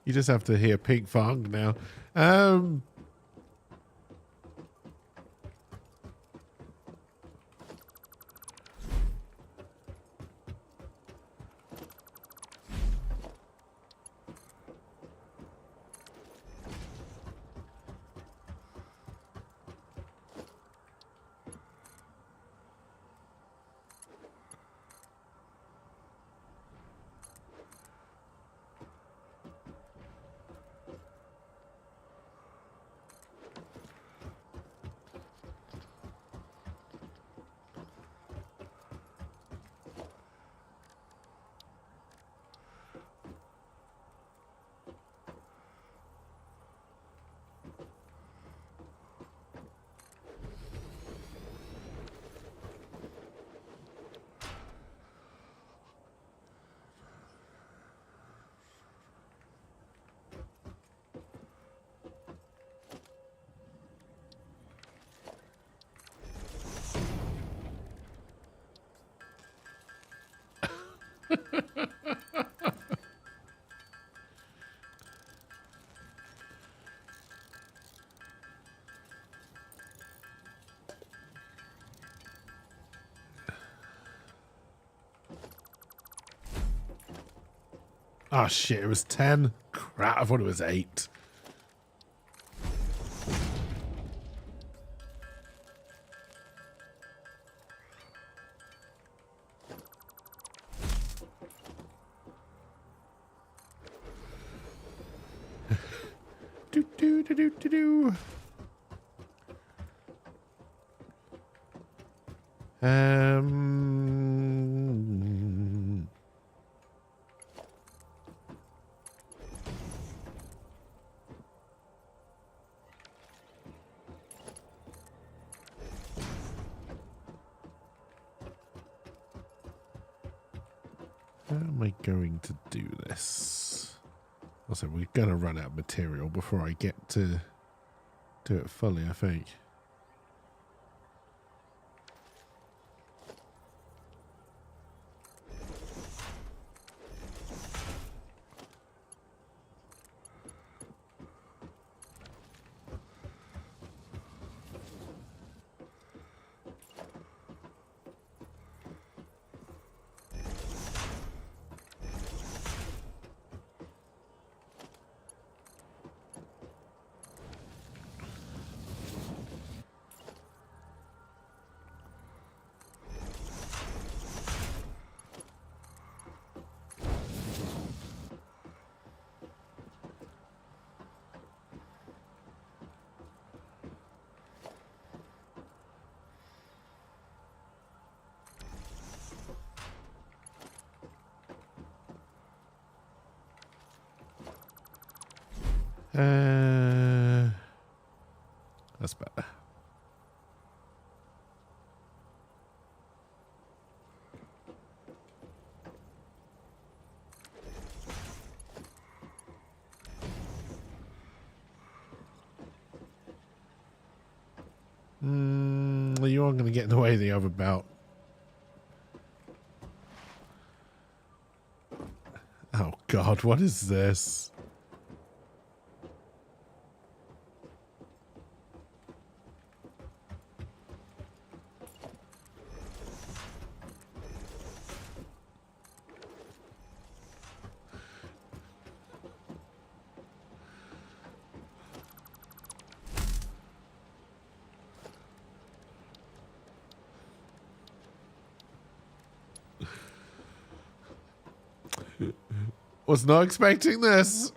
You just have to hear Pink Fong now. Oh shit, it was 10. Crap, I thought it was 8. do do do do do do. How am I going to do this? Also, we're going to run out of material before I get to do it fully, I think. That's better. You aren't going to get in the way of the other belt. Oh God, what is this? Was not expecting this.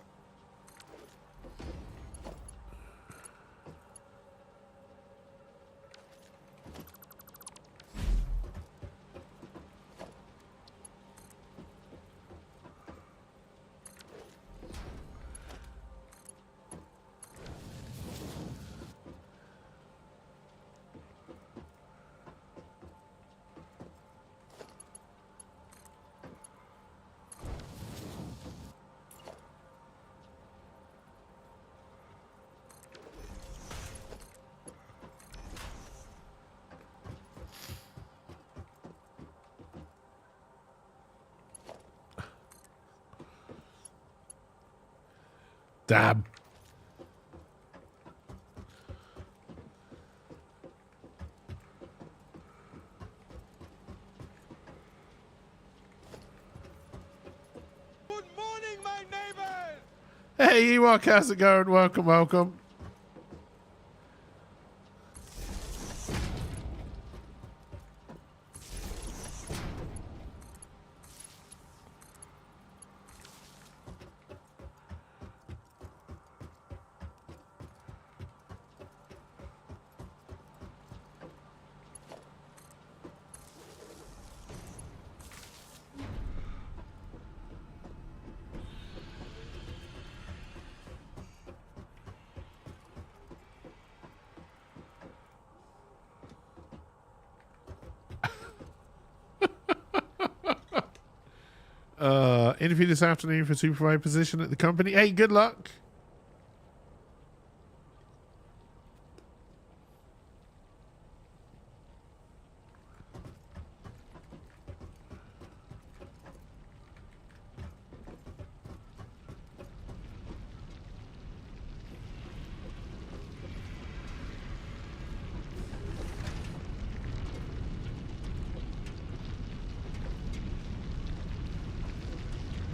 Damn. Good morning, my neighbors! Hey, Ewok, how's it going? Welcome, welcome. Interview this afternoon for supervisor position at the company. Hey, good luck.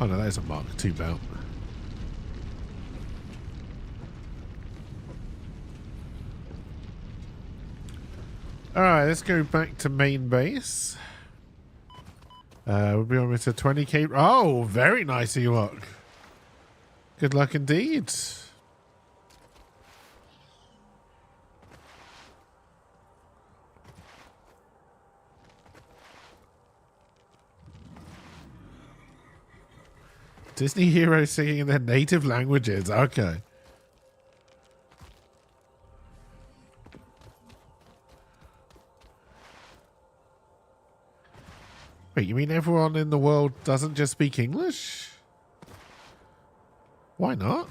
Oh no, there's a Mark II belt. Alright, let's go back to main base. We'll be on with a 20k. Oh, very nice Ewok. Good luck indeed. Disney heroes singing in their native languages. Okay. Wait, you mean everyone in the world doesn't just speak English? Why not?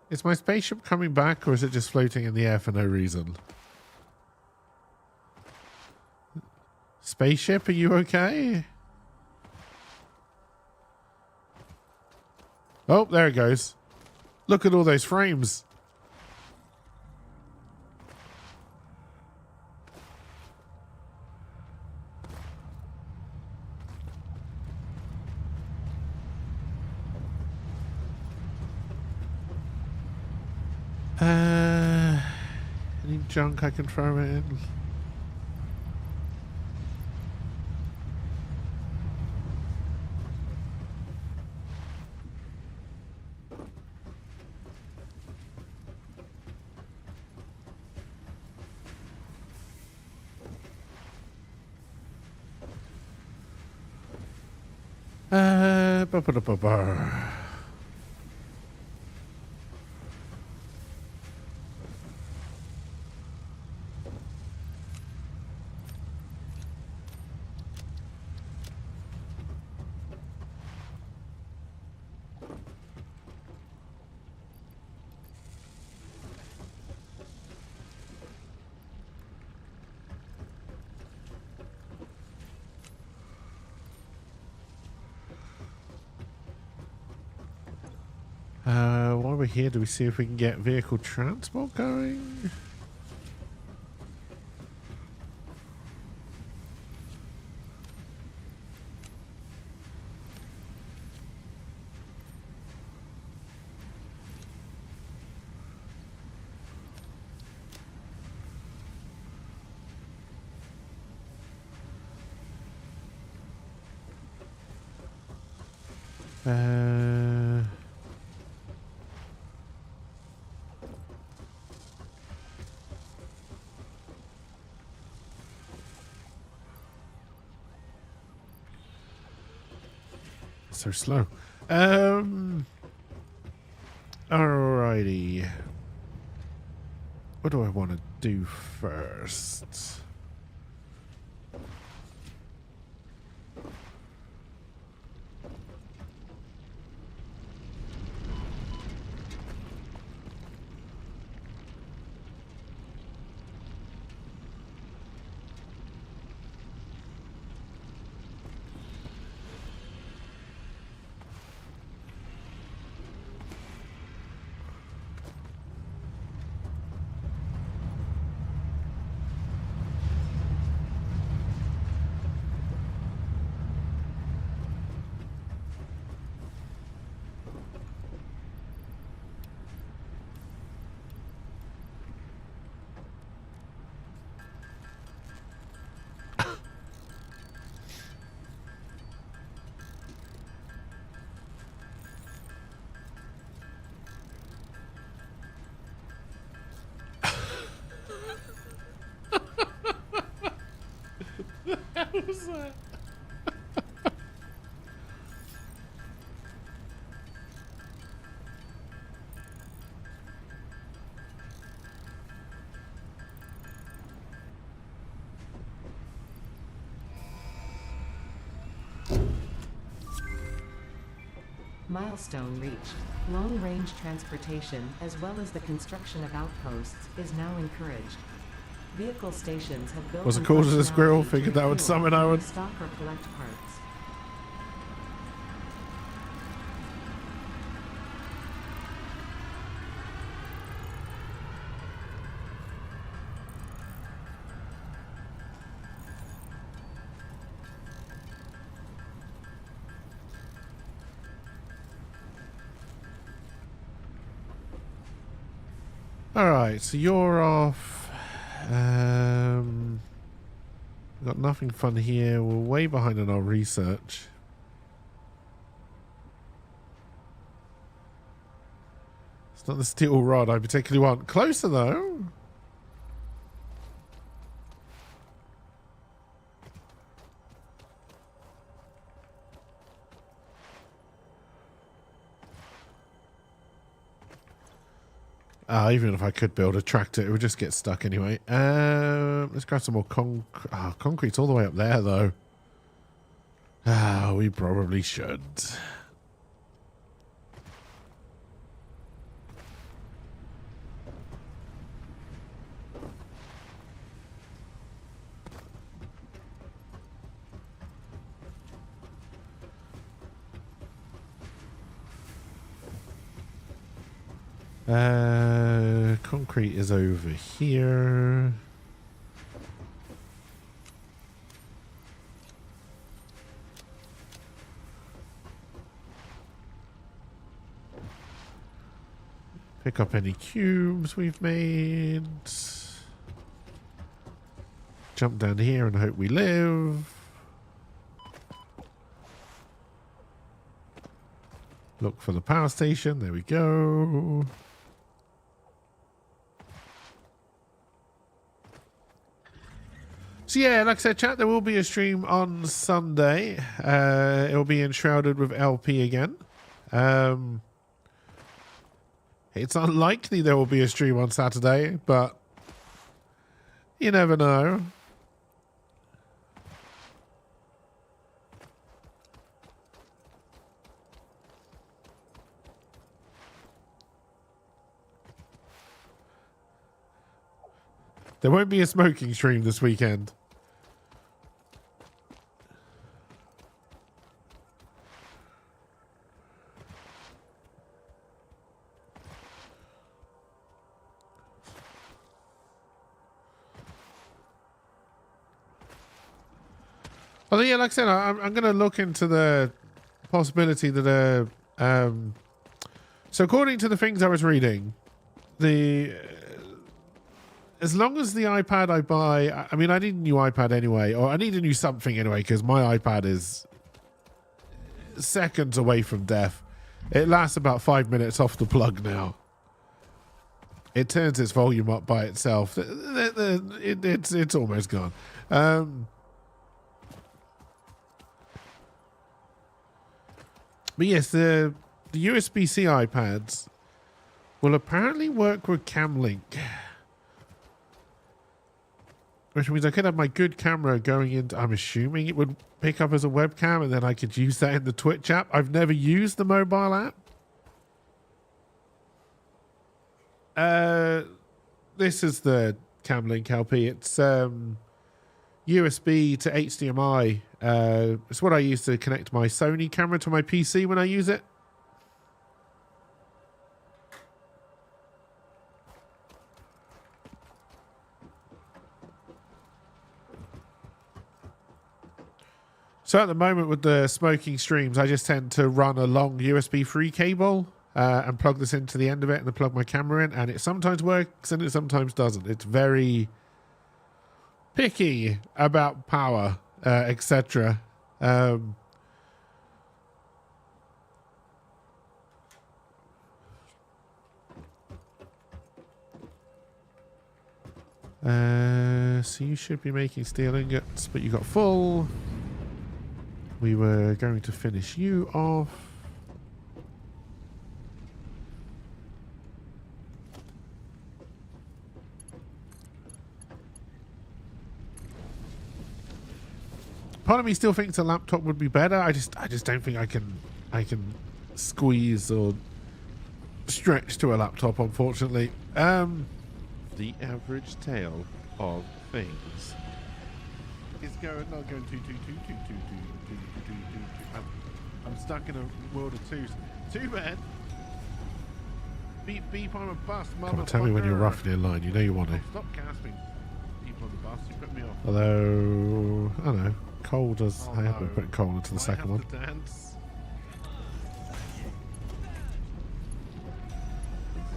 Is my spaceship coming back, or is it just floating in the air for no reason? Spaceship, are you okay? Oh, there it goes. Look at all those frames. Any junk I can throw in? Ba-ba-da-ba-ba. While we're here, do we see if we can get vehicle transport going? So slow. Alrighty. What do I want to do first? What was that? Milestone reached. Long-range transportation, as well as the construction of outposts, is now encouraged. Vehicle stations have built. Was it cool as a squirrel? Figured that would summon Owen. Stock or collect parts. Alright, so you're off. Got nothing fun here. We're way behind on our research. It's not the steel rod I particularly want. Closer though. Even if I could build a tractor, it would just get stuck anyway. Let's grab some more concrete's all the way up there, though. We probably should. Concrete is over here. Pick up any cubes we've made. Jump down here and hope we live. Look for the power station. There we go. So yeah, like I said, chat, there will be a stream on Sunday. It will be enshrouded with LP again. It's unlikely there will be a stream on Saturday, but you never know. There won't be a smoking stream this weekend. Well, yeah, like I said, I'm going to look into the possibility that so according to the things I was reading, as long as the iPad I buy, I mean, I need a new iPad anyway, or I need a new something anyway, because my iPad is seconds away from death. It lasts about 5 minutes off the plug now. It turns its volume up by itself. It's almost gone. But yes, the USB-C iPads will apparently work with Camlink. Which means I could have my good camera going into... I'm assuming it would pick up as a webcam and then I could use that in the Twitch app. I've never used the mobile app. This is the Camlink LP. It's USB to HDMI. It's what I use to connect my Sony camera to my PC when I use it. So at the moment with the smoking streams, I just tend to run a long USB-free cable and plug this into the end of it and then plug my camera in, and it sometimes works and it sometimes doesn't. It's very picky about power, etc. So you should be making steel ingots, but you got full. We were going to finish you off. Part of me still thinks a laptop would be better. I just don't think I can squeeze or stretch to a laptop, unfortunately. The average tale of things is not going too. I'm stuck in a world of twos. Too bad. Beep beep, I'm a bust, motherfucker. Come on, tell me when you're roughly in line. You know you want to. Stop gasping. People on the bus, you put me off. Although, I don't know. Cole does. I have been putting Cole into the second one. Dance.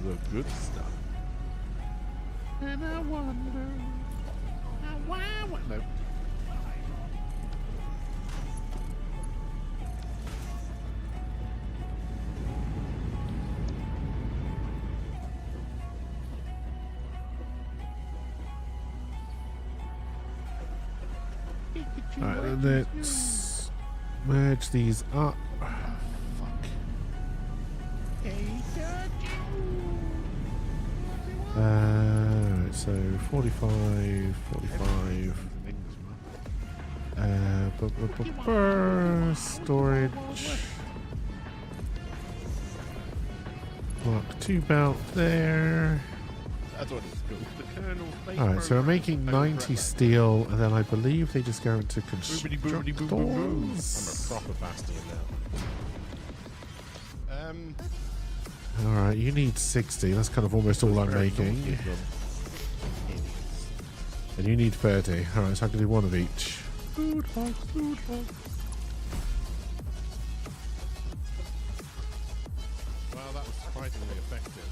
The good stuff. And I wonder. Why? No. Alright, let's merge these up. Fuck. Right, so 45. Storage. Mark 2 belt there. That's what it's called. Alright, so we're making 90 steel, and then I believe they just go into construct doors. I'm a proper bastard now. Alright, you need 60. That's kind of almost all I'm making. And you need 30. Alright, so I can do one of each. Food hog, food hog. Well, that was surprisingly effective.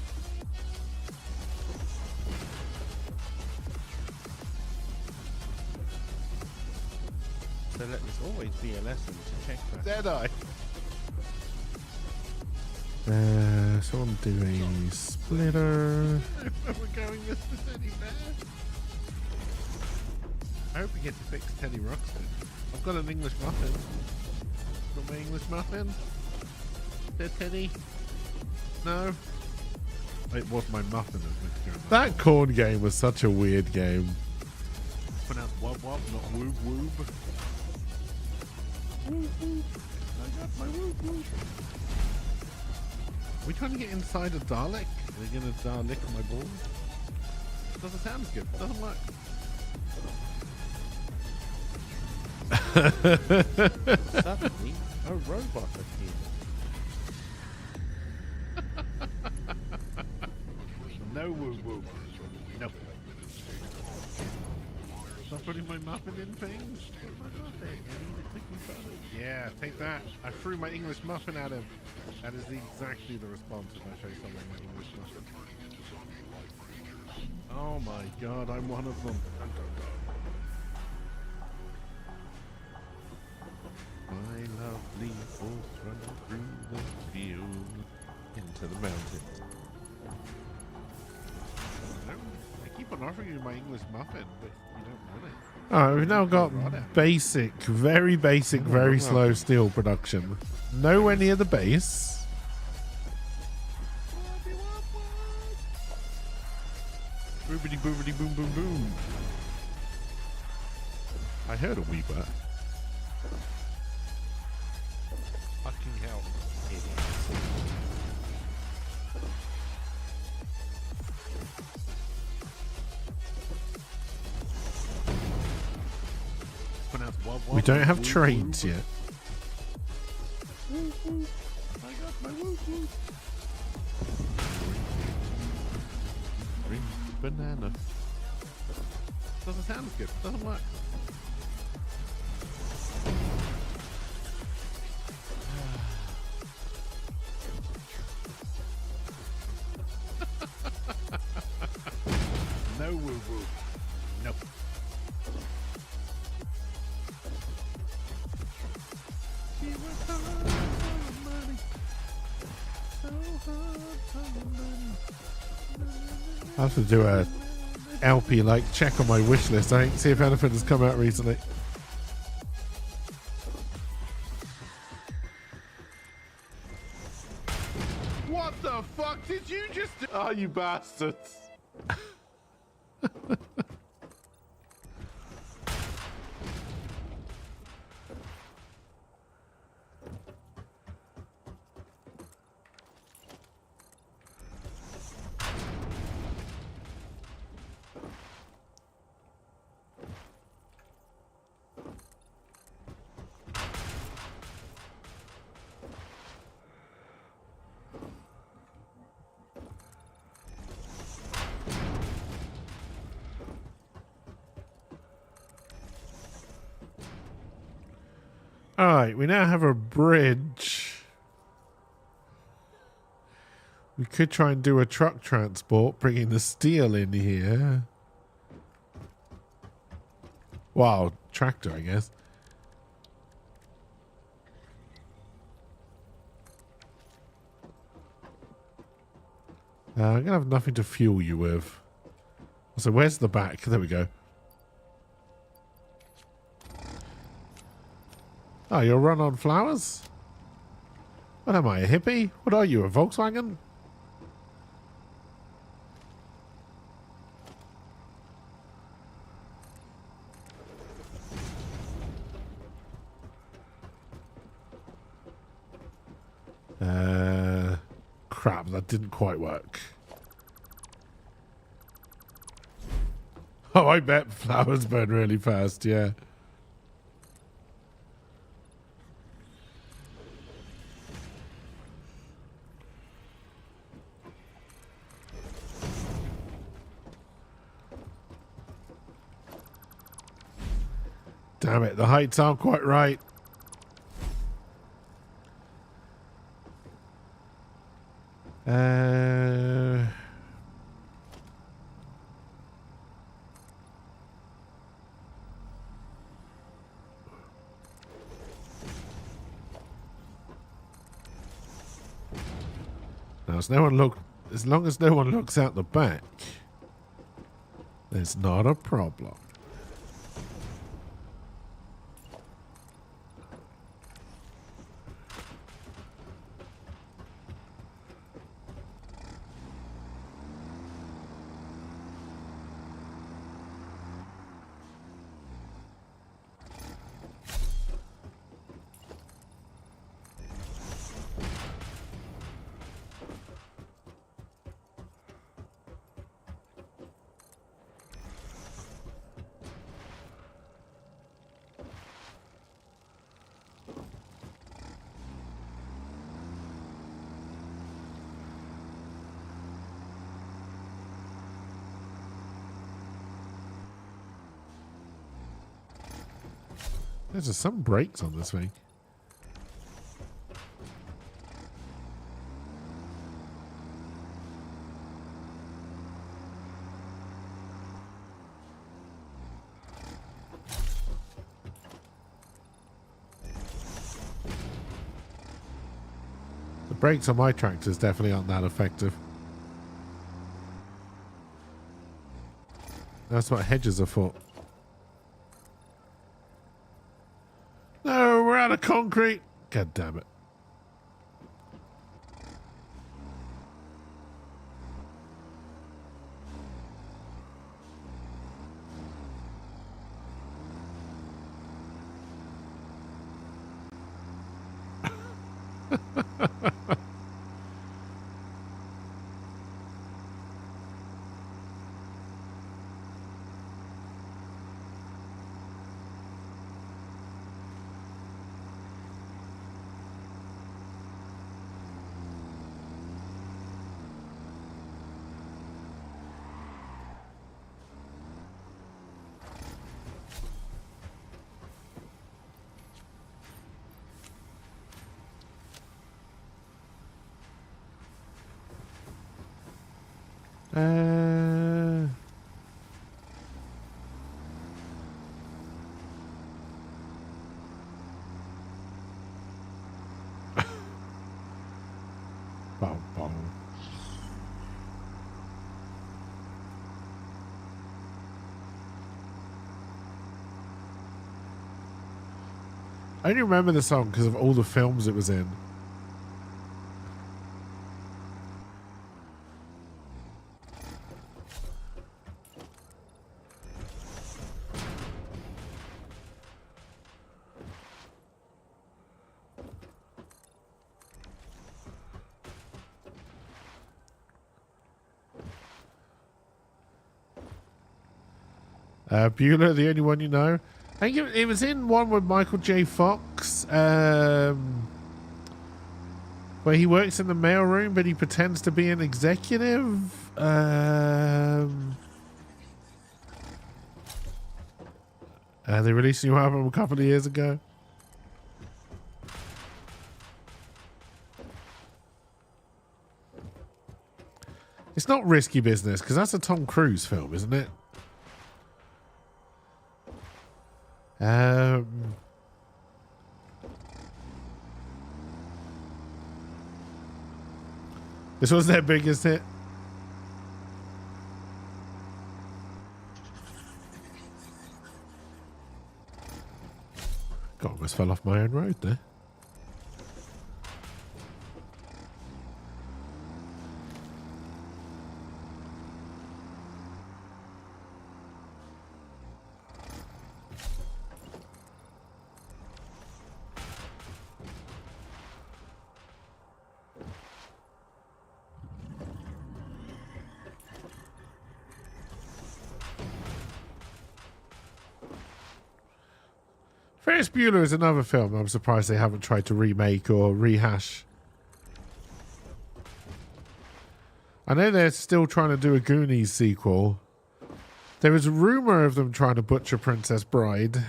So let this always be a lesson to check that. Deadeye. So I'm doing a splitter. We're going Mr. Teddy Bear. I hope we get to fix Teddy Ruxpin. I've got an English muffin. Got my English muffin. There, Teddy. No. It was my muffin that was going on. That corn game was such a weird game. Pronounced wub wub, not woob woob. Woob woob. I got my woob woob. Are we trying to get inside a Dalek? Are they going to Dalek my balls? Doesn't sound good. Doesn't work. Suddenly, a robot appeared. No woo woo. No. Stop putting my muffin in things. Put my muffin. I need a cookie butter. Yeah, take that. I threw my English muffin at him. That is exactly the response if I show someone my English muffin. Oh my god, I'm one of them. My lovely horse running through the field into the mountains. I keep on offering you my English muffin, but you don't want it. Alright, we've now got basic, very basic, very slow steel production. Nowhere near the base. Boobity boobity boom boom boom. I heard a wee bit. Fucking hell. We don't have trains yet. I got my woo woo. Green banana. Doesn't sound as good. Doesn't work. No woo woo. Nope. I have to do a LP like check on my wish list. I think see if anything has come out recently. What the fuck did you just do? Oh, you bastards! Alright, we now have a bridge. We could try and do a truck transport, bringing the steel in here. Wow, tractor, I guess. I'm going to have nothing to fuel you with. So where's the back? There we go. Oh, you'll run on flowers? What am I, a hippie? What are you, a Volkswagen? Crap, that didn't quite work. Oh, I bet flowers burn really fast, yeah. Damn it, the heights aren't quite right. Now, as long as no one looks out the back, there's not a problem. There's just some brakes on this thing. The brakes on my tractors definitely aren't that effective. That's what hedges are for. No, we're out of concrete. God damn it. Bong, bong. I only remember the song because of all the films it was in. Bueller, the only one you know. I think it was in one with Michael J. Fox, where he works in the mailroom, but he pretends to be an executive. They released a new album a couple of years ago. not Risky Business, because that's a Tom Cruise film, isn't it? This was their biggest hit. God, almost fell off my own road there. Ferris Bueller is another film I'm surprised they haven't tried to remake or rehash. I know they're still trying to do a Goonies sequel. There was a rumor of them trying to butcher Princess Bride.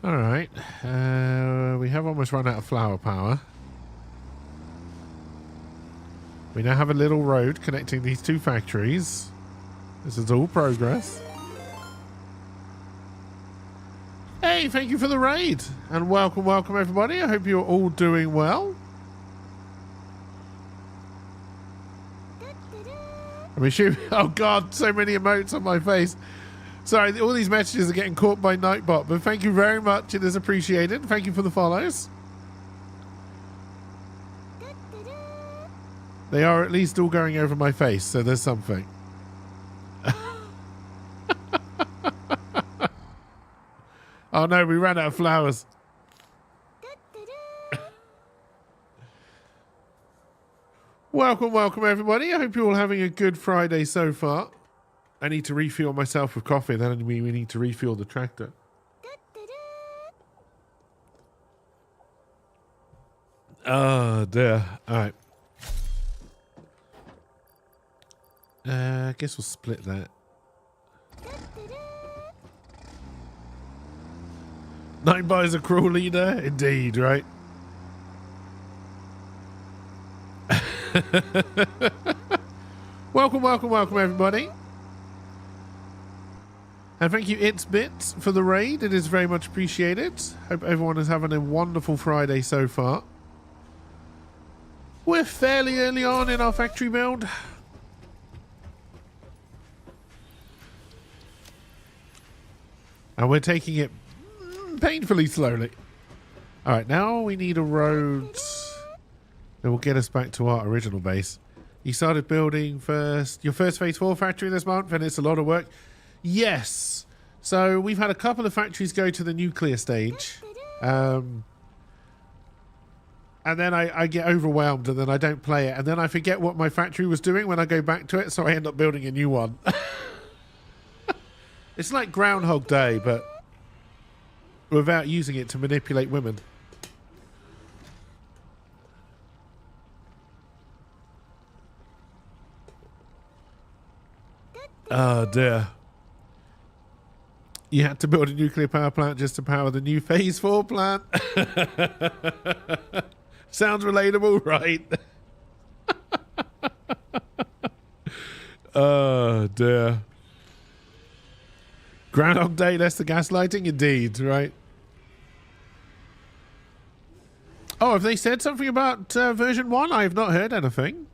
Alright, we have almost run out of flower power. We now have a little road connecting these two factories. This is all progress. Hey, thank you for the raid. And welcome, welcome everybody. I hope you're all doing well. I'm assuming, oh God, so many emotes on my face. Sorry, all these messages are getting caught by Nightbot, but thank you very much. It is appreciated. Thank you for the follows. They are at least all going over my face, so there's something. Oh no, we ran out of flowers. Welcome, welcome everybody. I hope you're all having a good Friday so far. I need to refuel myself with coffee, then we need to refuel the tractor. Oh dear. Alright. I guess we'll split that. Nightbot is a cruel leader? Indeed, right? Welcome, welcome, welcome everybody. And thank you, It's Bits, for the raid. It is very much appreciated. Hope everyone is having a wonderful Friday so far. We're fairly early on in our factory build. And we're taking it painfully slowly. Alright, now we need a road that will get us back to our original base. You started building your first Phase 4 factory this month, and it's a lot of work. Yes. So we've had a couple of factories go to the nuclear stage. And then I get overwhelmed, and then I don't play it. And then I forget what my factory was doing when I go back to it, so I end up building a new one. It's like Groundhog Day, but without using it to manipulate women. Oh dear. You had to build a nuclear power plant just to power the new Phase 4 plant. Sounds relatable, right? Oh dear. Groundhog Day, less the gaslighting, indeed, right? Oh, have they said something about version 1? I have not heard anything.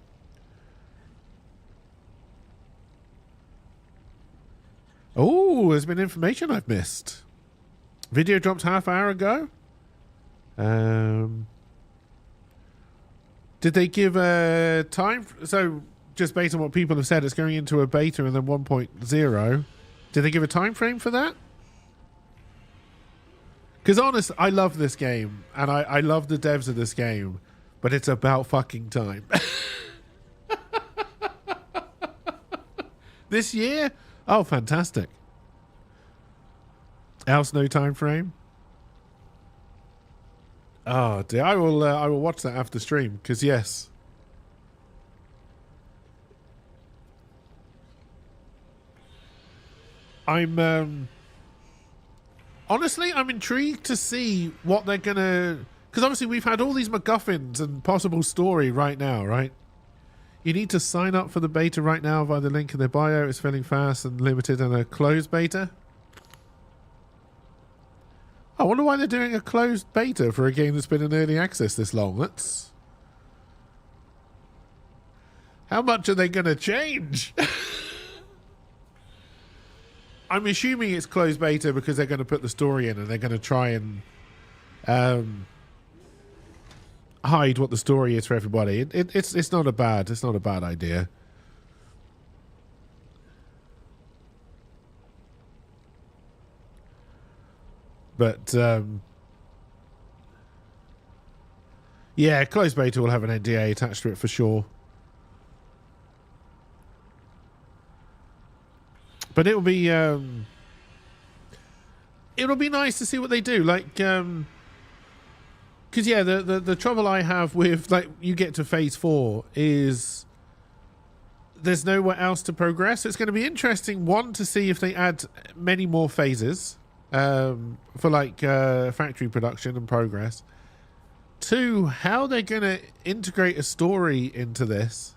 Oh, there's been information I've missed. Video dropped half hour ago. Did they give a time? So, just based on what people have said, it's going into a beta and then 1.0. Did they give a time frame for that? Because honest, I love this game, and I love the devs of this game, but it's about fucking time. This year? Oh, fantastic. Else no time frame? Oh dear, I will watch that after stream, because yes. I'm honestly, I'm intrigued to see what they're gonna, because obviously we've had all these MacGuffins and possible story right now, right? You need to sign up for the beta right now via the link in their bio. It's filling fast and limited and a closed beta. I wonder why they're doing a closed beta for a game that's been in early access this long. That's... How much are they going to change? I'm assuming it's closed beta because they're going to put the story in and they're going to try and hide what the story is for everybody. It's not a bad idea. But yeah, closed beta will have an NDA attached to it for sure. But it'll be nice to see what they do. Like, because yeah, the trouble I have with, like, you get to phase 4 is there's nowhere else to progress. It's going to be interesting, one, to see if they add many more phases for like factory production and progress. 2, how they're going to integrate a story into this.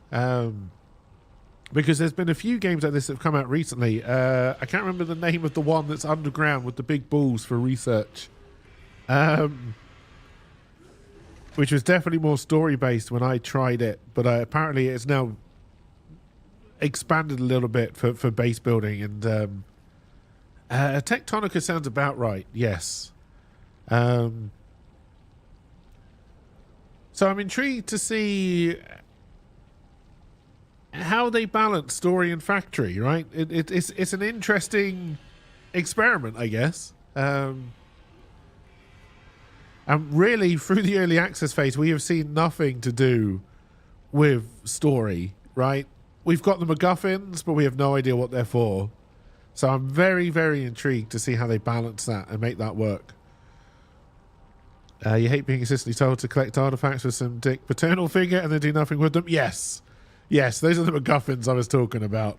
Because there's been a few games like this that have come out recently. I can't remember the name of the one that's underground with the big balls for research. Which was definitely more story-based when I tried it. But apparently it's now expanded a little bit for base building. And Tectonica sounds about right, yes. So I'm intrigued to see how they balance story and factory, right? It's an interesting experiment, I guess. And really, through the early access phase, we have seen nothing to do with story, right? We've got the MacGuffins, but we have no idea what they're for. So I'm very, very intrigued to see how they balance that and make that work. You hate being consistently told to collect artifacts with some dick paternal figure and then do nothing with them? Yes. Yes, those are the MacGuffins I was talking about.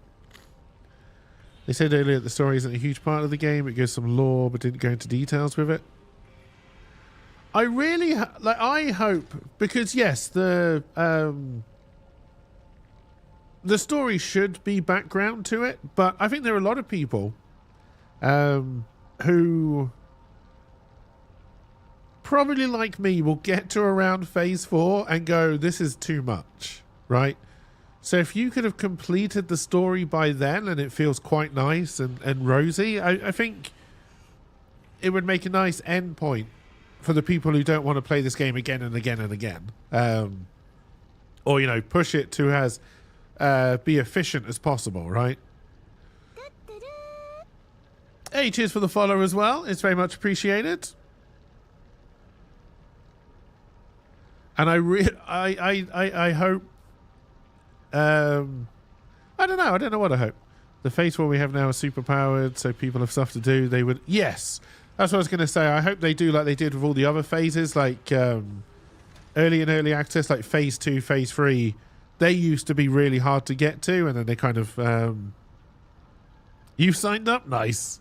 They said earlier that the story isn't a huge part of the game. It gives some lore, but didn't go into details with it. I really I hope, because yes, the story should be background to it, but I think there are a lot of people who probably, like me, will get to around phase 4 and go, this is too much, right? So if you could have completed the story by then and it feels quite nice and rosy, I think it would make a nice end point for the people who don't want to play this game again and again and again. Or, you know, push it to as be efficient as possible, right? Hey, cheers for the follow as well. It's very much appreciated. And I hope I don't know what I hope. The phase 4 we have now is super powered, so people have stuff to do. They would, yes, that's what I was going to say. I hope they do like they did with all the other phases, like early and early access, like phase 2, phase 3. They used to be really hard to get to, and then they kind of you've signed up, nice.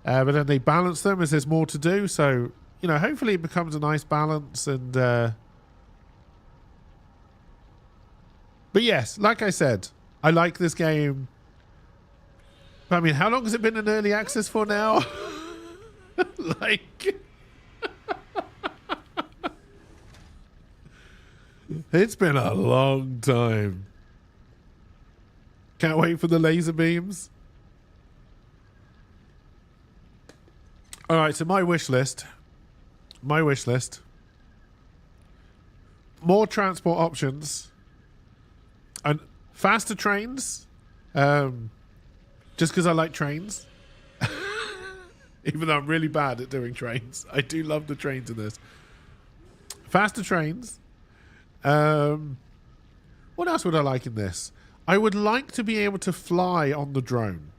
But then they balance them as there's more to do. So, you know, hopefully it becomes a nice balance. And but yes, like I said, I like this game. I mean, how long has it been in early access for now? Like, it's been a long time. Can't wait for the laser beams. All right, so my wish list. More transport options. And faster trains, just because I like trains. Even though I'm really bad at doing trains. I do love the trains in this. Faster trains. What else would I like in this? I would like to be able to fly on the drone.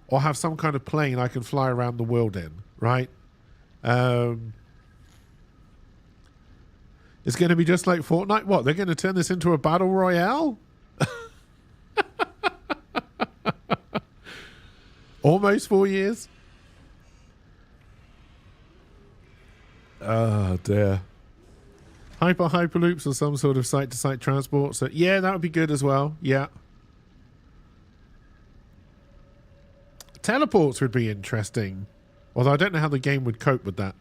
Or have some kind of plane I can fly around the world in. Right? It's going to be just like Fortnite. What? They're going to turn this into a battle royale? Almost 4 years. Oh dear. Hyperloops or some sort of site-to-site transport. So yeah, that would be good as well. Yeah. Teleports would be interesting. Although I don't know how the game would cope with that.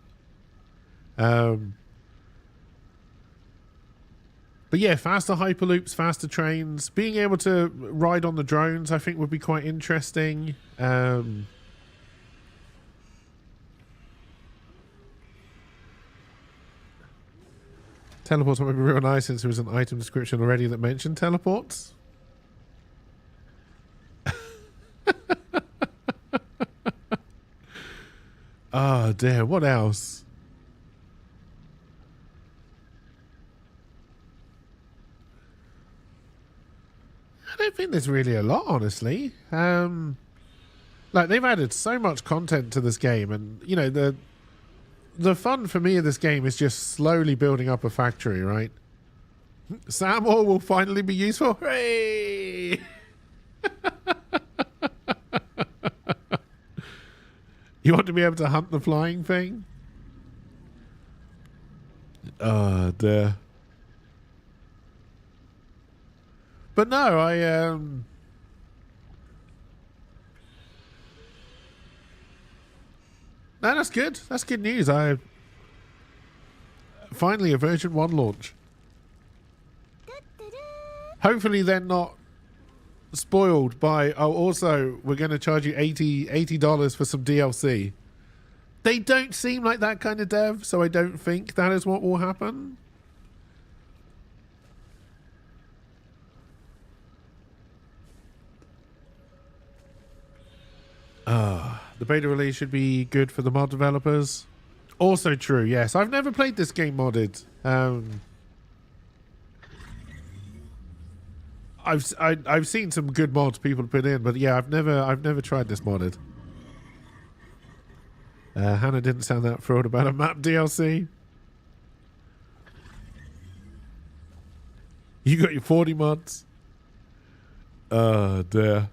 But yeah, faster hyperloops, faster trains. Being able to ride on the drones, I think, would be quite interesting. Teleports might be real nice since there was an item description already that mentioned teleports. Oh dear, what else? I don't think there's really a lot, honestly. Like, they've added so much content to this game, and, you know, the fun for me of this game is just slowly building up a factory, right? Sam Ore will finally be useful. Hooray! You want to be able to hunt the flying thing? Oh, dear. But no, no, that's good. That's good news. Finally a version 1 launch. Hopefully they're not spoiled by, oh, also we're going to charge you $80 for some DLC. They don't seem like that kind of dev, so I don't think that is what will happen. The beta release should be good for the mod developers. Also true, yes. I've never played this game modded. I've seen some good mods people put in, but yeah, I've never tried this modded. Hannah didn't sound that thrilled about a map DLC. You got your 40 mods. Oh dear.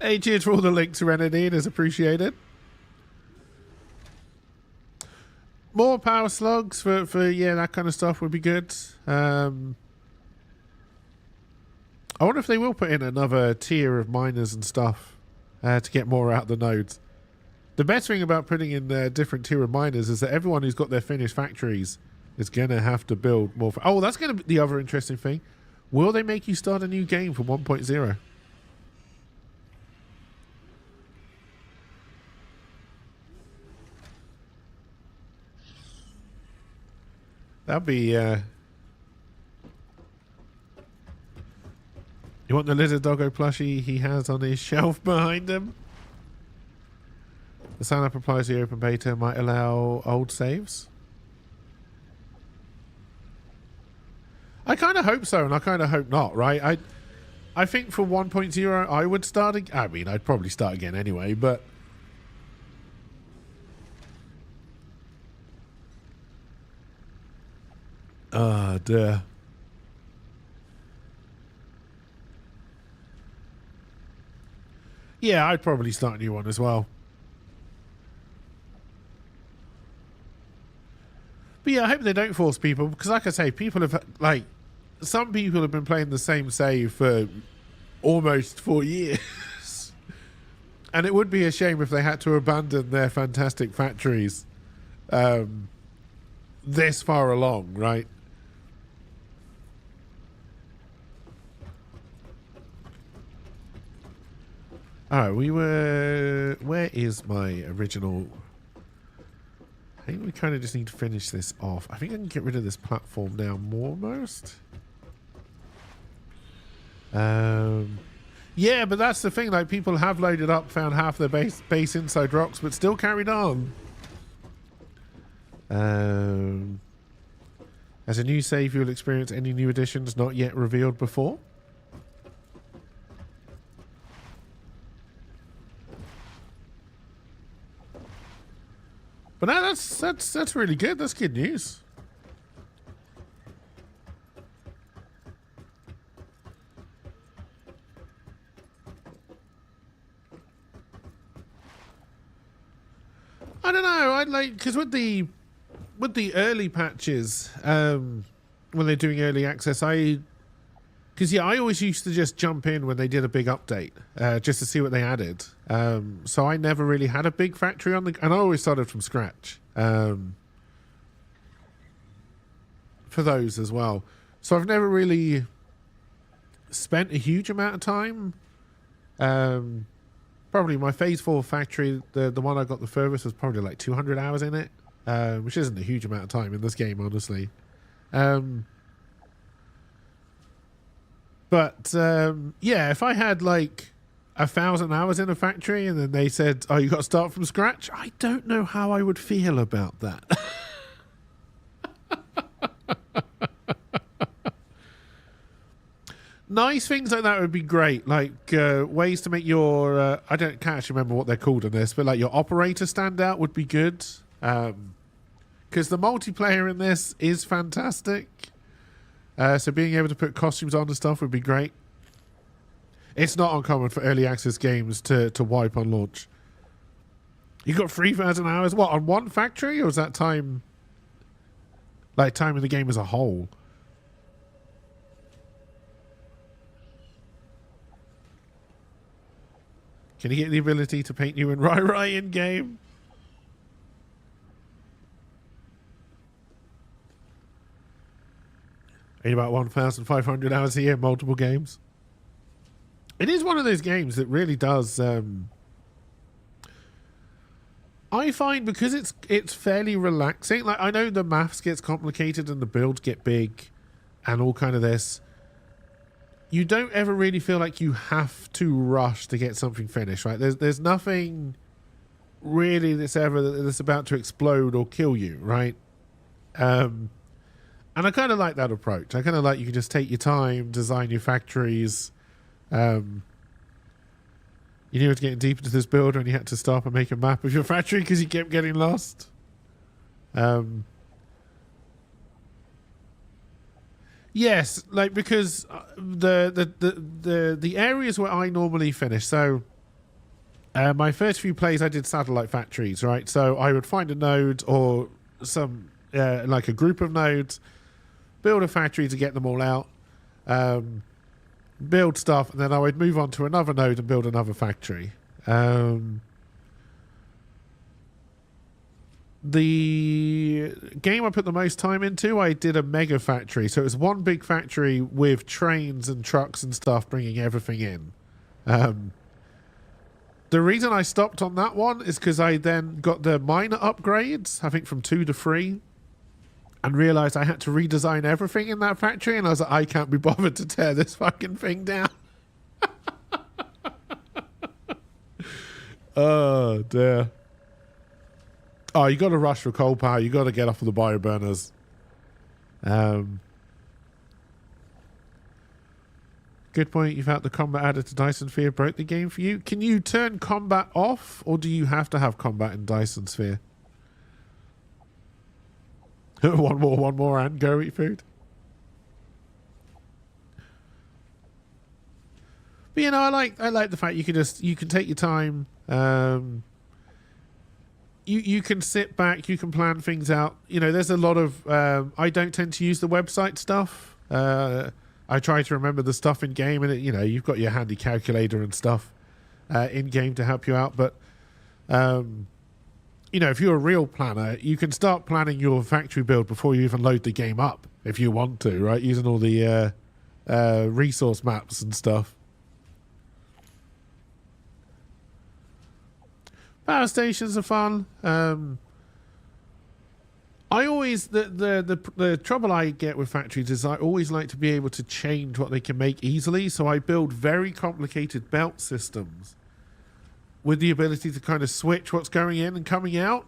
Hey, cheers for all the links, Serenity. It is appreciated. More power slugs for yeah, that kind of stuff would be good. I wonder if they will put in another tier of miners and stuff to get more out of the nodes. The best thing about putting in a different tier of miners is that everyone who's got their finished factories is going to have to build more. Oh, that's going to be the other interesting thing. Will they make you start a new game for 1.0? That'd be, You want the Lizard Doggo plushie he has on his shelf behind him? The sign-up applies to the open beta might allow old saves. I kind of hope so, and I kind of hope not, right? I think for 1.0, I would start again. I mean, I'd probably start again anyway, but... Oh, dear. Yeah, I'd probably start a new one as well. But yeah, I hope they don't force people, because like I say, people have, like, some people have been playing the same save for almost 4 years. And it would be a shame if they had to abandon their fantastic factories this far along, right? Alright, we were... Where is my original... I think we kind of just need to finish this off. I think I can get rid of this platform now, almost. Yeah, but that's the thing. Like, people have loaded up, found half their base inside rocks, but still carried on. As a new save, you'll experience any new additions not yet revealed before. But no, that's really good. That's good news. I don't know. I'd like, because with the early patches, when they're doing early access, I always used to just jump in when they did a big update, just to see what they added. So I never really had a big factory and I always started from scratch, for those as well. So I've never really spent a huge amount of time. Probably my Phase 4 factory, the one I got the furthest, was probably like 200 hours in it, which isn't a huge amount of time in this game, honestly. But yeah, if I had like 1,000 hours in a factory and then they said, oh, you got to start from scratch, I don't know how I would feel about that. Nice things like that would be great, like ways to make your I can't actually remember what they're called in this, but like your operator stand out would be good, because the multiplayer in this is fantastic. So being able to put costumes on and stuff would be great. It's not uncommon for early access games to wipe on launch. You got 3,000 hours, what, on one factory, or is that time, like time in the game as a whole? Can you get the ability to paint you and Rai in game? In about 1,500 hours a year, multiple games. It is one of those games that really does. I find, because it's fairly relaxing. Like, I know the maths gets complicated and the builds get big, and all kind of this. You don't ever really feel like you have to rush to get something finished, right? There's nothing really that's about to explode or kill you, right? And I kind of like that approach. I kind of like you can just take your time, design your factories. You knew it was getting deep into this build when you had to stop and make a map of your factory because you kept getting lost. Yes, like, because the areas where I normally finish. So my first few plays I did satellite factories, right? So I would find a node or some like a group of nodes, build a factory to get them all out, build stuff, and then I would move on to another node and build another factory. The game I put the most time into, I did a mega factory. So it was one big factory with trains and trucks and stuff bringing everything in. The reason I stopped on that one is because I then got the minor upgrades, I think from 2 to 3, and realized I had to redesign everything in that factory, and I was like, I can't be bothered to tear this fucking thing down. Oh dear. Oh, you got to rush for coal power. You got to get off of the bio burners. Good point. You felt the combat added to Dyson Sphere broke the game for you. Can you turn combat off, or do you have to have combat in Dyson Sphere? one more, and go eat food. But you know, I like the fact you can take your time. You can sit back, you can plan things out. You know, there's a lot of I don't tend to use the website stuff. I try to remember the stuff in game, and you know, you've got your handy calculator and stuff in game to help you out. But you know, if you're a real planner, you can start planning your factory build before you even load the game up, if you want to, right? Using all the resource maps and stuff. Power stations are fun. I always the trouble I get with factories is I always like to be able to change what they can make easily. So I build very complicated belt systems with the ability to kind of switch what's going in and coming out.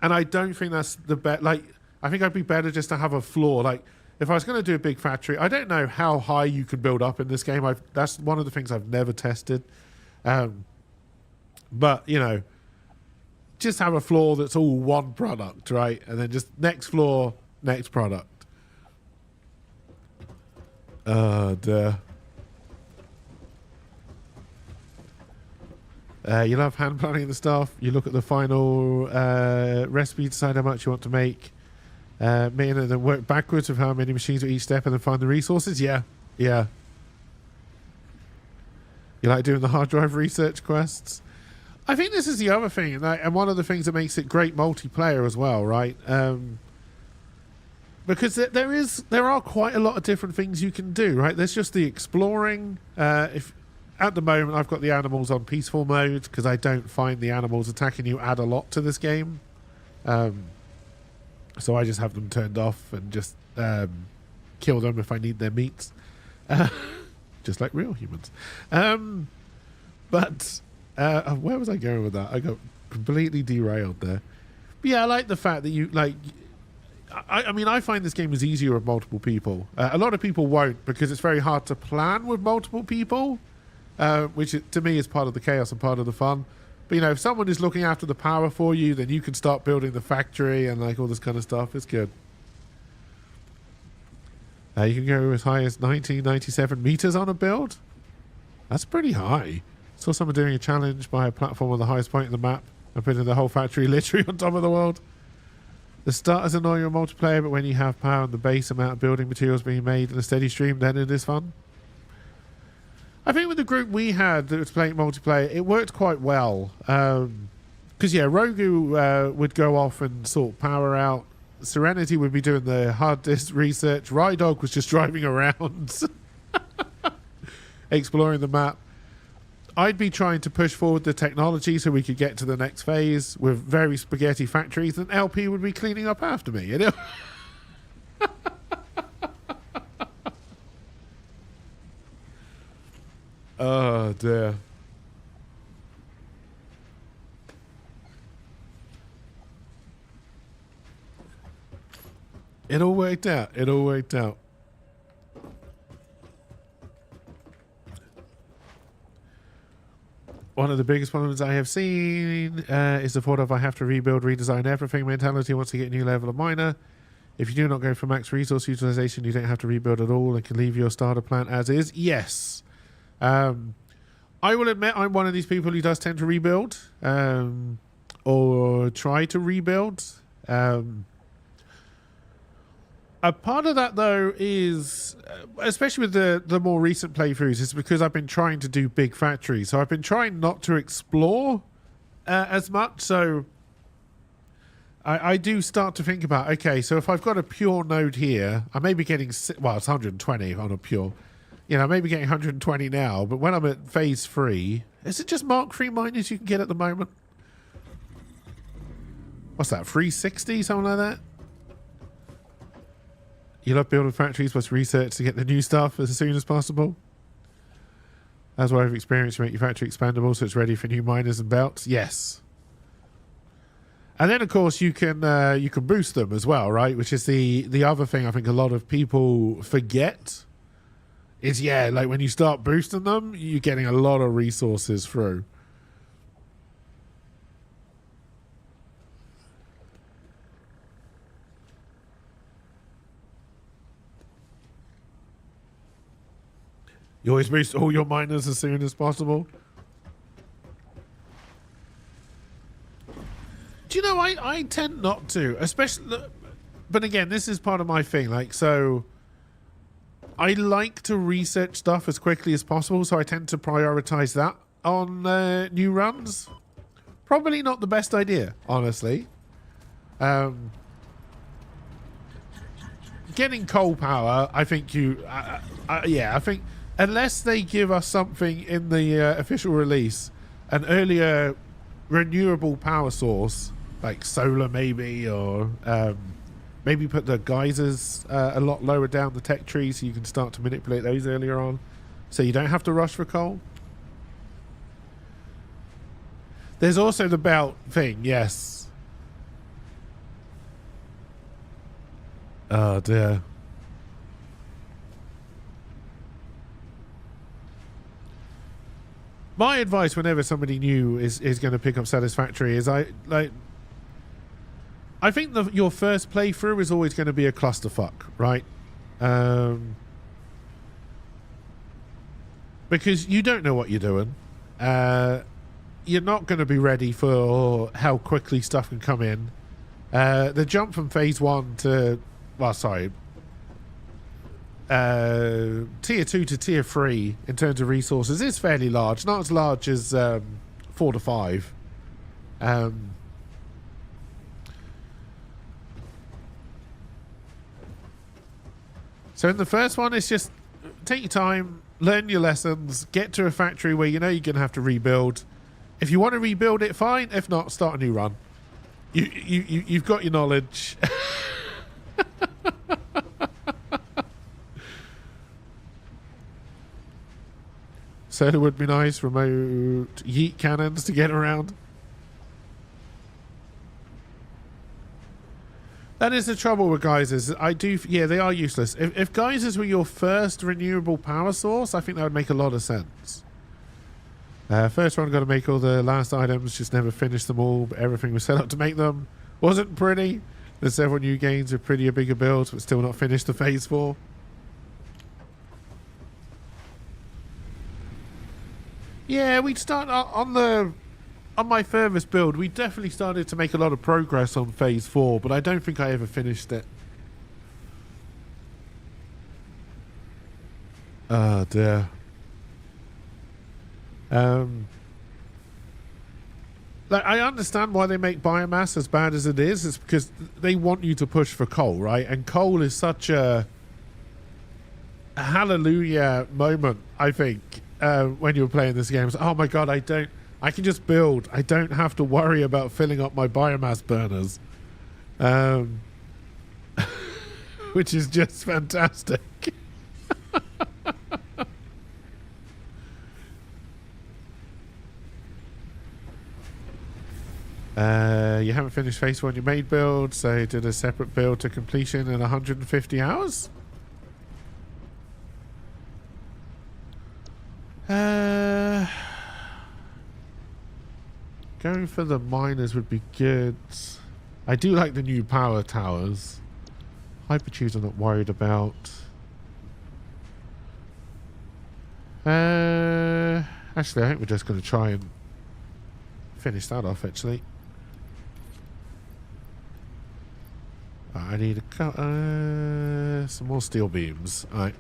And I don't think that's the best. Like, I think I'd be better just to have a floor. Like, if I was going to do a big factory, I don't know how high you can build up in this game. That's one of the things I've never tested. But you know, just have a floor that's all one product, right? And then just next floor, next product. Duh. You love hand planning the stuff. You look at the final recipe, decide how much you want to make. And then work backwards with how many machines at each step, and then find the resources. Yeah. You like doing the hard drive research quests? I think this is the other thing, and one of the things that makes it great multiplayer as well, right? Because there are quite a lot of different things you can do, right? There's just the exploring. If at the moment I've got the animals on peaceful mode because I don't find the animals attacking you add a lot to this game. So I just have them turned off and just kill them if I need their meats, just like real humans. But where was I going with that? I got completely derailed there. But yeah, I like the fact that you like. I mean, I find this game is easier with multiple people. A lot of people won't because it's very hard to plan with multiple people, which to me is part of the chaos and part of the fun. But you know, if someone is looking after the power for you, then you can start building the factory and like all this kind of stuff. It's good. You can go as high as 1997 meters on a build. That's pretty high. Saw someone doing a challenge by a platform on the highest point in the map and putting the whole factory literally on top of the world. The starters annoy you in multiplayer, but when you have power and the base amount of building materials being made in a steady stream, then it is fun. I think with the group we had that was playing multiplayer, it worked quite well. Because, yeah, Rogu would go off and sort power out. Serenity would be doing the hard disk research. Rydog was just driving around, exploring the map. I'd be trying to push forward the technology so we could get to the next phase with very spaghetti factories, and LP would be cleaning up after me, you know? Oh, dear. It all worked out. It all worked out. One of the biggest problems I have seen is the thought of I have to rebuild, redesign everything mentality once you get a new level of miner. If you do not go for max resource utilization, you don't have to rebuild at all and can leave your starter plant as is. Yes. I will admit I'm one of these people who does tend to rebuild or try to rebuild. A part of that, though, is, especially with the more recent playthroughs, is because I've been trying to do big factories. So I've been trying not to explore as much. So I do start to think about, okay, so if I've got a pure node here, I may be getting, well, it's 120 on a pure. You know, I may be getting 120 now, but when I'm at phase 3, is it just Mark 3 miners you can get at the moment? What's that, 360, something like that? You love building factories plus research to get the new stuff as soon as possible. That's why I've experienced to make your factory expandable so it's ready for new miners and belts. Yes. And then, of course, you can boost them as well, right? Which is the other thing I think a lot of people forget is, yeah, like when you start boosting them, you're getting a lot of resources through. You always boost all your miners as soon as possible. Do you know, I tend not to, especially, but again, this is part of my thing. Like, so I like to research stuff as quickly as possible, so I tend to prioritize that on new runs. Probably not the best idea, honestly. Getting coal power, I think I think unless they give us something in the official release, an earlier renewable power source like solar maybe, or maybe put the geysers a lot lower down the tech tree so you can start to manipulate those earlier on, so you don't have to rush for coal. There's also the belt thing, yes. Oh dear. My advice whenever somebody new is going to pick up Satisfactory is I think your first playthrough is always going to be a clusterfuck, right? Because you don't know what you're doing. You're not going to be ready for how quickly stuff can come in. The jump from phase 1 to, well, sorry, tier 2 to tier 3 in terms of resources is fairly large. Not as large as 4 to 5. So in the first one, it's just take your time, learn your lessons, get to a factory where you know you're going to have to rebuild. If you want to rebuild it, fine. If not, start a new run. You've got your knowledge. Soda would be nice. Remote yeet cannons to get around. That is the trouble with geysers. Yeah, they are useless. If geysers were your first renewable power source, I think that would make a lot of sense. First one, got to make all the last items, just never finished them all, but everything was set up to make them. Wasn't pretty. There's several new games with prettier, bigger builds, but still not finished the phase 4. Yeah, we'd start on my furthest build. We definitely started to make a lot of progress on phase 4, but I don't think I ever finished it. Oh dear. Like, I understand why they make biomass as bad as it is. It's because they want you to push for coal, right? And coal is such a hallelujah moment, I think, when you're playing this game. It's, oh my god, I can just build. I don't have to worry about filling up my biomass burners. Which is just fantastic. You haven't finished phase 1 your main build, so you did a separate build to completion in 150 hours? Going for the miners would be good. I do like the new power towers. Hypertubes I'm not worried about. Actually, I think we're just going to try and finish that off, actually. I need some more steel beams. Alright.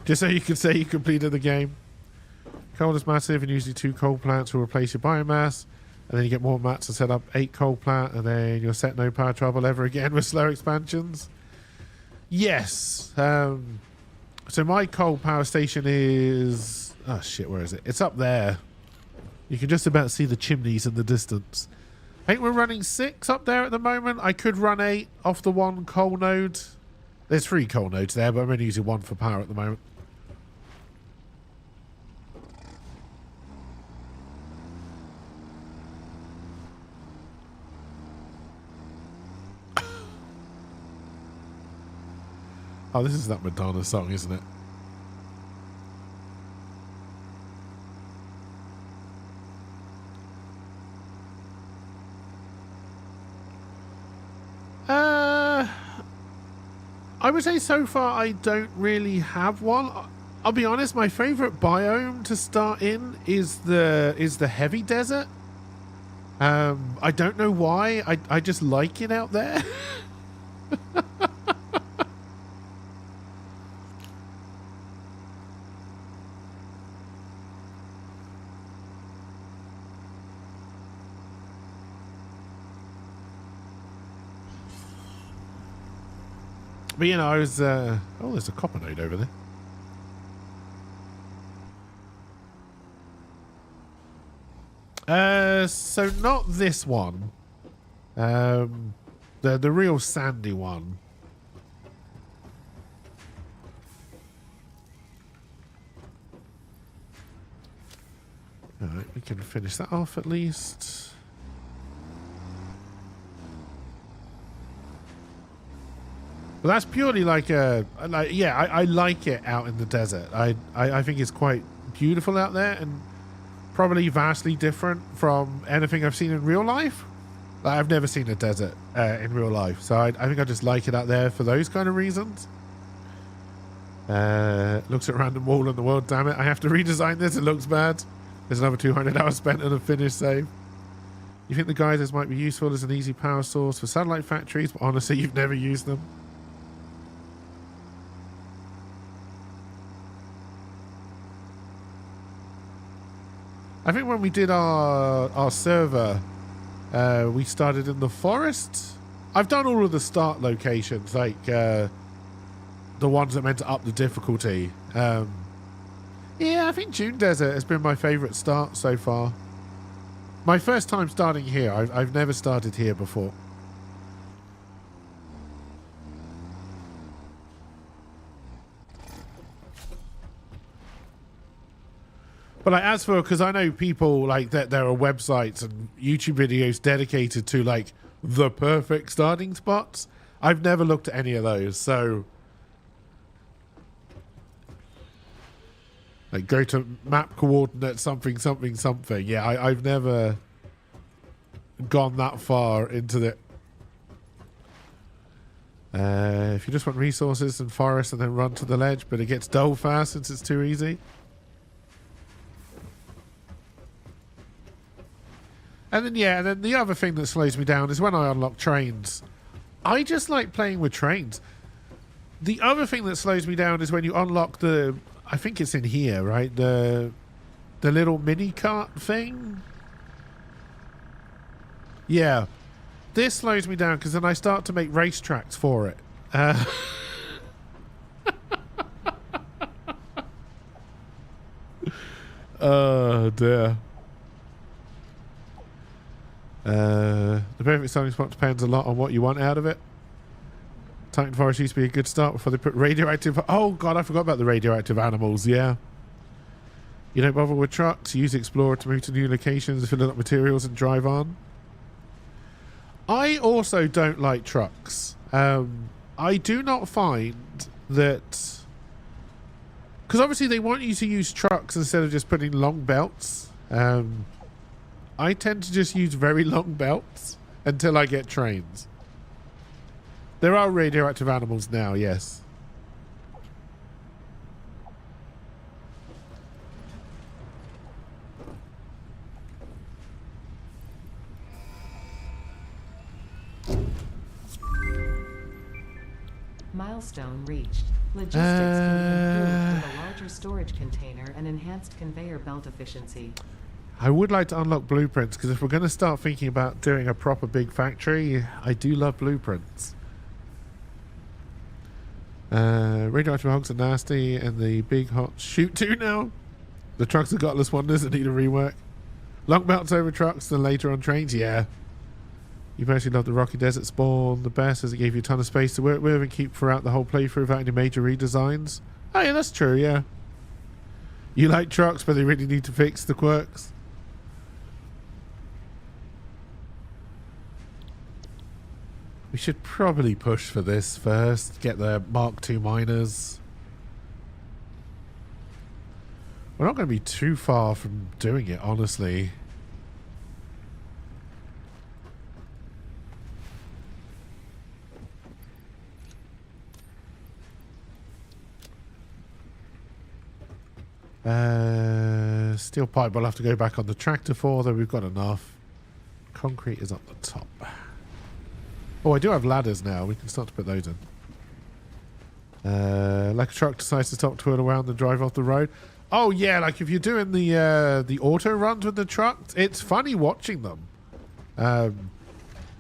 Just so you can say you completed the game. Coal is massive, and usually 2 coal plants will replace your biomass. And then you get more mats to set up 8 coal plant, and then you'll set no power trouble ever again with slow expansions. Yes. So my coal power station is... Oh shit, where is it? It's up there. You can just about see the chimneys in the distance. I think we're running 6 up there at the moment. I could run 8 off the 1 coal node. There's 3 coal nodes there, but I'm only using 1 for power at the moment. Oh, this is that Madonna song, isn't it? I would say so far I don't really have one. I'll be honest, my favorite biome to start in is the heavy desert. I don't know why. I just like it out there. But you know, I was oh, there's a copper node over there. So not this one. The real sandy one. Alright, we can finish that off at least. But that's purely like I like it out in the desert. I think it's quite beautiful out there and probably vastly different from anything I've seen in real life. Like, I've never seen a desert in real life, so I think I just like it out there for those kind of reasons. Looks at random wall in the world, damn it. I have to redesign this, it looks bad. There's another 200 hours spent on a finished save. You think the geysers might be useful as an easy power source for satellite factories, but honestly, you've never used them. I think when we did our server, we started in the forest. I've done all of the start locations, like the ones that meant to up the difficulty. Yeah, I think Dune Desert has been my favourite start so far. My first time starting here. I've never started here before. But like, as for, because I know people like that, there are websites and YouTube videos dedicated to like the perfect starting spots. I've never looked at any of those, so like go to map coordinate something something something. Yeah, I've never gone that far into it. If you just want resources and forest and then run to the ledge, but it gets dull fast since it's too easy. And then, yeah, and then the other thing that slows me down is when I unlock trains. I just like playing with trains. The other thing that slows me down is when you unlock the, I think it's in here, right? The little mini cart thing. Yeah. This slows me down because then I start to make racetracks for it. Oh, dear. The perfect starting spot depends a lot on what you want out of it. Titan Forest used to be a good start before they put radioactive... Oh, God, I forgot about the radioactive animals, yeah. You don't bother with trucks. You use Explorer to move to new locations, fill up materials and drive on. I also don't like trucks. I do not find that... Because obviously they want you to use trucks instead of just putting long belts. I tend to just use very long belts until I get trains. There are radioactive animals now, yes. Milestone reached. Logistics can be improved with a larger storage container and enhanced conveyor belt efficiency. I would like to unlock blueprints, because if we're going to start thinking about doing a proper big factory, I do love blueprints. Radioactive hogs are nasty, and the big hot shoot too now. The trucks are gutless wonders that need a rework. Long belts over trucks, then later on trains, yeah. You personally love the Rocky Desert spawn the best, as it gave you a ton of space to work with and keep throughout the whole playthrough without any major redesigns. Oh yeah, that's true, yeah. You like trucks, but they really need to fix the quirks. We should probably push for this first. Get the Mark II miners. We're not going to be too far from doing it, honestly. Steel pipe we'll have to go back on the tractor for, though we've got enough. Concrete is up the top. Oh, I do have ladders now. We can start to put those in. Like a truck decides to stop, twirl around and drive off the road. Oh yeah, like if you're doing the auto runs with the trucks, it's funny watching them. And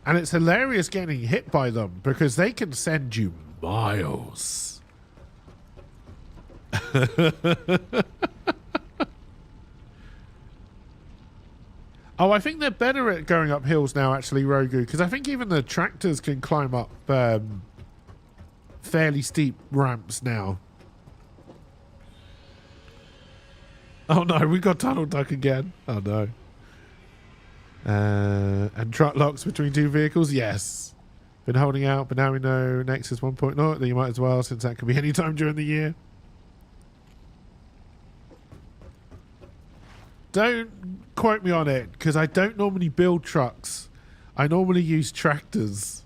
it's hilarious getting hit by them because they can send you miles. Oh, I think they're better at going up hills now, actually, Rogu, because I think even the tractors can climb up fairly steep ramps now. Oh no, we got tunnel duck again. Oh no. And truck locks between two vehicles, yes. Been holding out, but now we know Nexus 1.0, then you might as well, since that could be any time during the year. Don't quote me on it, because I don't normally build trucks. I normally use tractors.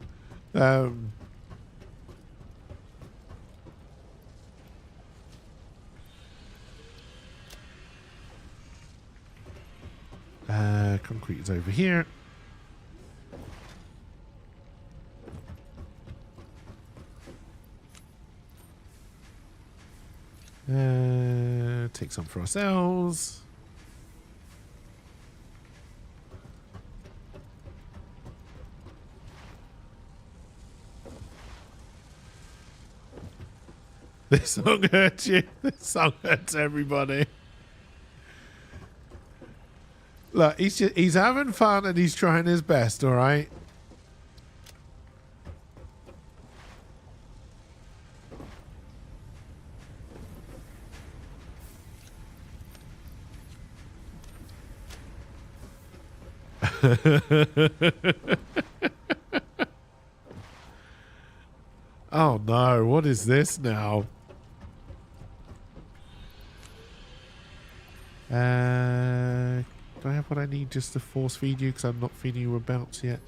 Concrete is over here. Take some for ourselves. This song hurts you. This song hurts everybody. Look, he's having fun and he's trying his best, all right? Oh no, what is this now? Do I have what I need just to force feed you? Because I'm not feeding you with belts yet.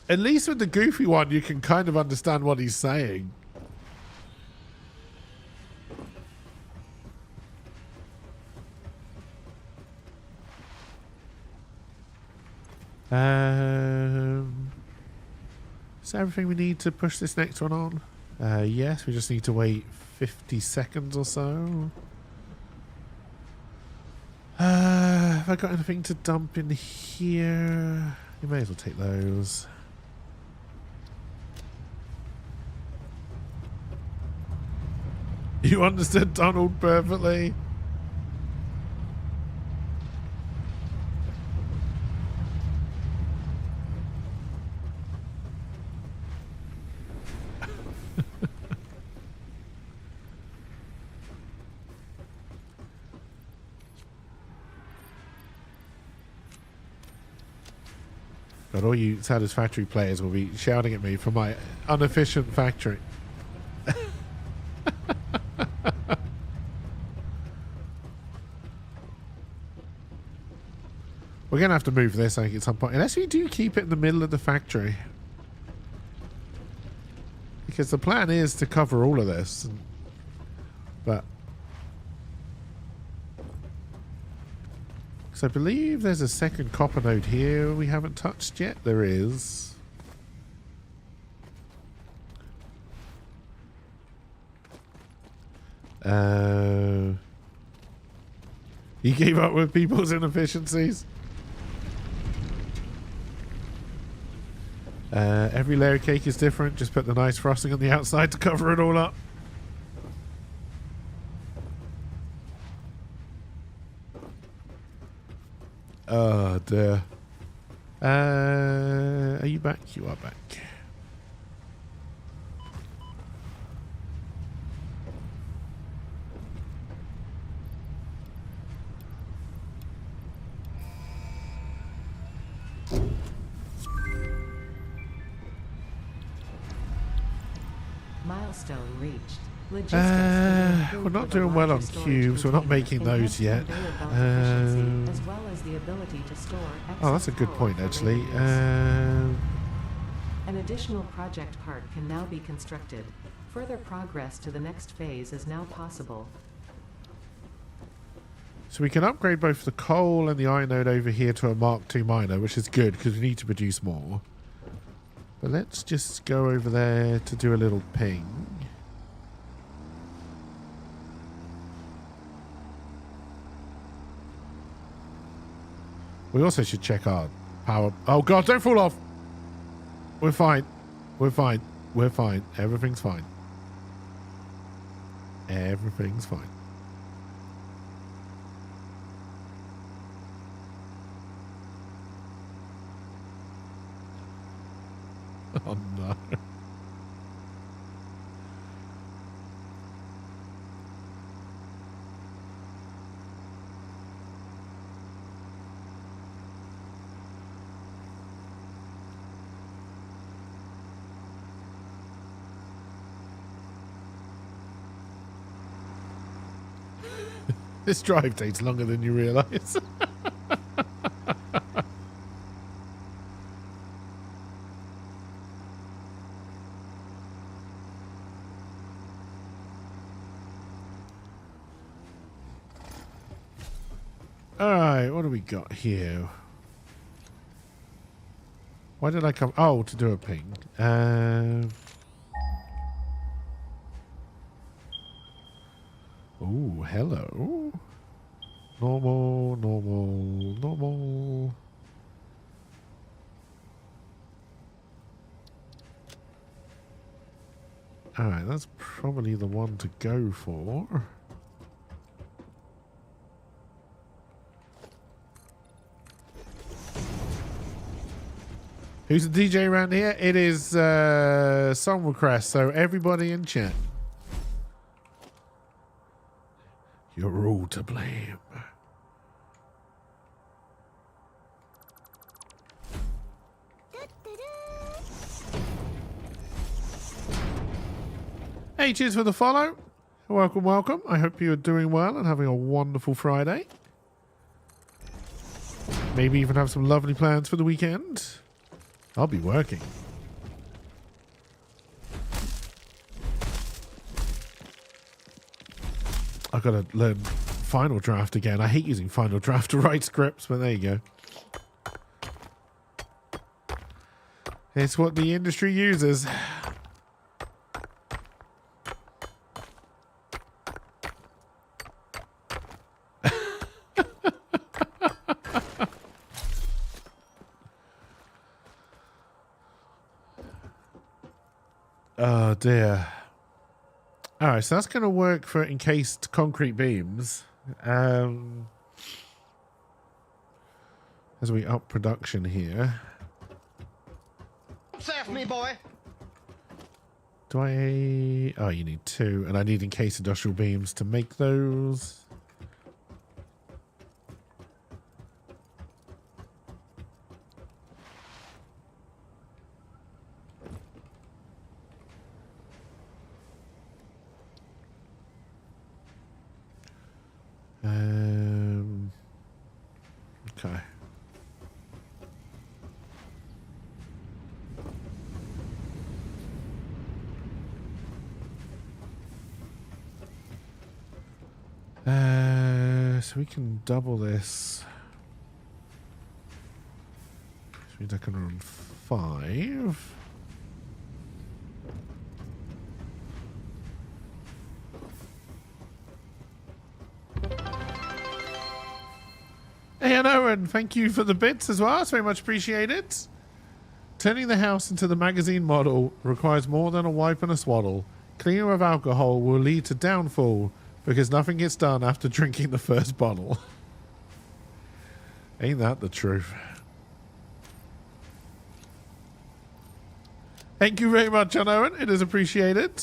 At least with the goofy one, you can kind of understand what he's saying. Is that everything we need to push this next one on? Yes, we just need to wait 50 seconds or so. Have I got anything to dump in here? You may as well take those. You understood Donald perfectly. God, all you Satisfactory players will be shouting at me for my inefficient factory. We're going to have to move this, I think, at some point. Unless we do keep it in the middle of the factory. Because the plan is to cover all of this. But... because I believe there's a second copper node here we haven't touched yet. There is. You gave up with people's inefficiencies? Every layer of cake is different. Just put the nice frosting on the outside to cover it all up. Oh dear. Are you back? You are back. Milestone reached. We're not doing well on cubes. We're not making those yet. As well as the ability to store Oh, that's a good point, actually. An additional project part can now be constructed. Further progress to the next phase is now possible. So we can upgrade both the coal and the iron node over here to a Mark II miner, which is good because we need to produce more. But let's just go over there to do a little ping. We also should check our power. Oh God, don't fall off. We're fine. We're fine. We're fine. Everything's fine. Everything's fine. Oh no. This drive takes longer than you realise. Alright, what do we got here? Why did I come? Oh, to do a ping. Oh, hello. Normal, normal, normal. Alright, that's probably the one to go for. Who's the DJ around here? It is Song Request, so everybody in chat. You're all to blame. Hey, cheers for the follow. Welcome, welcome. I hope you're doing well and having a wonderful Friday. Maybe even have some lovely plans for the weekend. I'll be working. I've got to learn Final Draft again. I hate using Final Draft to write scripts, but there you go. It's what the industry uses. Oh dear. Alright, so that's going to work for encased concrete beams. As we up production here. Saff me, boy. Do I... Oh, you need 2. And I need encased industrial beams to make those. Okay. So we can double this. Which means I can run 5. Hey, and Owen, thank you for the bits as well. It's very much appreciated. Turning the house into the magazine model requires more than a wipe and a swaddle. Cleaning with alcohol will lead to downfall because nothing gets done after drinking the first bottle. Ain't that the truth? Thank you very much, John Owen. It is appreciated.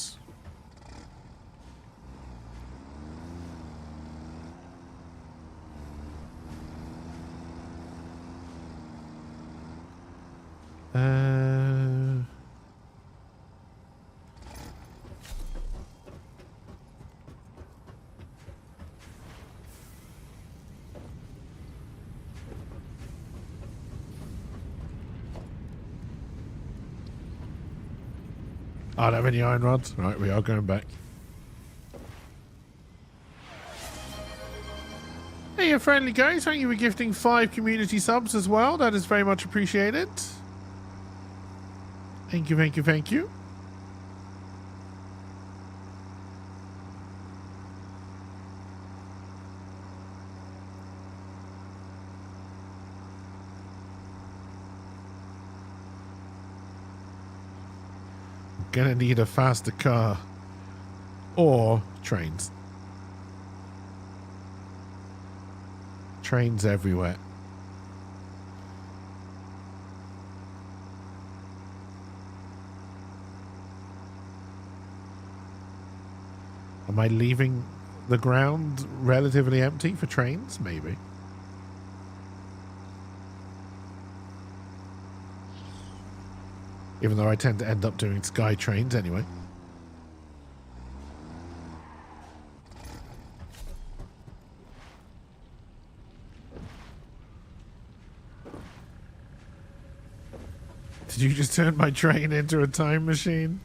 I don't have any iron rods. Right, we are going back. Hey, you friendly guys. Thank you for gifting 5 community subs as well. That is very much appreciated. Thank you, thank you, thank you. Gonna need a faster car. Or trains. Trains everywhere. Am I leaving the ground relatively empty for trains? Maybe. Even though I tend to end up doing sky trains anyway. Did you just turn my train into a time machine?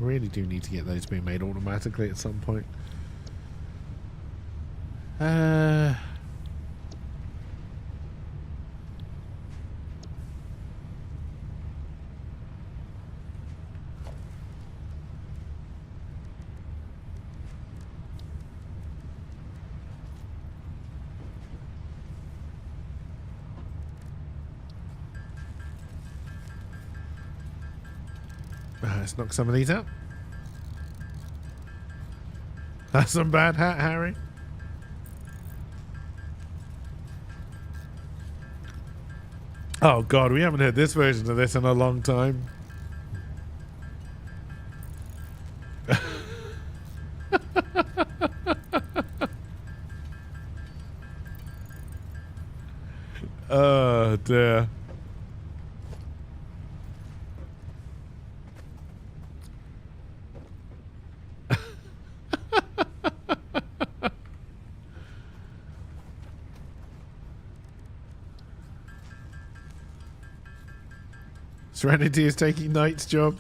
Really do need to get those being made automatically at some point. Let's knock some of these out. That's some bad hat, Harry. Oh god, we haven't heard this version of this in a long time. Oh dear. Serenity is taking Knight's job.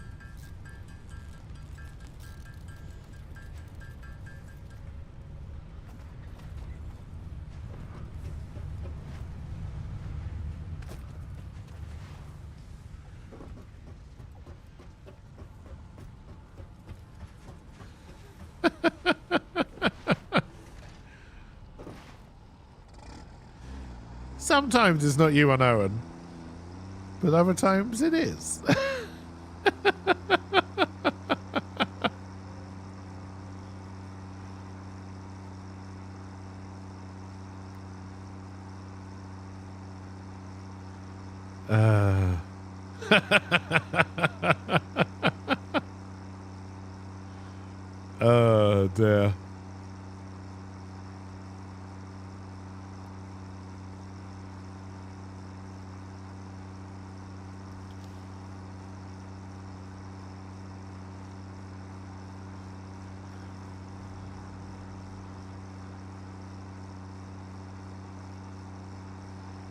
Sometimes it's not you on Owen. But other times it is. Oh dear.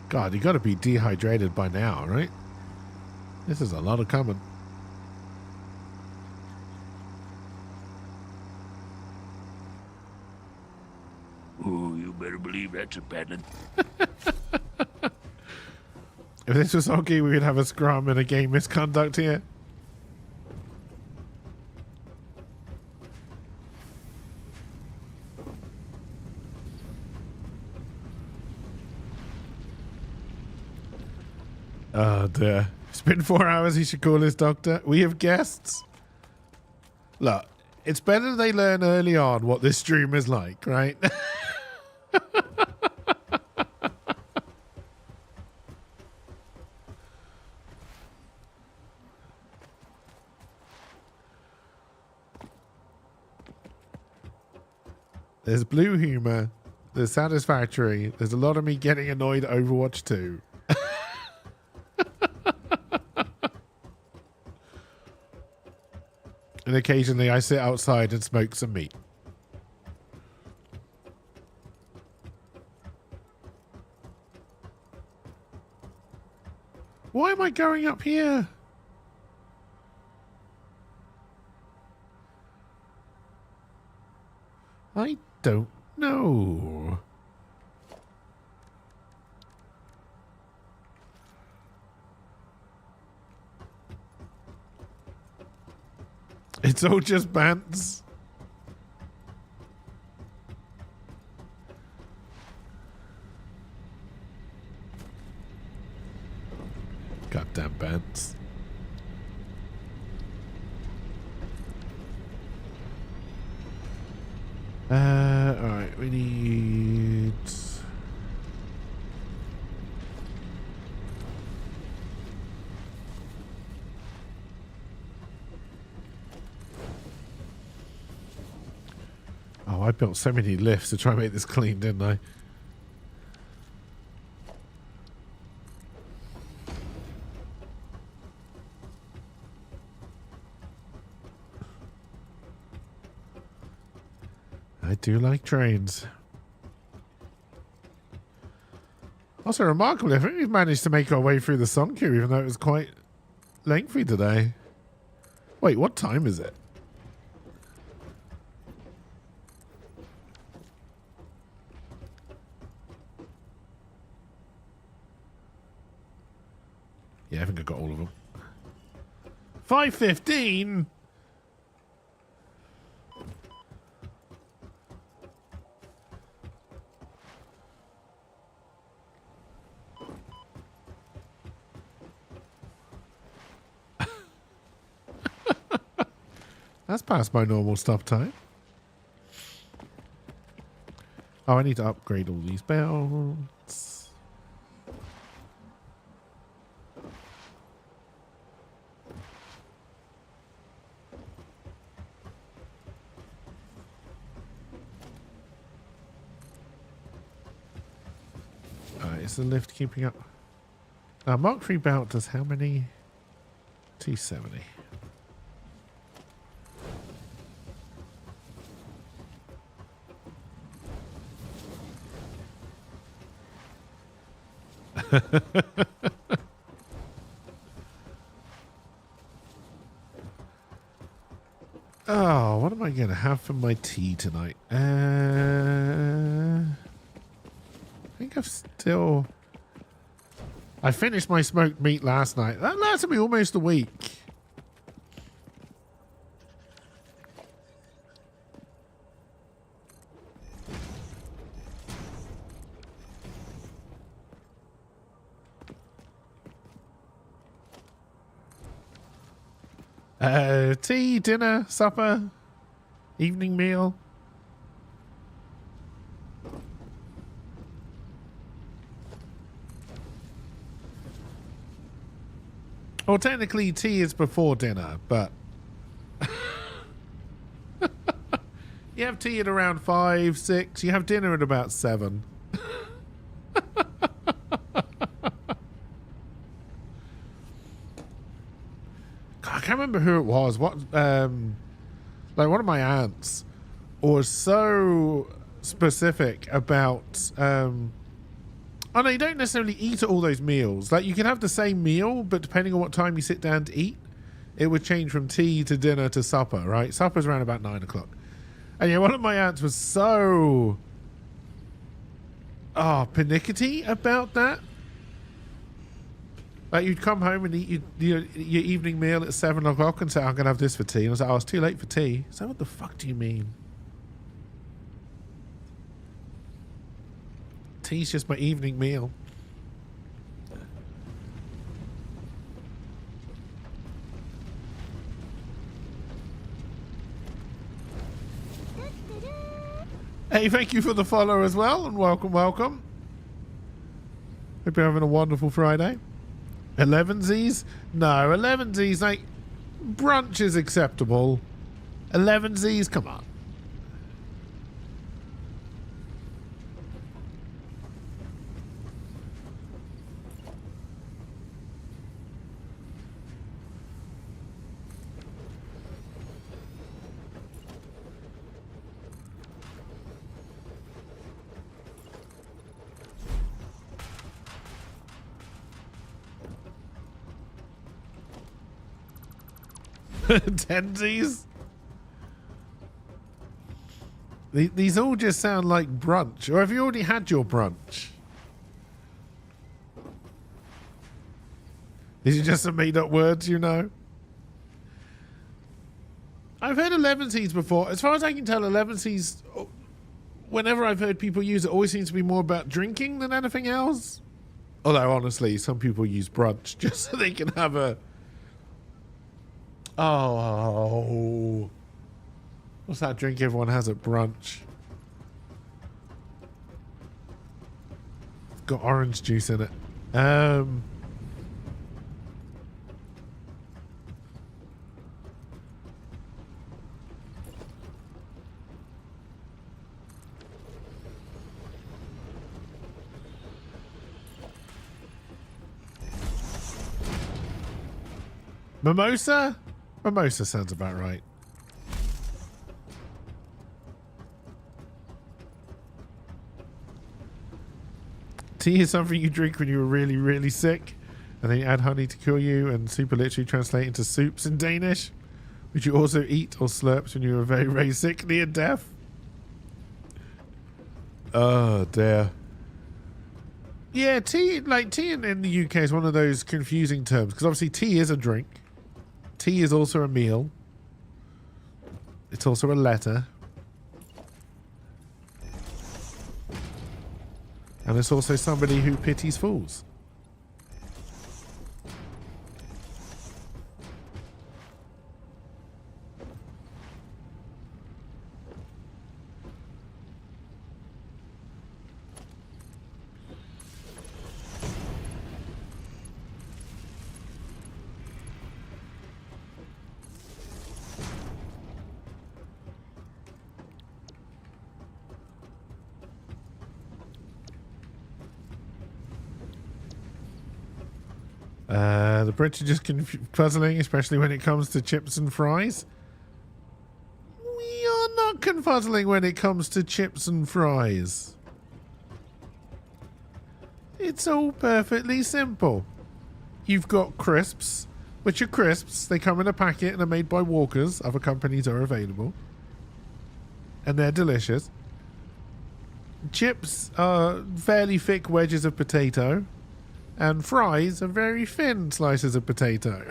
God, you got to be dehydrated by now, right? This is a lot of coming. Ooh, you better believe that's a pattern. If this was hockey, we would have a scrum and a game misconduct here. Oh dear. It's been 4 hours, he should call his doctor. We have guests. Look, it's better they learn early on what this stream is like, right? There's blue humor. There's satisfactory. There's a lot of me getting annoyed at Overwatch 2. And occasionally I sit outside and smoke some meat. Why am I going up here? I don't know. It's all just bants. Goddamn bants. Alright, we need... Oh, I built so many lifts to try and make this clean, didn't I? I do like trains. Also remarkable, I think we've managed to make our way through the sun queue, even though it was quite lengthy today. Wait, what time is it? Yeah, I think I got all of them. 5:15? That's past my normal stop time. Oh, I need to upgrade all these belts. Is the lift keeping up? Mark III belt does how many? 270. Oh, what am I going to have for my tea tonight? I think I finished my smoked meat last night. That lasted me almost a week. Tea, dinner, supper, evening meal. Well, technically tea is before dinner, but you have tea at around 5, 6. You have dinner at about 7. I can't remember who it was. What, like one of my aunts was so specific about. Oh no, you don't necessarily eat at all those meals. Like you can have the same meal, but depending on what time you sit down to eat, it would change from tea to dinner to supper. Right, supper's around about 9 o'clock. And yeah, one of my aunts was so pernickety about that. Like you'd come home and eat your evening meal at 7 o'clock and say, I'm going to have this for tea. And I was like, oh, it's too late for tea. So what the fuck do you mean? Tea's just my evening meal. Hey, thank you for the follow as well, and welcome, welcome. Hope you're having a wonderful Friday. 11sies? No, 11sies, like, brunch is acceptable. 11sies, come on. Tensies? These all just sound like brunch. Or have you already had your brunch? These are just some made up words, you know? I've heard 11Cs before. As far as I can tell, 11Cs, whenever I've heard people use it, always seems to be more about drinking than anything else. Although, honestly, some people use brunch just so they can have a... Oh. What's that drink everyone has at brunch? It's got orange juice in it. Mimosa? Mimosa sounds about right. Tea is something you drink when you were really, really sick, and then you add honey to cure you, and super literally translate into soups in Danish, which you also eat or slurps when you were very, very sick, near death. Oh dear. Yeah, tea, like tea in the UK is one of those confusing terms, because obviously tea is a drink. Tea is also a meal. It's also a letter. And it's also somebody who pities fools. The Brits are just puzzling, especially when it comes to chips and fries. We are not confuzzling when it comes to chips and fries. It's all perfectly simple. You've got crisps, which are crisps. They come in a packet and are made by Walkers. Other companies are available. And they're delicious. Chips are fairly thick wedges of potato. And fries are very thin slices of potato.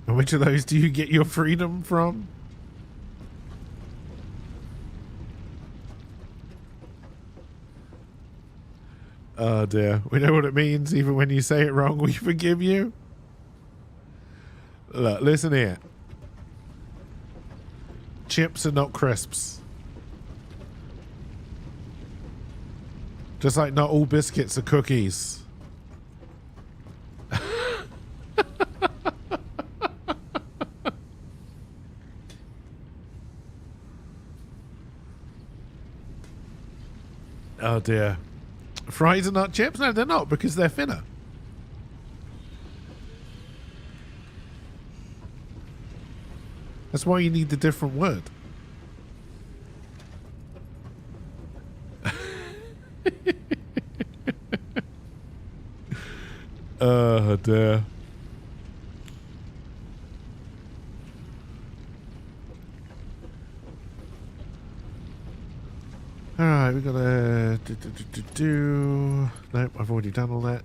Which of those do you get your freedom from? Oh dear. We know what it means. Even when you say it wrong, we forgive you. Look, listen here. Chips are not crisps. Just like not all biscuits are cookies. Oh dear. Fries are not chips? No, they're not, because they're thinner. That's why you need the different word. Oh dear. Alright, we've got a Nope, I've already done all that.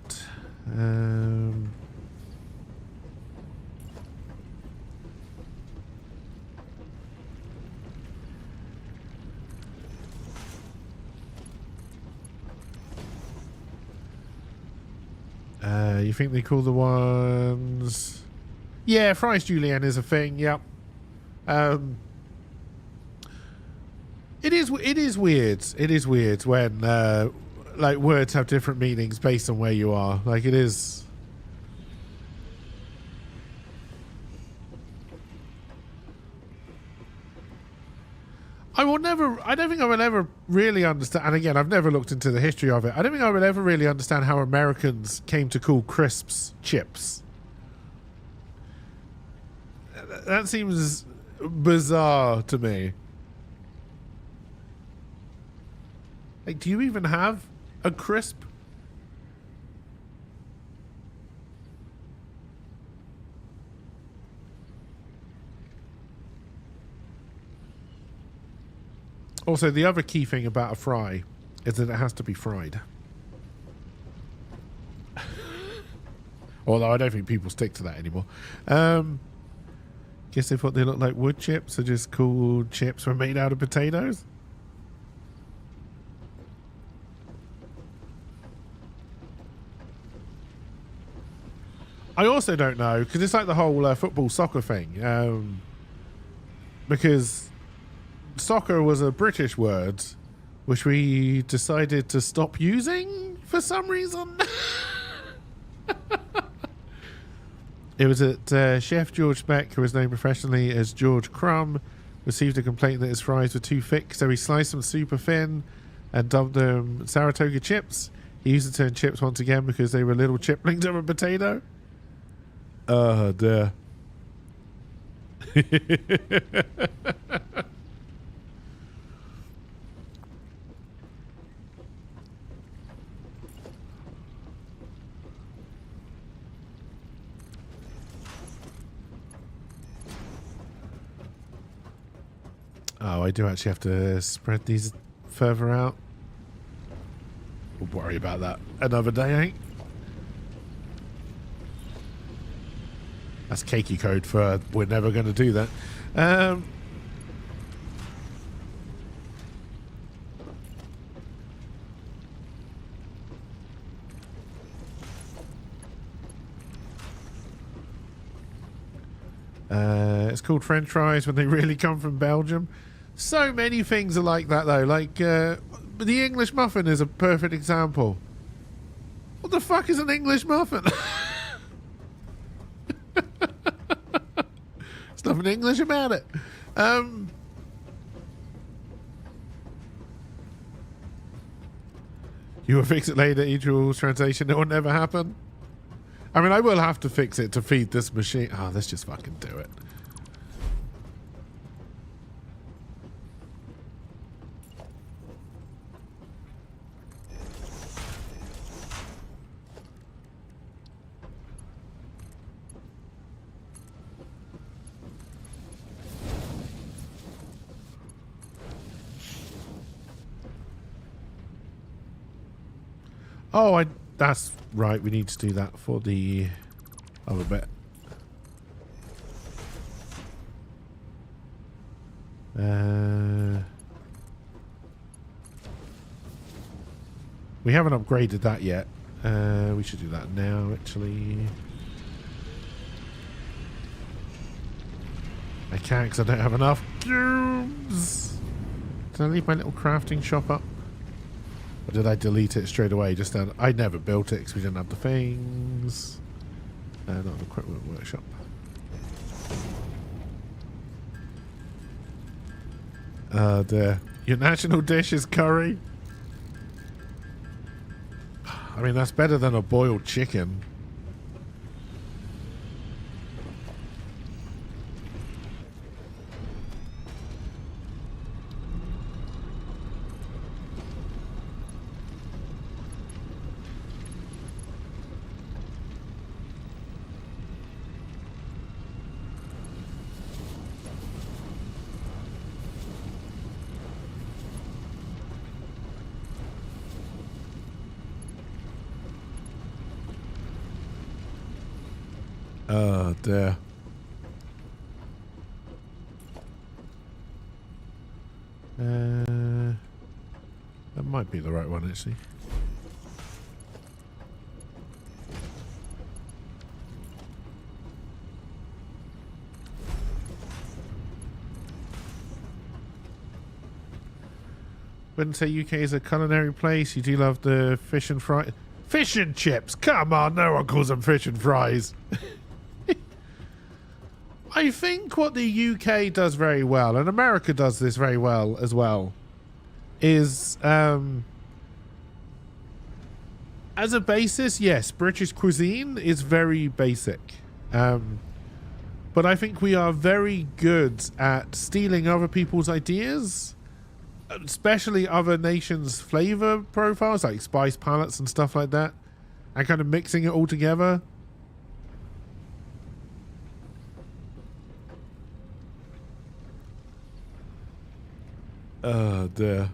You think they call the ones... Yeah, fries julienne is a thing, yep. It is weird. It is weird when like words have different meanings based on where you are. Like it is. I don't think I will ever really understand, and again, I've never looked into the history of it. I don't think I will ever really understand how Americans came to call crisps chips. That seems bizarre to me. Like, do you even have a crisp? Also, the other key thing about a fry is that it has to be fried. Although I don't think people stick to that anymore. Guess they thought they looked like wood chips, so just cool chips were made out of potatoes. I also don't know, because it's like the whole football soccer thing. Because soccer was a British word, which we decided to stop using for some reason. It was at Chef George Speck, who was known professionally as George Crumb, received a complaint that his fries were too thick, so he sliced them super thin and dumped them Saratoga chips. He used the term chips once again because they were little chiplings of a potato. Oh, dear. Oh, I do actually have to spread these further out. We'll worry about that another day, eh? That's cakey code for we're never going to do that. It's called French fries when they really come from Belgium. So many things are like that, though. Like, the English muffin is a perfect example. What the fuck is an English muffin? There's nothing English about it. You will fix it later, each rules translation. It will never happen. I mean, I will have to fix it to feed this machine. Oh, let's just fucking do it. Oh, that's right. We need to do that for the other bit. We haven't upgraded that yet. We should do that now, actually. I can't because I don't have enough cubes. Did I leave my little crafting shop up? Or did I delete it straight away? Just down. I never built it because we didn't have the things. Not an equipment workshop. Dear. Your national dish is curry? I mean, that's better than a boiled chicken. Oh dear. That might be the right one, actually. Wouldn't say UK is a culinary place. You do love the fish and fry. Fish and chips! Come on, no one calls them fish and fries. I think what the UK does very well, and America does this very well as well, is as a basis, yes, British cuisine is very basic. But I think we are very good at stealing other people's ideas especially other nations' flavor profiles, like spice palettes and stuff like that, and kind of mixing it all together. Oh dear.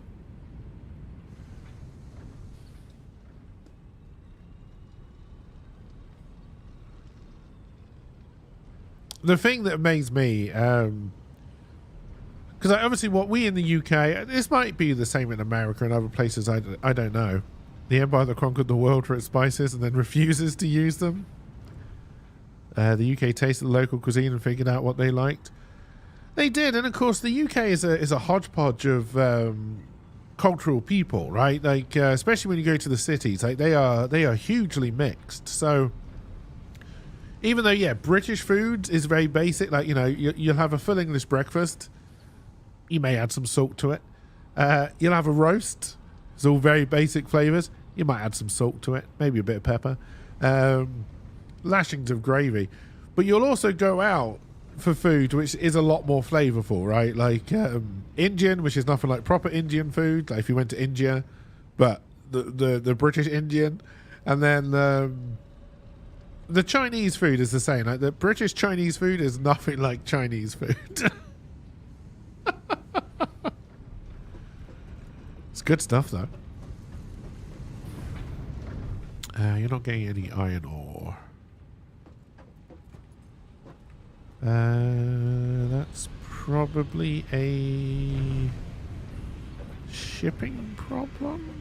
The thing that amazed me, because obviously what we in the UK, this might be the same in America and other places, I don't know. The empire that conquered the world for its spices and then refuses to use them. The UK tasted the local cuisine and figured out what they liked. They did, and of course the UK is a hodgepodge of cultural people, right? Like especially when you go to the cities, like they are hugely mixed. So even though, yeah, British food is very basic, like, you know, you'll have a full English breakfast. You may add some salt to it. You'll have a roast. It's all very basic flavours. You might add some salt to it, maybe a bit of pepper. Lashings of gravy. But you'll also go out for food which is a lot more flavourful, right? Like Indian, which is nothing like proper Indian food, like if you went to India, but the British Indian. And then the Chinese food is the same. Like the British Chinese food is nothing like Chinese food. It's good stuff, though. You're not getting any iron ore. That's probably a shipping problem.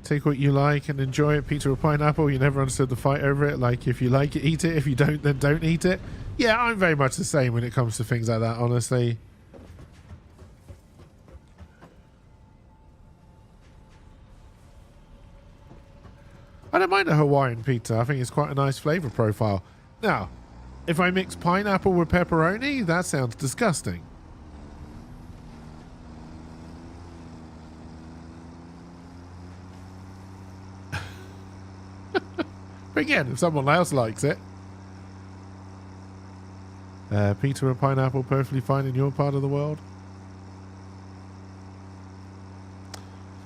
Take what you like and enjoy it. Pizza or pineapple, you never understood the fight over it. Like, if you like it, eat it. If you don't, then don't eat it. Yeah, I'm very much the same when it comes to things like that, honestly. I don't mind a Hawaiian pizza. I think it's quite a nice flavour profile. Now, if I mix pineapple with pepperoni, that sounds disgusting. But again, if someone else likes it. Pizza and pineapple perfectly fine in your part of the world.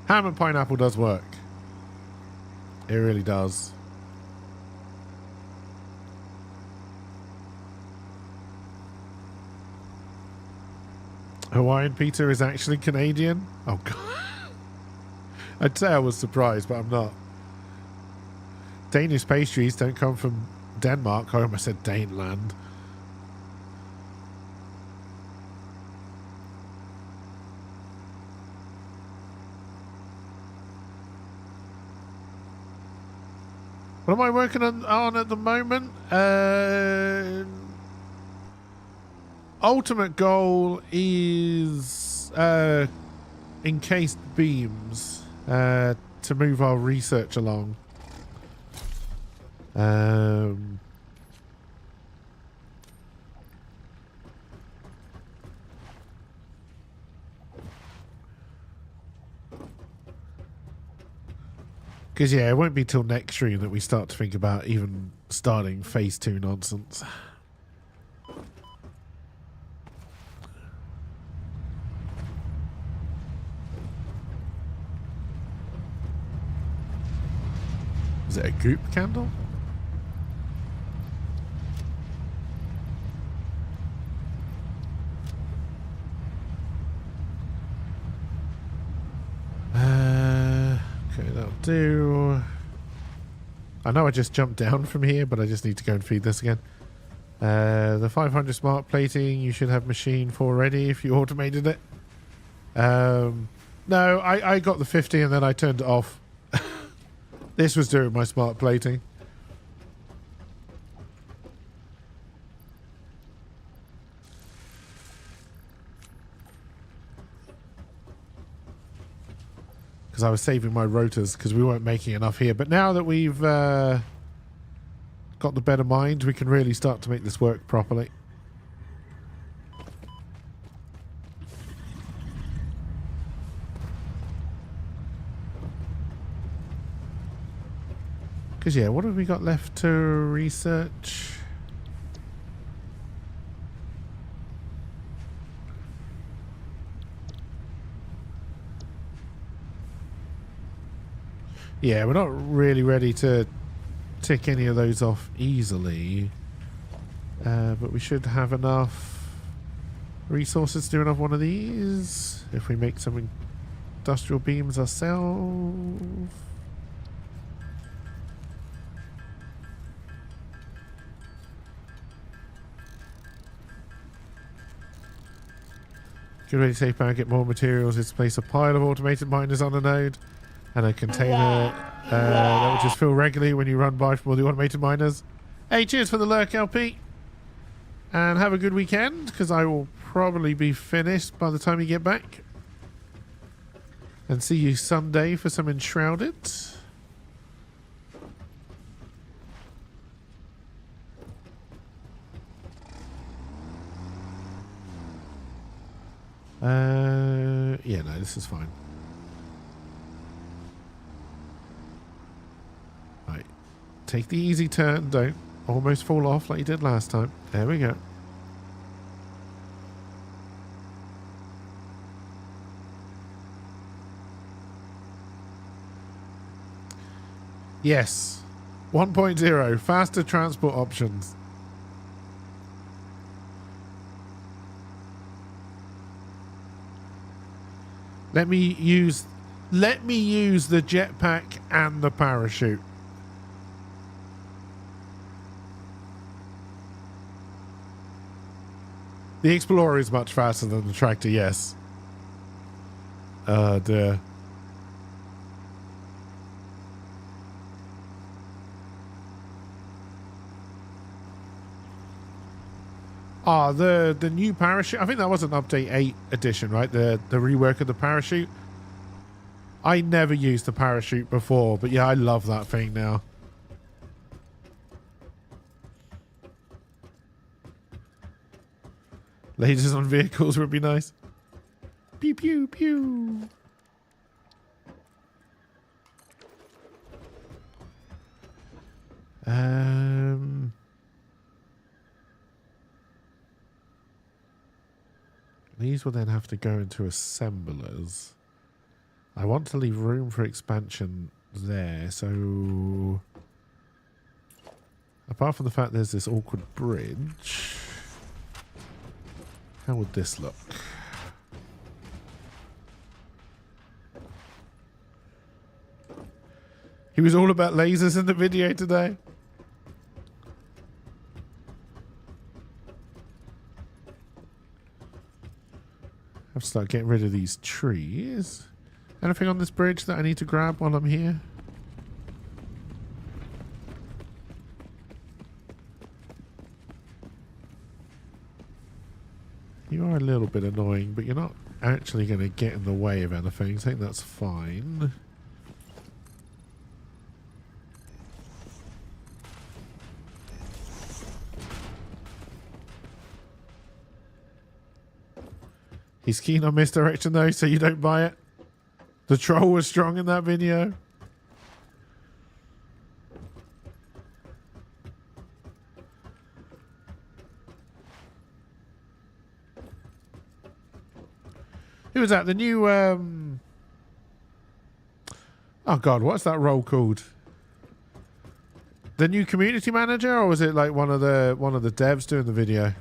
Ham and pineapple does work. It really does. Hawaiian pizza is actually Canadian? Oh, God. I'd say I was surprised, but I'm not. Danish pastries don't come from Denmark. I almost said Daneland. What am I working on at the moment? Ultimate goal is encased beams to move our research along. Because, yeah, it won't be till next stream that we start to think about even starting phase 2 nonsense. Is it a goop candle? Okay, that'll do. I know I just jumped down from here, but I just need to go and feed this again. The 500 smart plating, you should have machine 4 ready if you automated it. No, I got the 50 and then I turned it off. This was doing my smart plating. Because I was saving my rotors because we weren't making enough here. But now that we've got the better mind, we can really start to make this work properly. Because, yeah, what have we got left to research? Yeah, we're not really ready to tick any of those off easily. But we should have enough resources to do another one of these. If we make some industrial beams ourselves. Get ready to take power, get more materials. Let's place a pile of automated miners on a node and a container that will just fill regularly when you run by from all the automated miners. Hey, cheers for the lurk, LP. And have a good weekend, because I will probably be finished by the time you get back. And see you Sunday for some Enshrouded. Yeah, no, this is fine. Right. Take the easy turn. Don't almost fall off like you did last time. There we go. Yes. 1.0. Faster transport options. Let me use the jetpack and the parachute. The Explorer is much faster than the tractor, yes. Oh dear. Ah, the new parachute. I think that was an update 8 edition, right? The rework of the parachute. I never used the parachute before, but yeah, I love that thing now. Lasers on vehicles would be nice. Pew pew pew. These will then have to go into assemblers. I want to leave room for expansion there, so apart from the fact there's this awkward bridge, how would this look? He was all about lasers in the video today. I have to start getting rid of these trees. Anything on this bridge that I need to grab while I'm here? You are a little bit annoying, but you're not actually going to get in the way of anything. I think that's fine. He's keen on misdirection though, so you don't buy it. The troll was strong in that video. Who was that? The new oh god, what's that role called? The new community manager, or was it like one of the devs doing the video?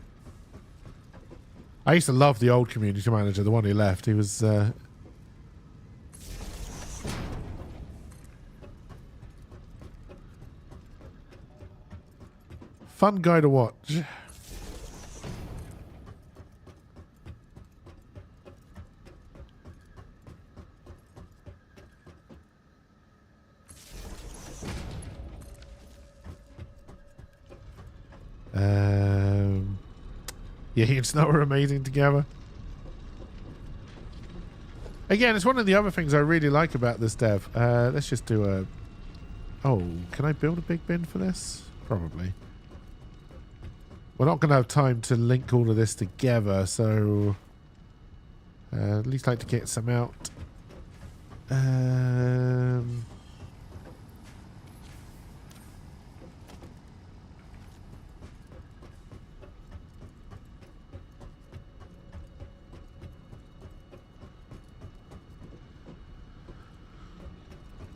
I used to love the old community manager, the one who left. He was fun guy to watch. Yeah, he and Snow are amazing together. Again, it's one of the other things I really like about this dev. Let's just do a... Oh, can I build a big bin for this? Probably. We're not going to have time to link all of this together, so... at least like to get some out.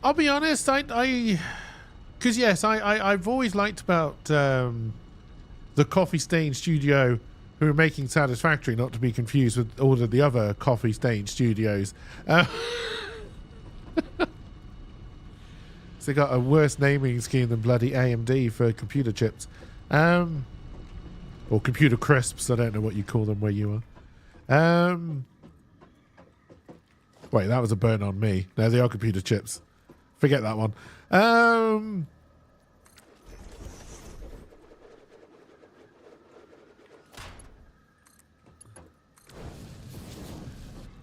I'll be honest, because yes, I've always liked about the Coffee Stain studio who are making Satisfactory, not to be confused with all of the other Coffee Stain studios. So they got a worse naming scheme than bloody AMD for computer chips. Or computer crisps, I don't know what you call them where you are. Wait, that was a burn on me. No, they are computer chips. Forget that one.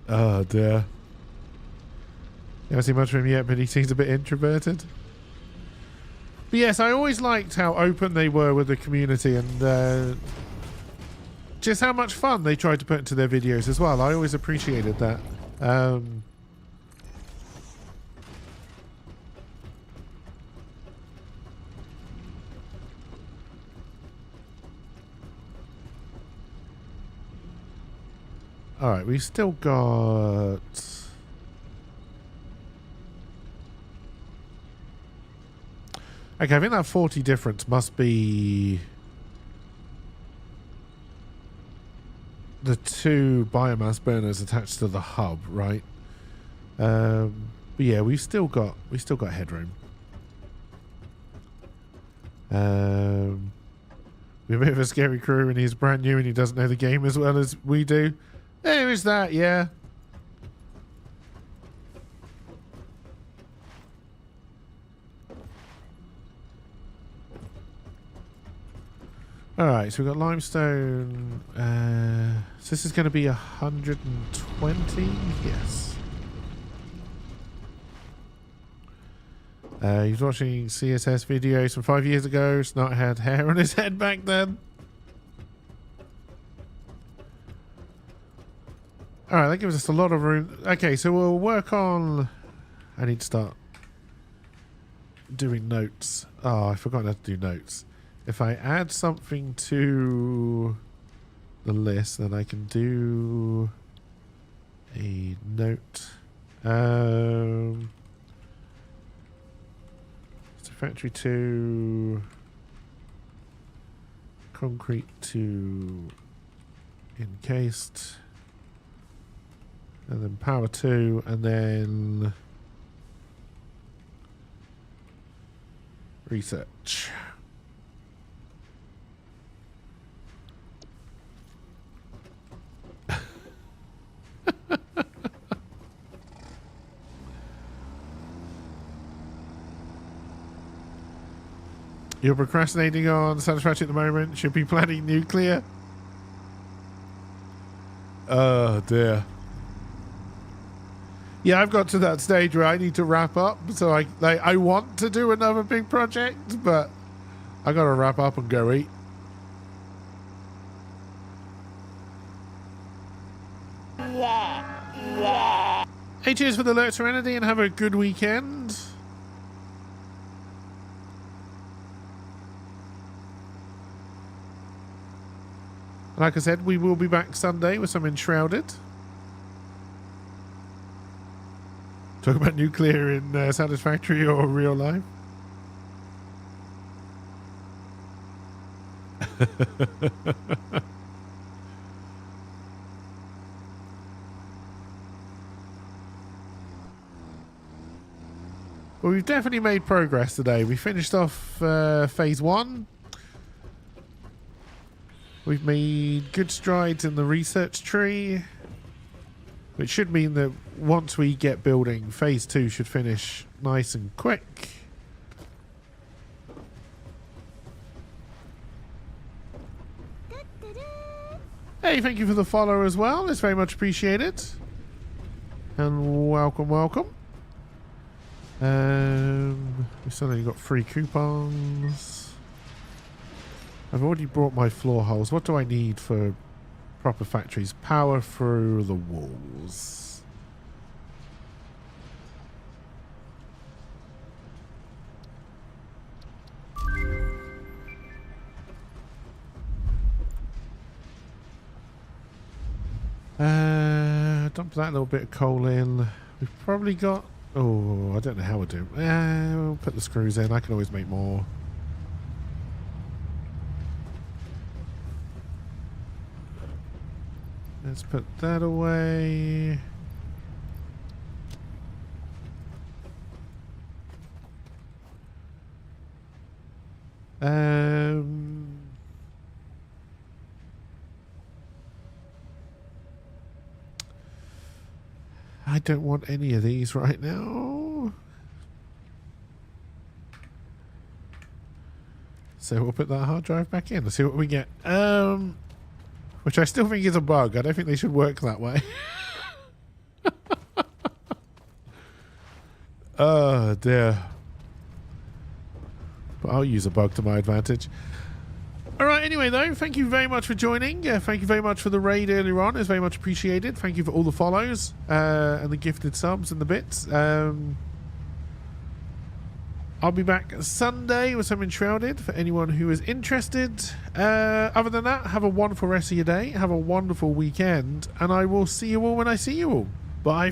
Oh dear. You haven't seen much from him yet, but he seems a bit introverted. But yes, I always liked how open they were with the community and just how much fun they tried to put into their videos as well. I always appreciated that. Alright, we've still got... Okay, I think that 40 difference must be the 2 biomass burners attached to the hub, right? But yeah, we've still got headroom. We have a bit of a scary crew, and he's brand new, and he doesn't know the game as well as we do. There is that, yeah. Alright, so we've got limestone. So this is going to be 120? Yes. He was watching CSS videos from 5 years ago. Snot had hair on his head back then. Alright, that gives us a lot of room. Okay, so we'll work on... I need to start doing notes. Oh, I forgot how to do notes. If I add something to the list, then I can do a note. So factory 2, concrete 2, encased, and then power 2, and then research. You're procrastinating on Satisfactory at the moment. Should be planning nuclear. Oh dear. Yeah, I've got to that stage where I need to wrap up. So I want to do another big project, but I got to wrap up and go eat. Hey, cheers for the alert, Serenity, and have a good weekend. Like I said, we will be back Sunday with some Enshrouded. Talk about nuclear in Satisfactory or real life. Well, we've definitely made progress today. We finished off phase 1. We've made good strides in the research tree, which should mean that once we get building, phase 2 should finish nice and quick. Hey, thank you for the follow as well. It's very much appreciated. And welcome, welcome. We still only got 3 coupons. I've already brought my floor holes. What do I need for proper factories? Power through the walls. Dump that little bit of coal in. We've probably got Oh, I don't know how we'll do. We'll put the screws in. I can always make more. Let's put that away. I don't want any of these right now. So we'll put that hard drive back in. Let's see what we get. Which I still think is a bug. I don't think they should work that way. Oh dear. But I'll use a bug to my advantage. Alright, anyway though, thank you very much for joining. Thank you very much for the raid earlier on. It's very much appreciated. Thank you for all the follows and the gifted subs and the bits. I'll be back Sunday with some Enshrouded for anyone who is interested. Other than that, have a wonderful rest of your day. Have a wonderful weekend. And I will see you all when I see you all. Bye.